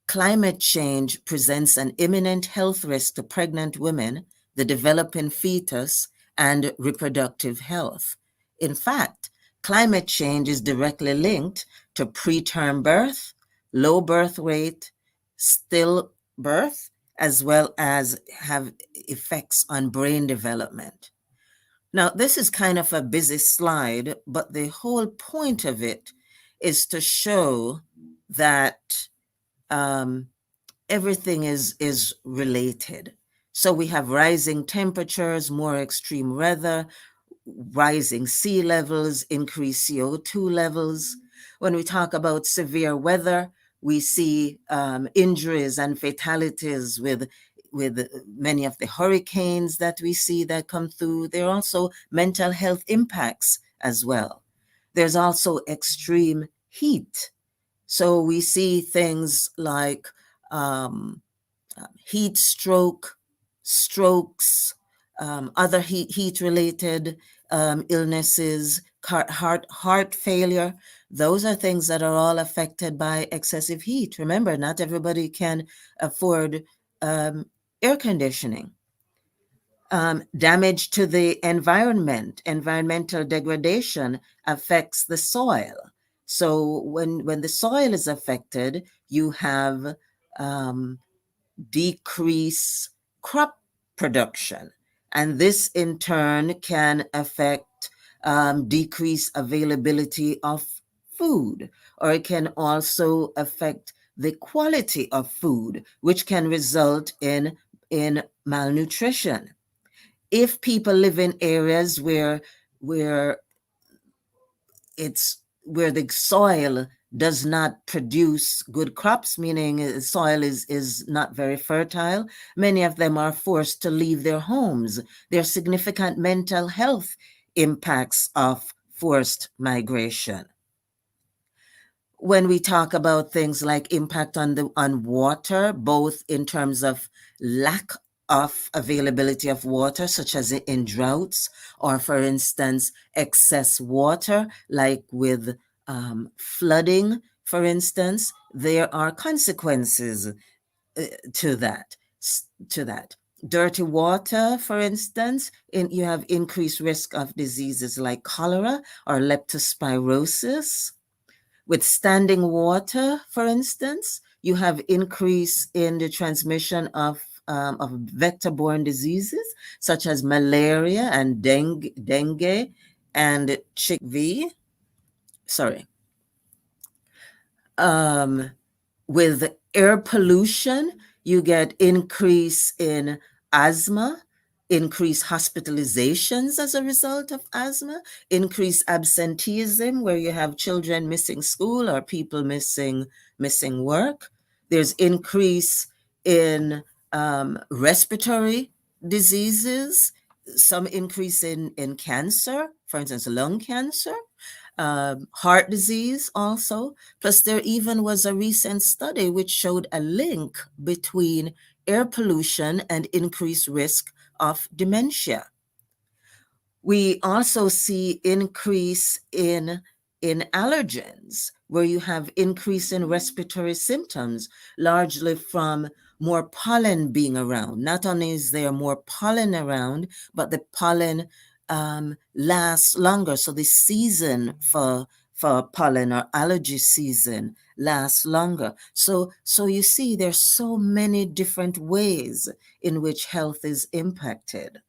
climate change presents an imminent health risk to pregnant women, the developing fetus, and reproductive health. In fact, climate change is directly linked to preterm birth, low birth weight, stillbirth, as well as have effects on brain development. Now, this is kind of a busy slide, but the whole point of it is to show that everything is related. So we have rising temperatures, more extreme weather, rising sea levels, increased CO2 levels. When we talk about severe weather, we see injuries and fatalities with many of the hurricanes that we see that come through. There are also mental health impacts as well. There's also extreme heat. So we see things like heat stroke, strokes, other heat-related illnesses, heart failure. Those are things that are all affected by excessive heat. Remember, not everybody can afford air conditioning. Damage to the environment, environmental degradation affects the soil. So when the soil is affected, you have decreased crop production. And this in turn can affect decreased availability of food, or it can also affect the quality of food, which can result in in malnutrition. If people live in areas where the soil does not produce good crops, meaning soil is not very fertile, many of them are forced to leave their homes. There are significant mental health impacts of forced migration. When we talk about things like impact on water, both in terms of lack of availability of water, such as in droughts, or for instance, excess water, like with flooding, for instance, there are consequences to that. Dirty water, for instance, you have increased risk of diseases like cholera or leptospirosis. With standing water, for instance, you have increase in the transmission of vector-borne diseases such as malaria and dengue and chikungunya. With air pollution, you get increase in asthma, increased hospitalizations as a result of asthma, increased absenteeism where you have children missing school or people missing work. There's increase in respiratory diseases, some increase in cancer, for instance, lung cancer. Heart disease also. Plus, there even was a recent study which showed a link between air pollution and increased risk of dementia. We also see increase in allergens, where you have increase in respiratory symptoms, largely from more pollen being around. Not only is there more pollen around, but the pollen lasts longer. So the season for pollen or allergy season lasts longer. So you see there's so many different ways in which health is impacted.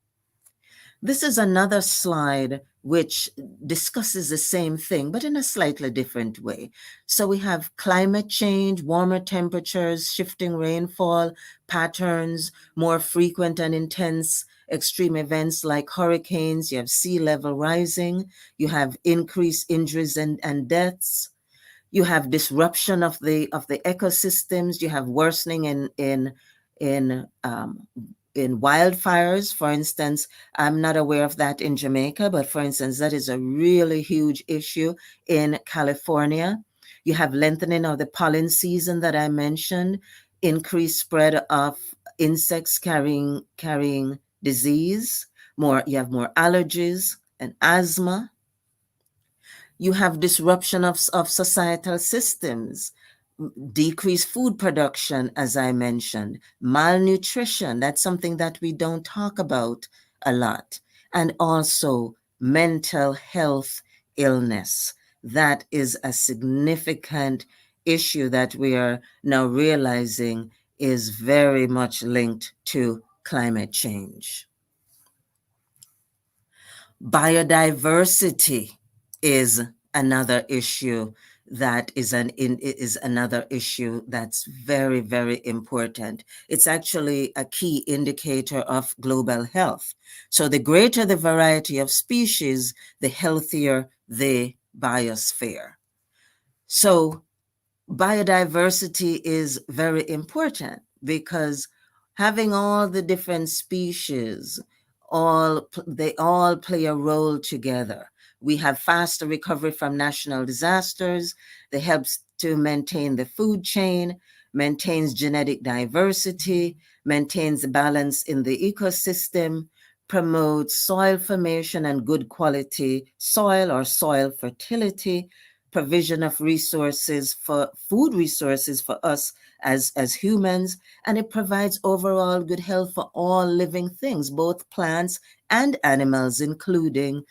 This is another slide which discusses the same thing, but in a slightly different way. So we have climate change, warmer temperatures, shifting rainfall patterns, more frequent and intense extreme events like hurricanes, you have sea level rising, you have increased injuries and deaths, you have disruption of the ecosystems, you have worsening in wildfires. For instance, I'm not aware of that in Jamaica, but for instance, that is a really huge issue in California. You have lengthening of the pollen season that I mentioned, increased spread of insects carrying disease, you have more allergies and asthma. You have disruption of societal systems, decreased food production, as I mentioned, malnutrition, that's something that we don't talk about a lot, and also mental health illness. That is a significant issue that we are now realizing is very much linked to climate change. Biodiversity is another issue that is another issue that's very, very important. It's actually a key indicator of global health. So the greater the variety of species, the healthier the biosphere. So biodiversity is very important because having all the different species, they all play a role together. We have faster recovery from national disasters that helps to maintain the food chain, maintains genetic diversity, maintains balance in the ecosystem, promotes soil formation and good quality soil or soil fertility, provision of resources food resources for us as humans, and it provides overall good health for all living things, both plants and animals, including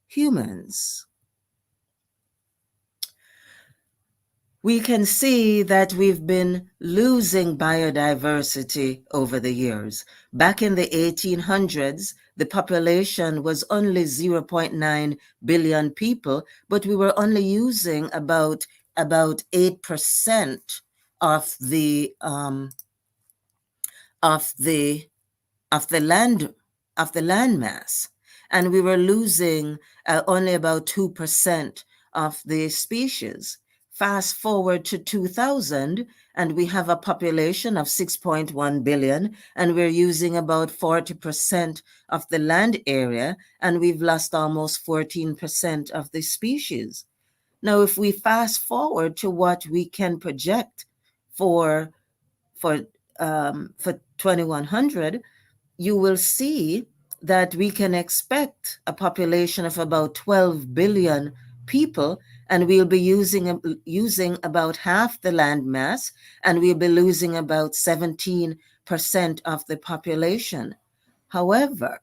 humans. We can see that we've been losing biodiversity over the years. Back in the 1800s, the population was only 0.9 billion people, but we were only using about 8% of the of the land mass, and we were losing only about 2% of the species. Fast forward to 2000, and we have a population of 6.1 billion, and we're using about 40% of the land area, and we've lost almost 14% of the species. Now, if we fast forward to what we can project for 2100, you will see that we can expect a population of about 12 billion people, and we'll be using about half the land mass, and we'll be losing about 17% of the population. However,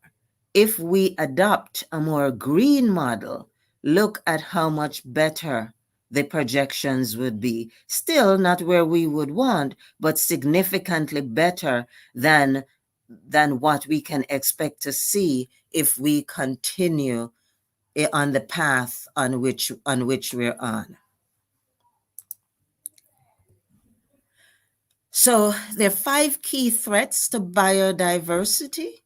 if we adopt a more green model, look at how much better the projections would be. Still not where we would want, but significantly better than what we can expect to see if we continue on the path on which we're on. So there are 5 key threats to biodiversity.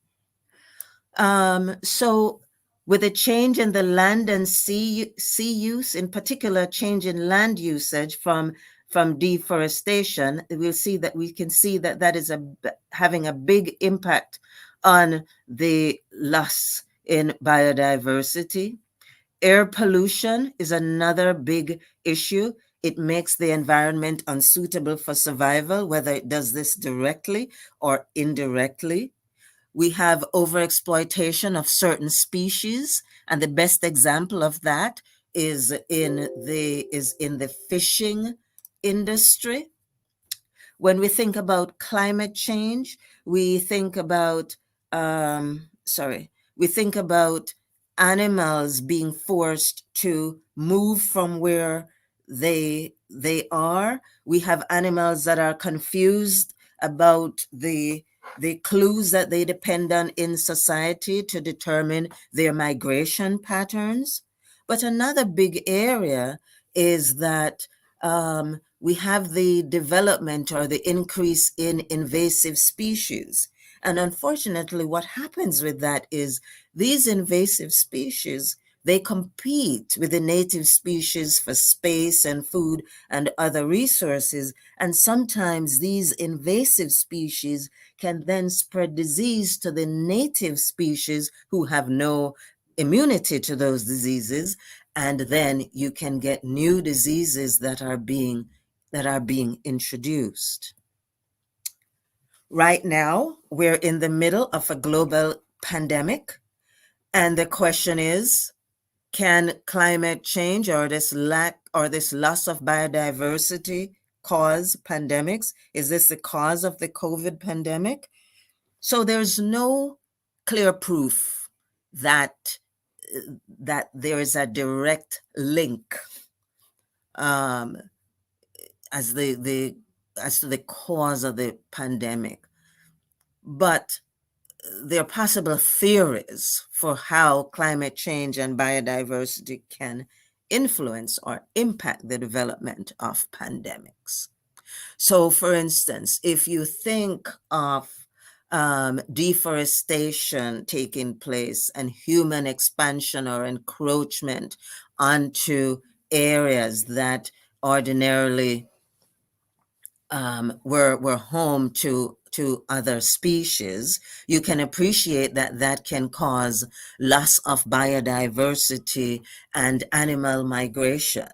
So with a change in the land and sea use, in particular change in land usage from deforestation, we can see that is having a big impact on the loss in biodiversity. Air pollution is another big issue. It makes the environment unsuitable for survival, whether it does this directly or indirectly. We have overexploitation of certain species, and the best example of that is in the fishing industry. When we think about climate change, we think about animals being forced to move from where they are. We have animals that are confused about the clues that they depend on in society to determine their migration patterns. But another big area is that we have the development or the increase in invasive species. And unfortunately, what happens with that is these invasive species, they compete with the native species for space and food and other resources. And sometimes these invasive species can then spread disease to the native species who have no immunity to those diseases. And then you can get new diseases that are being introduced. Right now, we're in the middle of a global pandemic. And the question is, can climate change or this loss of biodiversity cause pandemics? Is this the cause of the COVID pandemic? So there's no clear proof that there is a direct link as to the cause of the pandemic. But there are possible theories for how climate change and biodiversity can influence or impact the development of pandemics. So, for instance, if you think of deforestation taking place and human expansion or encroachment onto areas that ordinarily were home to other species, you can appreciate that can cause loss of biodiversity and animal migration.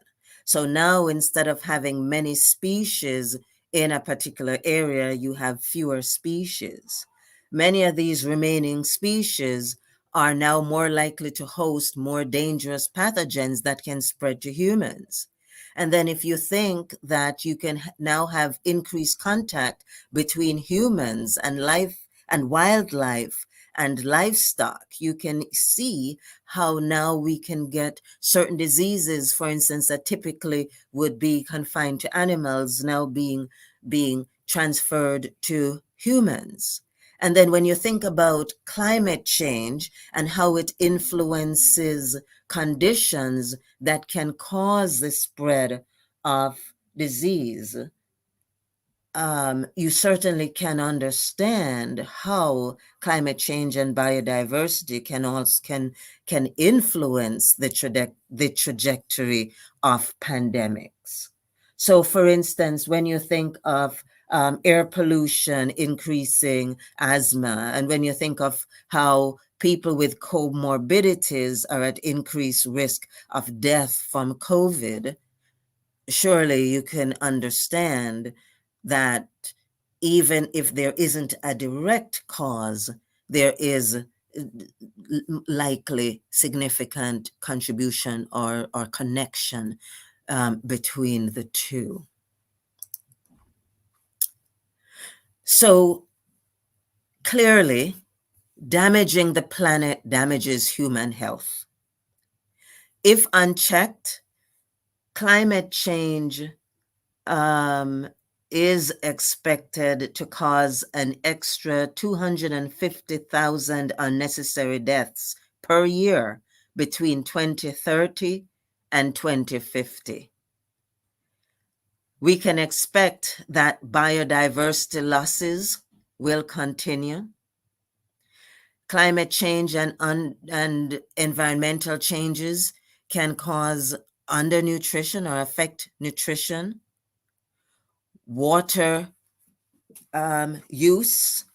So now, instead of having many species in a particular area, you have fewer species. Many of these remaining species are now more likely to host more dangerous pathogens that can spread to humans. And then if you think that you can now have increased contact between humans and wildlife and livestock, you can see how now we can get certain diseases, for instance, that typically would be confined to animals now being transferred to humans. And then when you think about climate change and how it influences conditions that can cause the spread of disease, you certainly can understand how climate change and biodiversity can influence the trajectory of pandemics. So, for instance, when you think of air pollution increasing asthma, and when you think of how people with comorbidities are at increased risk of death from COVID, surely you can understand that even if there isn't a direct cause, there is likely significant contribution or connection between the two. So clearly, damaging the planet damages human health. If unchecked, climate change is expected to cause an extra 250,000 unnecessary deaths per year between 2030 and 2050. We can expect that biodiversity losses will continue. Climate change and environmental changes can cause undernutrition or affect nutrition. Water use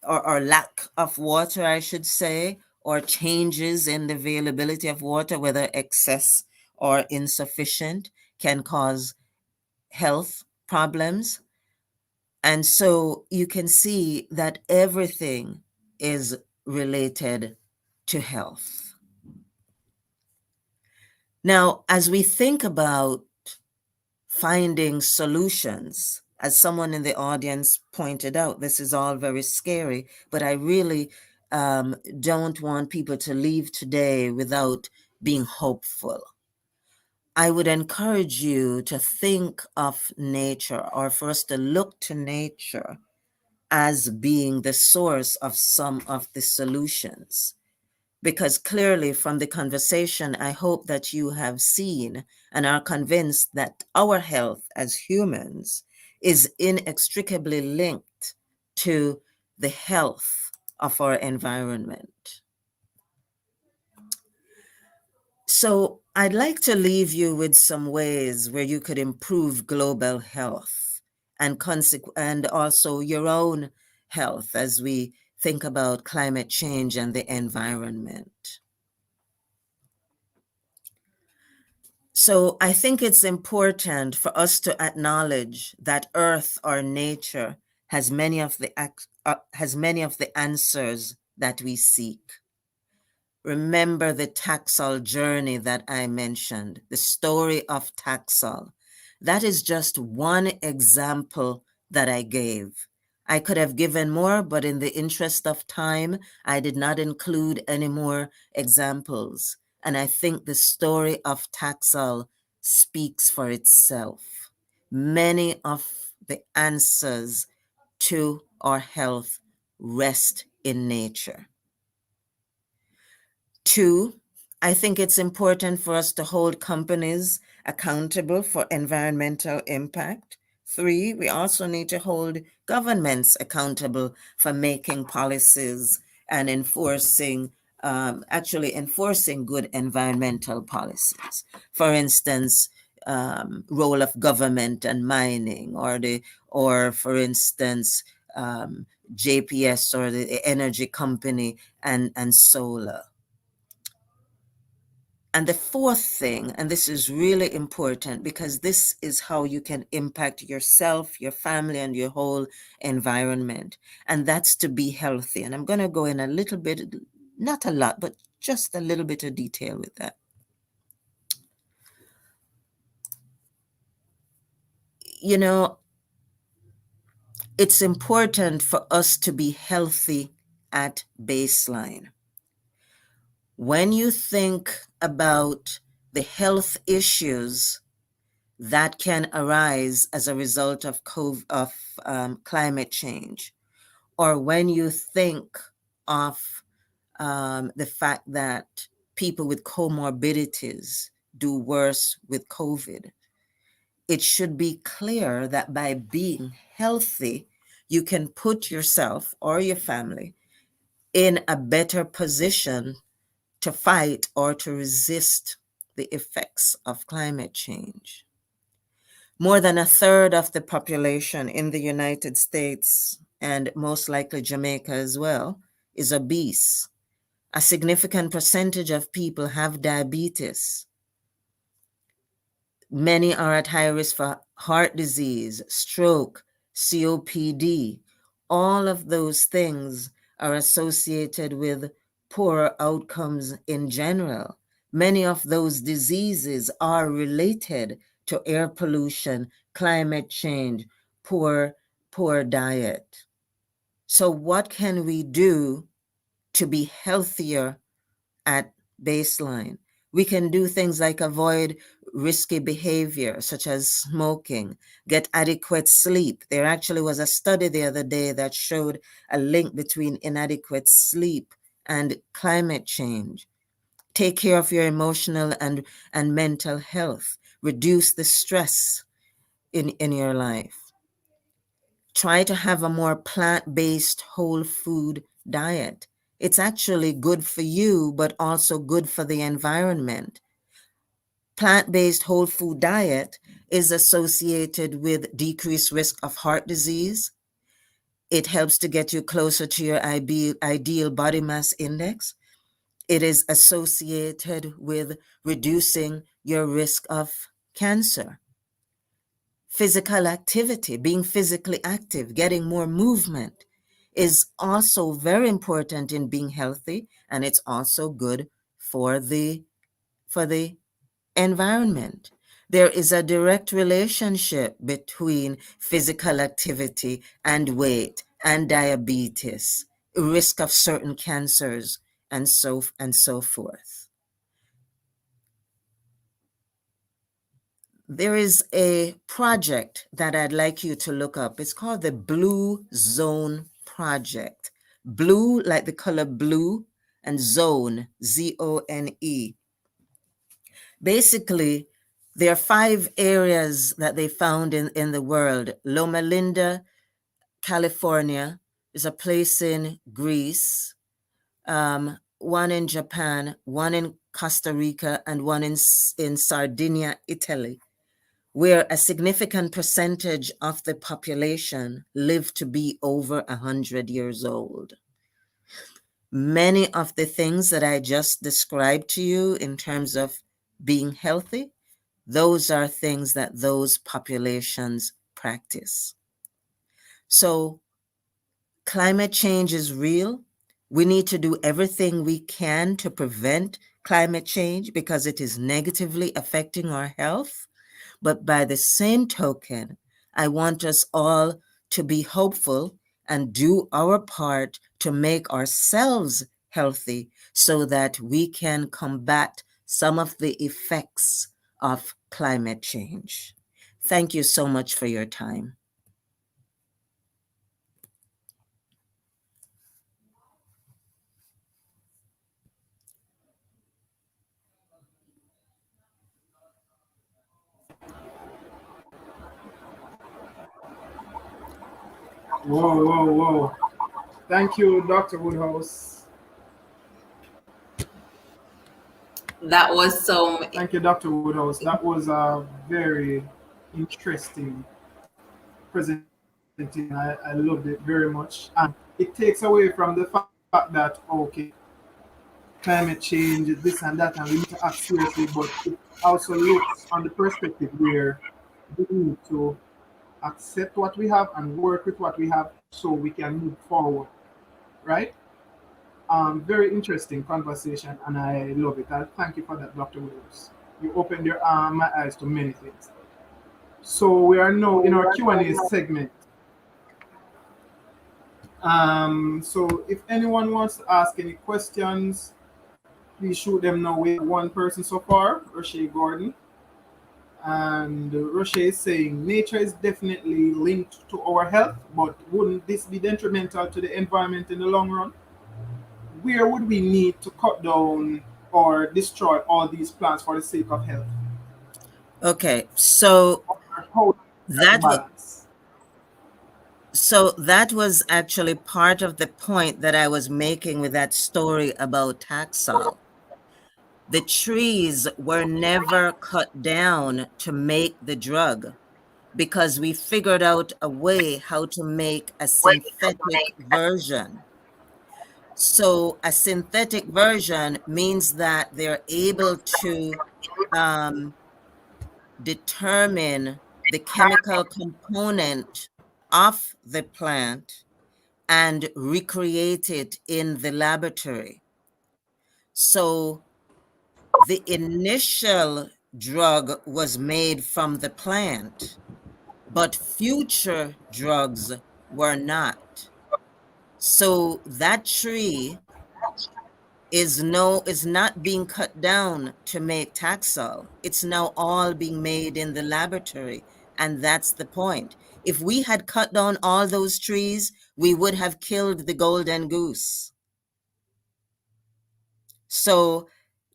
or lack of water, I should say, or changes in the availability of water, whether excess or insufficient, can cause health problems. And so you can see that everything is related to health. Now, as we think about finding solutions, as someone in the audience pointed out, this is all very scary, but I really don't want people to leave today without being hopeful. I would encourage you to think of nature, or for us to look to nature as being the source of some of the solutions. Because clearly from the conversation, I hope that you have seen and are convinced that our health as humans is inextricably linked to the health of our environment. So I'd like to leave you with some ways where you could improve global health and also your own health as we think about climate change and the environment. So I think it's important for us to acknowledge that Earth or nature has many of the answers that we seek. Remember the Taxol journey that I mentioned, the story of Taxol. That is just one example that I gave. I could have given more, but in the interest of time, I did not include any more examples. And I think the story of Taxol speaks for itself. Many of the answers to our health rest in nature. 2, I think it's important for us to hold companies accountable for environmental impact. 3, we also need to hold governments accountable for making policies and enforcing good environmental policies. For instance, role of government and mining, or for instance, JPS or the energy company and solar. And the 4th thing, and this is really important because this is how you can impact yourself, your family, and your whole environment. And that's to be healthy. And I'm going to go in a little bit, not a lot, but just a little bit of detail with that. You know, it's important for us to be healthy at baseline. When you think about the health issues that can arise as a result of climate change, or when you think of the fact that people with comorbidities do worse with COVID, it should be clear that by being healthy, you can put yourself or your family in a better position to fight or to resist the effects of climate change. More than a third of the population in the United States, and most likely Jamaica as well, is obese. A significant percentage of people have diabetes. Many are at high risk for heart disease, stroke, COPD. All of those things are associated with poorer outcomes in general. Many of those diseases are related to air pollution, climate change, poor diet. So what can we do to be healthier at baseline? We can do things like avoid risky behavior, such as smoking, get adequate sleep. There actually was a study the other day that showed a link between inadequate sleep and climate change. Take care of your emotional and mental health. Reduce the stress in your life. Try to have a more plant-based whole food diet. It's actually good for you, but also good for the environment. Plant-based whole food diet is associated with decreased risk of heart disease. It helps to get you closer to your ideal body mass index. It is associated with reducing your risk of cancer. Physical activity, being physically active, getting more movement is also very important in being healthy, and it's also good for the environment. There is a direct relationship between physical activity and weight and diabetes, risk of certain cancers, and so forth. There is a project that I'd like you to look up. It's called the Blue Zone Project. Blue, like the color blue, and zone, Z-O-N-E. Basically, there are 5 areas that they found in the world. Loma Linda, California. There's a place in Greece, one in Japan, one in Costa Rica, and one in Sardinia, Italy, where a significant percentage of the population live to be over 100 years old. Many of the things that I just described to you in terms of being healthy, those are things that those populations practice. So climate change is real. We need to do everything we can to prevent climate change because it is negatively affecting our health. But by the same token, I want us all to be hopeful and do our part to make ourselves healthy so that we can combat some of the effects of climate change. Thank you so much for your time. Whoa. Thank you, Dr. Woodhouse. That was some. Thank you, Dr. Woodhouse. That was a very interesting presentation. I loved it very much. And it takes away from the fact that, okay, climate change, this and that, and we need to act seriously, but it also looks on the perspective where we need to accept what we have and work with what we have so we can move forward, right? Very interesting conversation, and I love it. I thank you for that, Dr. Williams. You opened my eyes to many things. So we are now in our Q&A segment. So if anyone wants to ask any questions, please shoot them now. We have one person so far, Roche Gordon. And Roche is saying nature is definitely linked to our health, but wouldn't this be detrimental to the environment in the long run? Where would we need to cut down or destroy all these plants for the sake of health? Okay, so how That was, balance. so that was actually part of the point that I was making with that story about Taxol. The trees were never cut down to make the drug because we figured out a way how to make a synthetic version. So a synthetic version means that they're able to determine the chemical component of the plant and recreate it in the laboratory. So the initial drug was made from the plant, but future drugs were not. So that tree is not being cut down to make Taxol. It's now all being made in the laboratory. And that's the point. If we had cut down all those trees, we would have killed the golden goose. So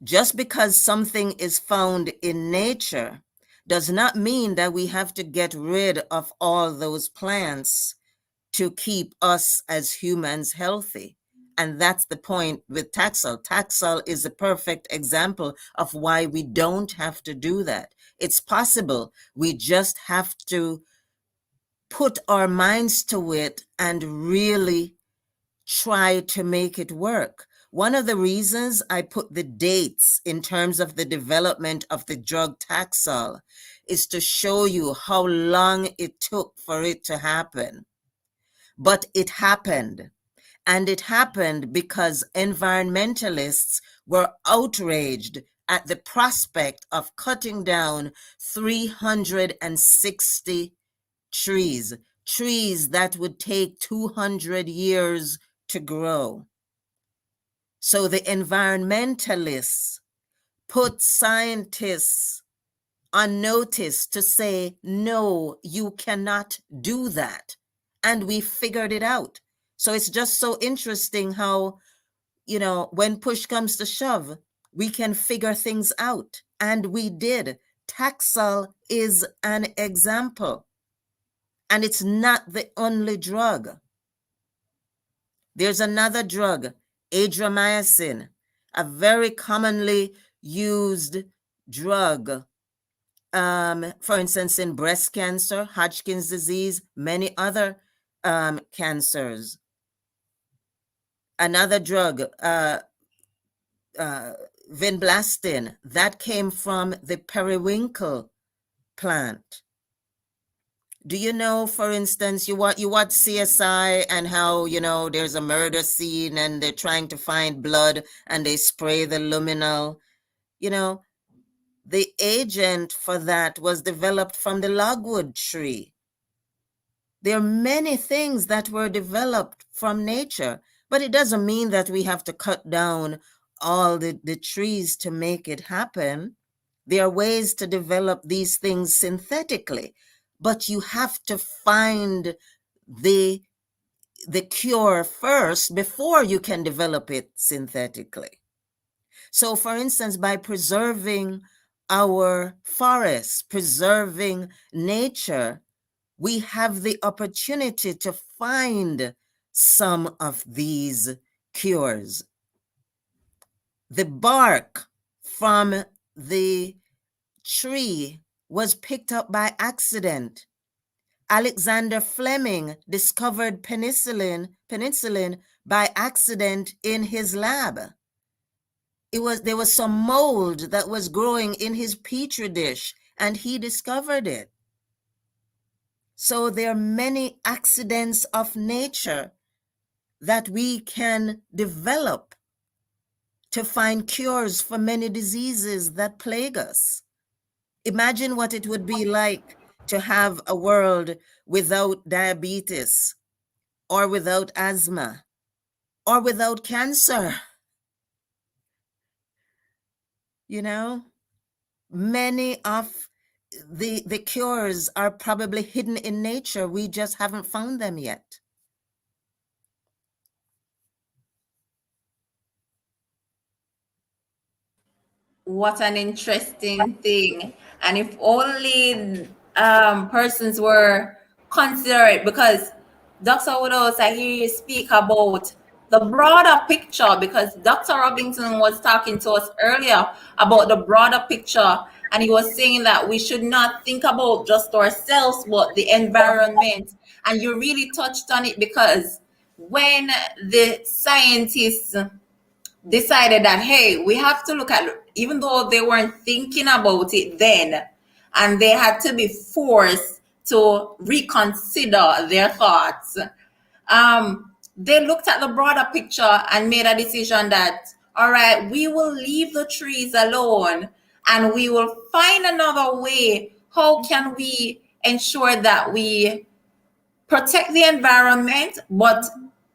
just because something is found in nature does not mean that we have to get rid of all those plants to keep us as humans healthy. And that's the point with Taxol. Taxol is a perfect example of why we don't have to do that. It's possible. We just have to put our minds to it and really try to make it work. One of the reasons I put the dates in terms of the development of the drug Taxol is to show you how long it took for it to happen. But it happened. And it happened because environmentalists were outraged at the prospect of cutting down 360 trees that would take 200 years to grow. So the environmentalists put scientists on notice to say, no, you cannot do that. And we figured it out. So it's just so interesting how, when push comes to shove, we can figure things out. And we did. Taxol is an example. And it's not the only drug. There's another drug, adriamycin, a very commonly used drug. For instance, in breast cancer, Hodgkin's disease, many other cancers. Another drug, vinblastin, that came from the periwinkle plant. Do you know, for instance, you watch CSI and how, there's a murder scene and they're trying to find blood and they spray the luminol, the agent for that was developed from the logwood tree. There are many things that were developed from nature, but it doesn't mean that we have to cut down all the trees to make it happen. There are ways to develop these things synthetically, but you have to find the cure first before you can develop it synthetically. So, for instance, by preserving our forests, preserving nature, we have the opportunity to find some of these cures. The bark from the tree was picked up by accident. Alexander Fleming discovered penicillin by accident in his lab. There was some mold that was growing in his petri dish, and he discovered it. So there are many accidents of nature that we can develop to find cures for many diseases that plague us. Imagine what it would be like to have a world without diabetes, or without asthma, or without cancer. Many of the cures are probably hidden in nature. We just haven't found them yet. What an interesting thing. And if only persons were considerate, because Dr. Woodhouse, I hear you speak about the broader picture, because Dr. Robinson was talking to us earlier about the broader picture, and he was saying that we should not think about just ourselves, but the environment. And you really touched on it, because when the scientists decided that, hey, we have to look at, even though they weren't thinking about it then, and they had to be forced to reconsider their thoughts, they looked at the broader picture and made a decision that, all right, we will leave the trees alone and we will find another way. How can we ensure that we protect the environment but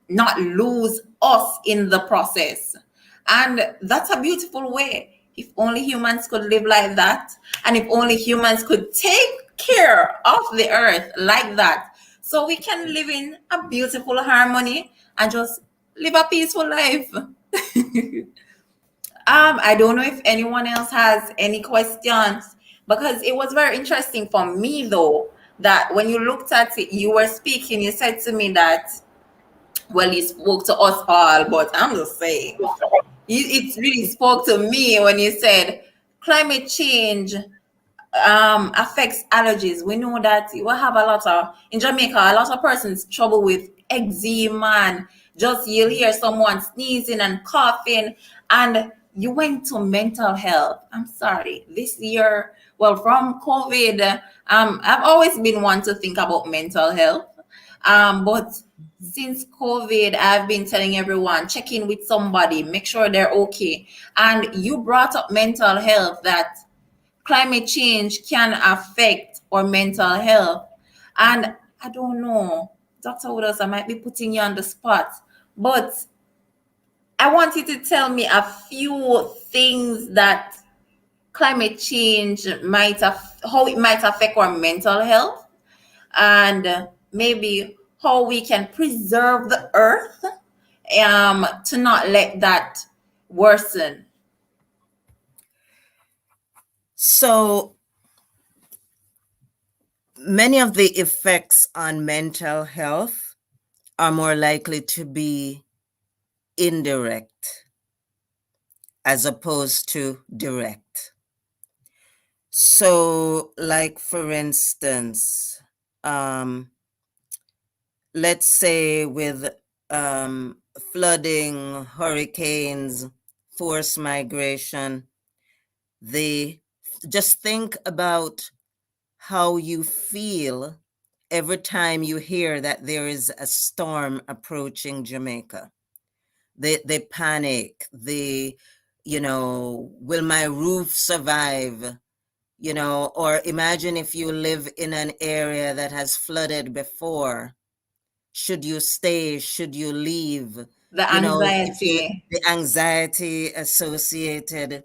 not lose us in the process? And that's a beautiful way. If only humans could live like that, and if only humans could take care of the earth like that, so we can live in a beautiful harmony and just live a peaceful life. I don't know if anyone else has any questions, because it was very interesting for me, though, that when you looked at it, you were speaking, you said to me that, well, you spoke to us all, but I'm just saying, it really spoke to me when you said climate change affects allergies. We know that we have a lot of, in Jamaica, a lot of persons trouble with eczema, and just you'll hear someone sneezing and coughing, and you went to mental health. I'm sorry, this year, well, from COVID, I've always been one to think about mental health, but since COVID, I've been telling everyone, check in with somebody, make sure they're okay. And you brought up mental health, that climate change can affect our mental health. And I don't know, Dr. Woodhouse, I might be putting you on the spot, but I want you to tell me a few things that climate change how it might affect our mental health, and maybe how we can preserve the earth to not let that worsen. So many of the effects on mental health are more likely to be indirect as opposed to direct. So, like, for instance, let's say with flooding, hurricanes, forced migration, just think about how you feel every time you hear that there is a storm approaching Jamaica. They panic, will my roof survive? Or imagine if you live in an area that has flooded before. Should you stay? Should you leave? The anxiety. The anxiety associated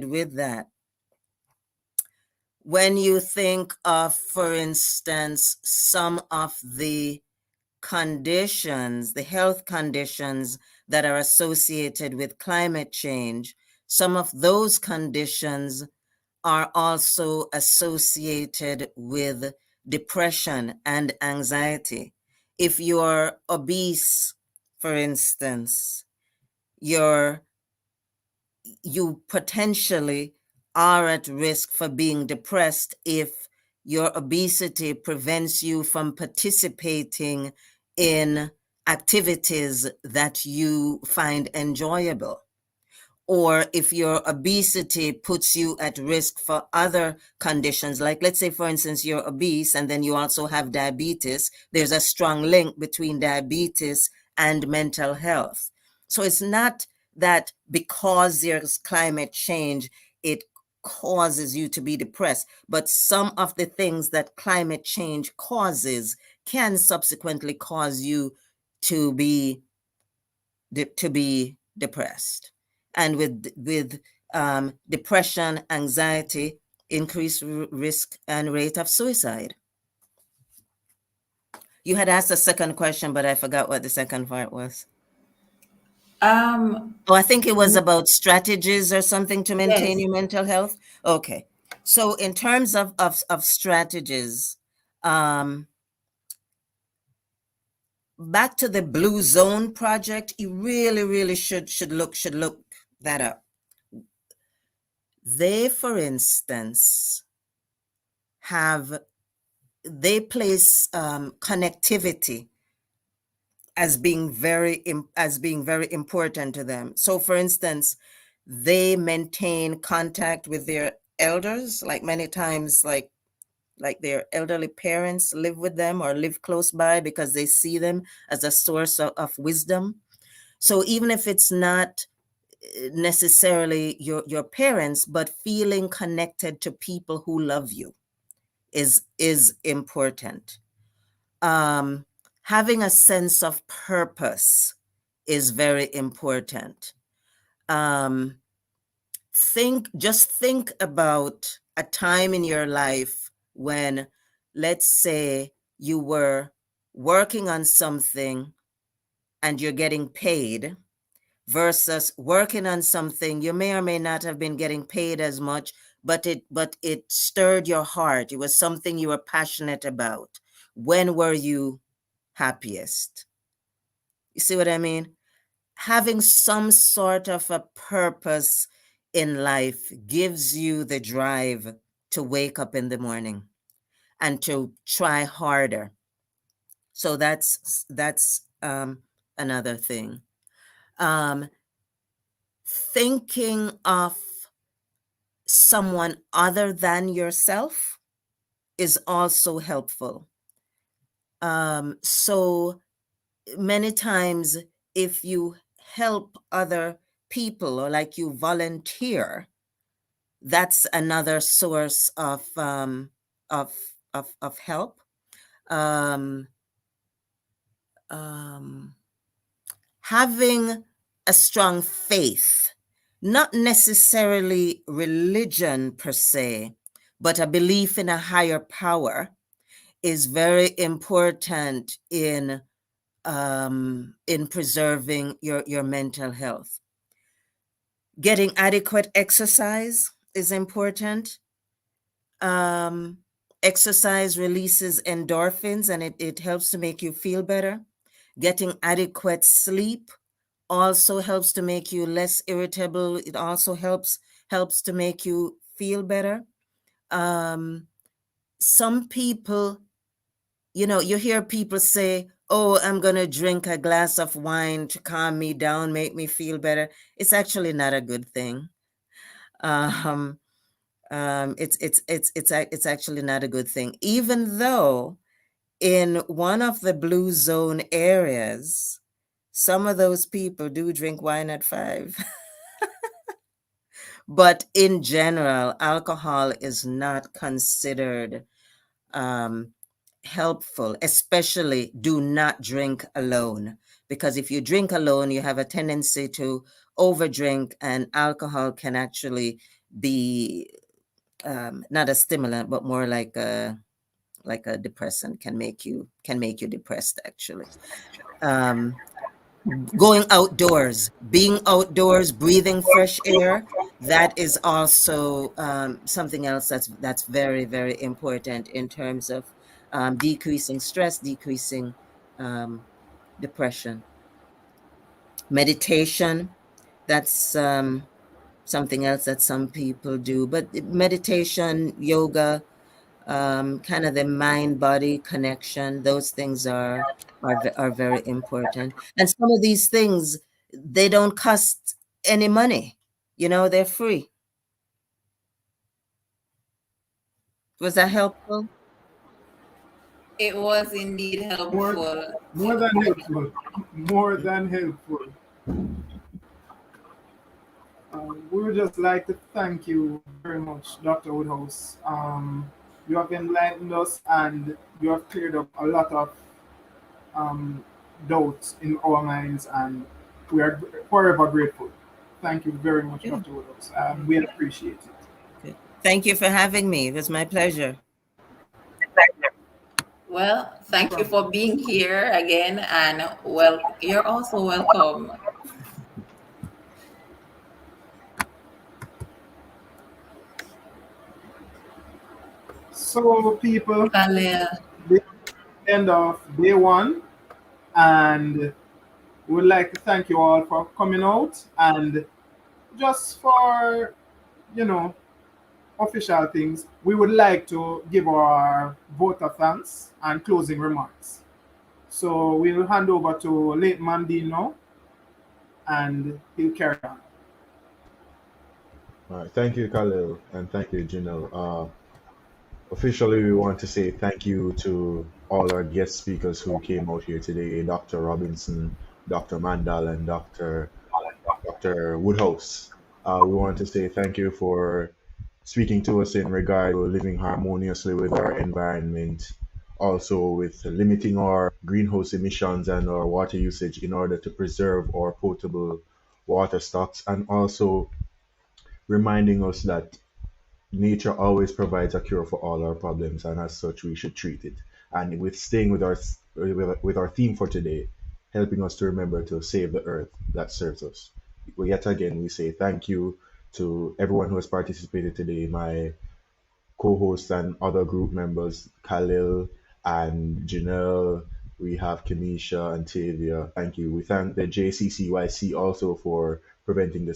with that. When you think of, for instance, some of the conditions, the health conditions that are associated with climate change, some of those conditions are also associated with depression and anxiety. If you're obese, for instance, you potentially are at risk for being depressed if your obesity prevents you from participating in activities that you find enjoyable. Or if your obesity puts you at risk for other conditions, like let's say, for instance, you're obese and then you also have diabetes, there's a strong link between diabetes and mental health. So it's not that because there's climate change, it causes you to be depressed, but some of the things that climate change causes can subsequently cause you to be depressed. And with depression, anxiety, increased risk and rate of suicide. You had asked a second question, but I forgot what the second part was. I think it was about strategies or something to maintain your mental health. Okay. So in terms of strategies, back to the Blue Zone project, you really should look that up. They, for instance, they place connectivity as being very important to them. So for instance, they maintain contact with their elders, like many times, like their elderly parents live with them or live close by because they see them as a source of wisdom. So even if it's not necessarily your parents, but feeling connected to people who love you is important. Having a sense of purpose is very important. Think about a time in your life when, let's say, you were working on something and you're getting paid, versus working on something you may or may not have been getting paid as much, but it stirred your heart. It was something you were passionate about. When were you happiest? You see what I mean? Having some sort of a purpose in life gives you the drive to wake up in the morning and to try harder. So that's another thing. Thinking of someone other than yourself is also helpful. So many times, if you help other people or like you volunteer, that's another source of help. Having a strong faith, not necessarily religion per se, but a belief in a higher power, is very important in preserving your mental health. Getting adequate exercise is important. Exercise releases endorphins and it helps to make you feel better. Getting adequate sleep also helps to make you less irritable. It also helps to make you feel better. Some people, you hear people say, oh, I'm going to drink a glass of wine to calm me down, make me feel better. It's actually not a good thing. It's actually not a good thing, even though in one of the Blue Zone areas, some of those people do drink wine at 5. But in general, alcohol is not considered helpful, especially do not drink alone. Because if you drink alone, you have a tendency to overdrink, and alcohol can actually be not a stimulant, but more like a depressant, can make you depressed, actually. Going outdoors, being outdoors, breathing fresh air, that is also something else that's very, very important in terms of decreasing stress, decreasing depression. Meditation, that's something else that some people do, but meditation, yoga, kind of the mind-body connection, those things are very important. And some of these things, they don't cost any money. They're free. Was that helpful? It was indeed helpful. More than helpful. More than helpful. We would just like to thank you very much, Dr. Woodhouse. You have enlightened us and you have cleared up a lot of doubts in our minds, and we are forever grateful. Thank you very much, Dr. Woodhouse. We appreciate it. Good. Thank you for having me. It was my pleasure. Well, thank you for being here again, and you're also welcome. So people, Khalil. the end of day one, and we would like to thank you all for coming out, and just for, you know, official things, we would like to give our vote of thanks and closing remarks. So we'll hand over to late Mandino, and he'll carry on. All right. Thank you, Khalil, and thank you, Janelle. Officially, we want to say thank you to all our guest speakers who came out here today, Dr. Robinson, Dr. Mandal, and Dr. Woodhouse. We want to say thank you for speaking to us in regard to living harmoniously with our environment, also with limiting our greenhouse emissions and our water usage in order to preserve our potable water stocks, and also reminding us that nature always provides a cure for all our problems, and as such, we should treat it. And with staying with our theme for today, helping us to remember to save the earth that serves us. Yet again, we say thank you to everyone who has participated today, my co-hosts and other group members, Khalil and Janelle. We have Kenisha and Tavia. Thank you. We thank the JCCYC also for presenting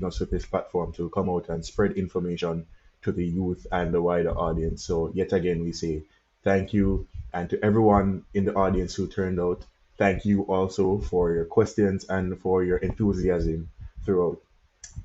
us with this platform to come out and spread information to the youth and the wider audience. So yet again, we say thank you. And to everyone in the audience who turned out, thank you also for your questions and for your enthusiasm throughout.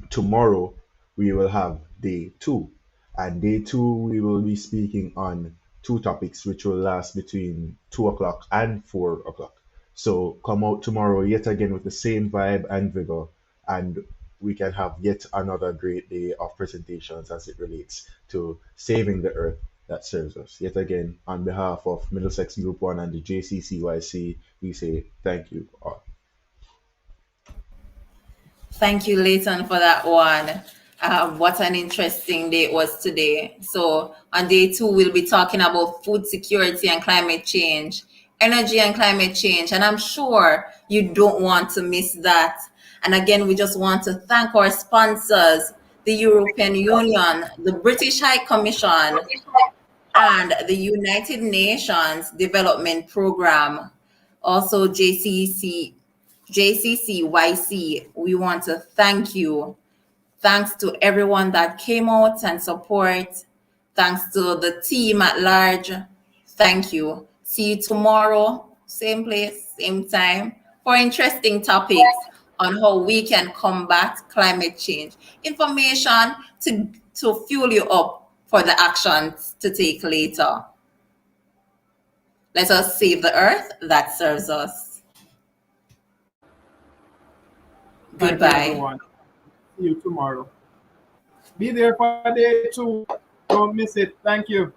Tomorrow, we will have day two. And day two, we will be speaking on two topics which will last between 2 o'clock and 4 o'clock. So come out tomorrow yet again with the same vibe and vigor, and we can have yet another great day of presentations as it relates to saving the earth that serves us. Yet again, on behalf of Middlesex Group 1 and the JCCYC, we say thank you all. Thank you, Leighton, for that one. What an interesting day it was today. So on day two, we'll be talking about food security and climate change, energy and climate change. And I'm sure you don't want to miss that. And again, we just want to thank our sponsors, the European Union, the British High Commission, and the United Nations Development Program, also JCCYC. We want to thank you. Thanks to everyone that came out and support. Thanks to the team at large. Thank you. See you tomorrow, same place, same time, for interesting topics on how we can combat climate change. Information to fuel you up for the actions to take later. Let us save the earth that serves us. Thank Goodbye. you, everyone. See you tomorrow. Be there for day two. Don't miss it. Thank you.